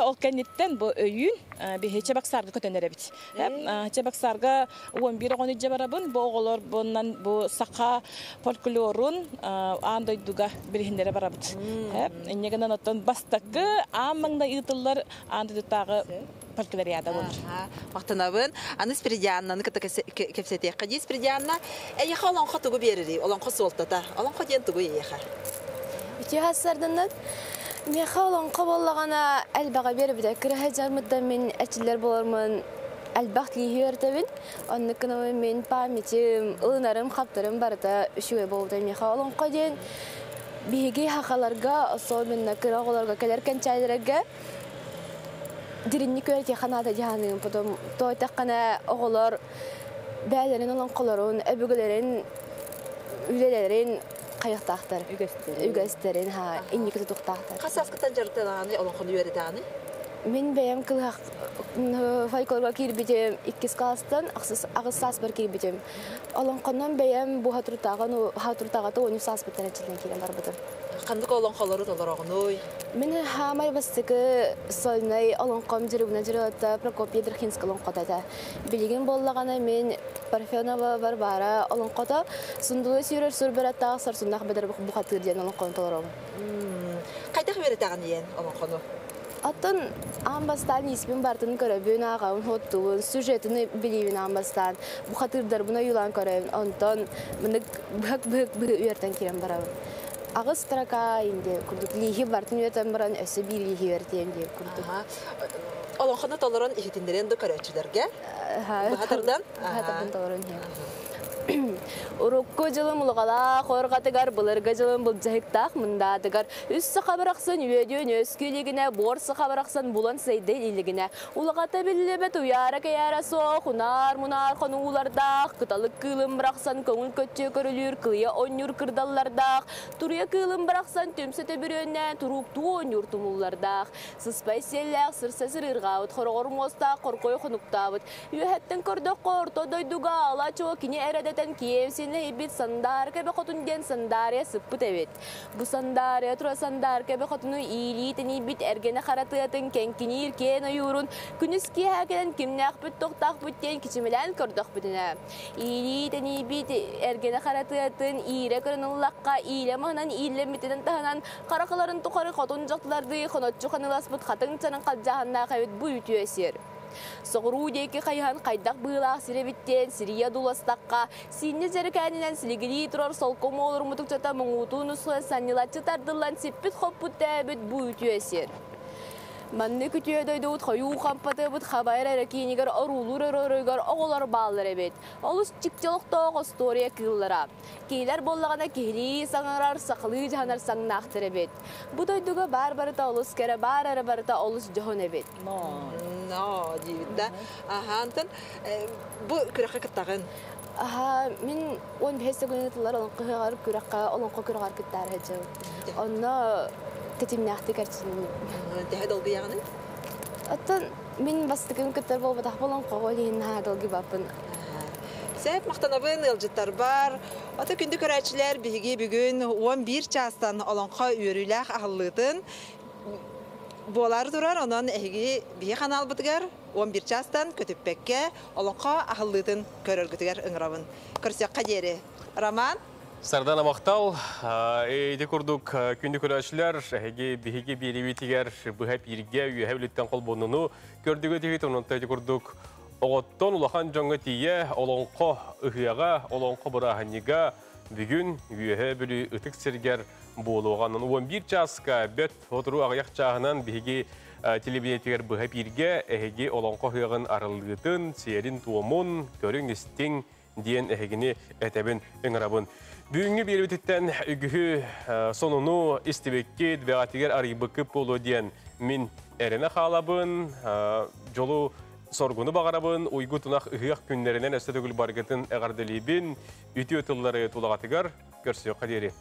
ол кәннеттән бу өйүн бехече баксарга көтәнәре бит. Һәм баксарга 11 гонҗа барабын бу оголор буннан бу сака фольклорун андай дуга билһиндәре барабыт. Һәм иннегеннән аттан бастакы аммаңда итыллар андай тагы фольклориада булыр. Мактанабын. Аны спиридианнаны кепсете. Кади спиридианна әйе халан хатыгы берери. Олан кысылтата. Олан каден тугы яха. Бити хасарданнат мен халан кабаллагана әлбәгә берип дә кирәһә җармыда мен әчилләр булармын. Әлбәхт лихертәбин. Анныкны мен памятим, ылнарым, хаптарым барда үшүе булды. Мен халан каден биге хакаларга, особенно кырагаларга келеркен чайларга диринник өрте ханада җаным, потом той таккана оголор бәйләрен алан каларын, әбүгеләрен, үлеләрен каяктактар, үгәстерен ха, инникә туктактар. Касаскытан жарыктаганы, алан каны өйрәтәне. Мен бәям кылак фольклорга кирбитем 2 класстан агыс сас бер кирбитем. Алан каннан бәям бу хатыртаган хатыртагаты 10 сас битерәчиләр килен бар бутыр. Кандык алан калары толорагыны. Мен хамай бастыкы сойнай алан кам җирүнә җирәтә Прокопий Дрхинск алан катада. Билеген боллаганы мен Парфенова Барбара алан ката сундулы сөрөр сөрбәрәтә сарсындак бедер бу хатыр дигән алан кан толорагы. Кайда өйрәтәгән ен алан каны? Атын амбастан испин бартын көрөбүн агын хоттуун сюжетini билибин амбастан бу хатырдар буна юлан көрөбүн онтон мындык бак үйөртөн кирен барабын. Агыс трака инде курдук лихи бартын үйөртөн баран өсө бир лихи үйөртөйм деп курдук. Алан каны толорон ихитиндерен де көрөчүлөргө. Бу хатырдан толорон. Урукку жылым улгала хорга тегар булырга жылым бул жахыктак мында тегар үссө хабараксын үйөдөн өскүлүгүнө борсы хабараксын булан сейден илигине улгата биллебет уяра каяра со хунар мунар конууларда кыталык кылым браксан көңүл көччө көрүлүр кыя онюр кырдалларда турия кылым браксан төмсөтө бирөннө туруктуу онюр тумулларда сыспайселлак сырсасырырга от хоргор моста коркой хонуктабыт үйөттен көрдө корто дойдуга алачо кине эреде Киевсине бит сандар кебе хотунген сандария сыппыт эбит. Бу сандария тура сандар кебе хотуну иилитини бит эргене харатыатын кенкинир кен оюрун күнүски хакен кимнак бит токтак биттен кичимелен көрдөх битине. Иилитини бит эргене харатыатын иире көрөнүллакка ииле маңнан ииле митинен таханан каракаларын тукары хотун жактыларды хонотчу ханыласпыт хатын чанын калжаганна кабит бу үтүөсер. Соғыру дейкі қайған қайдақ бұйлақ сиребіттен сирия дуластаққа синне зәрікәнінен сілігілі тұрар солқом олыр мұтық жата мұңуту нұсқы саннилатчы тардылан сеппіт қоппыт тәбіт бұй түйесер. Манны күтüye дойдуут хою кампаты бут хабайр эрекинигер орулур өрөрөгөр оголор баалар эбет. Олус чикчылыктоо история кыллара. Кейлер боллагана кели саңарар сакылы жанар саңнактыр эбет. Бу дойдуга бар-барыта олус кере бар-барыта олус жон эбет. No, дивидда. Антын бу күрәккә кыттагын. Мен 15 секундтылар олон кыгар күрәккә олон кыгар кыттар хәҗә. Онна Тетимнахты картин. Тәһә долгы ягын? Аттан мин бастыгым кыттар булып тах болон кагылын ха долгы бапын. Сәп мақтанабын ылжыттар бар. Ата күнді көрәтшілер бігі бүгін 11 частан олонқа үйіріләқ ағылытын болар тұрар, онан әйгі бігі қанал бұтығар 11 частан көтіппәкке олонқа ағылытын көрір күтігер ұңырабын. Көрсек қадері. Роман? Сардан Амақтал, әйді күрдік күнді көрәшілер, бігі беребетігер бұхап ерге үйәвілеттен қол бұныны көрдігі тегет, онынта әйді күрдік оғыттон ұлақан жоңғы тие олонқы ұхияға, олонқы бұрағаныға бүгін үйәе білі үтік сергер болуғанын 11 жасқа бөт отыру ағаяқ жағынан бігі телебинетігер бұхап ерге әйге олонқы ұхияғын арылғытын, серін туымын, көрің істің дейін әйгіне әтәбін үңірабын. Бүгінгі бербететтен үгіхі сонуну істебекке дбәғатигер арибықып болу дейін мен әріні қалабын, жолу соргуны бағарабын, ойгу тұнақ үхіяқ күнлерінен әсті түгіл барғытын әғардылейбін, үті өтілері тұлағатығар көрсеу қадері.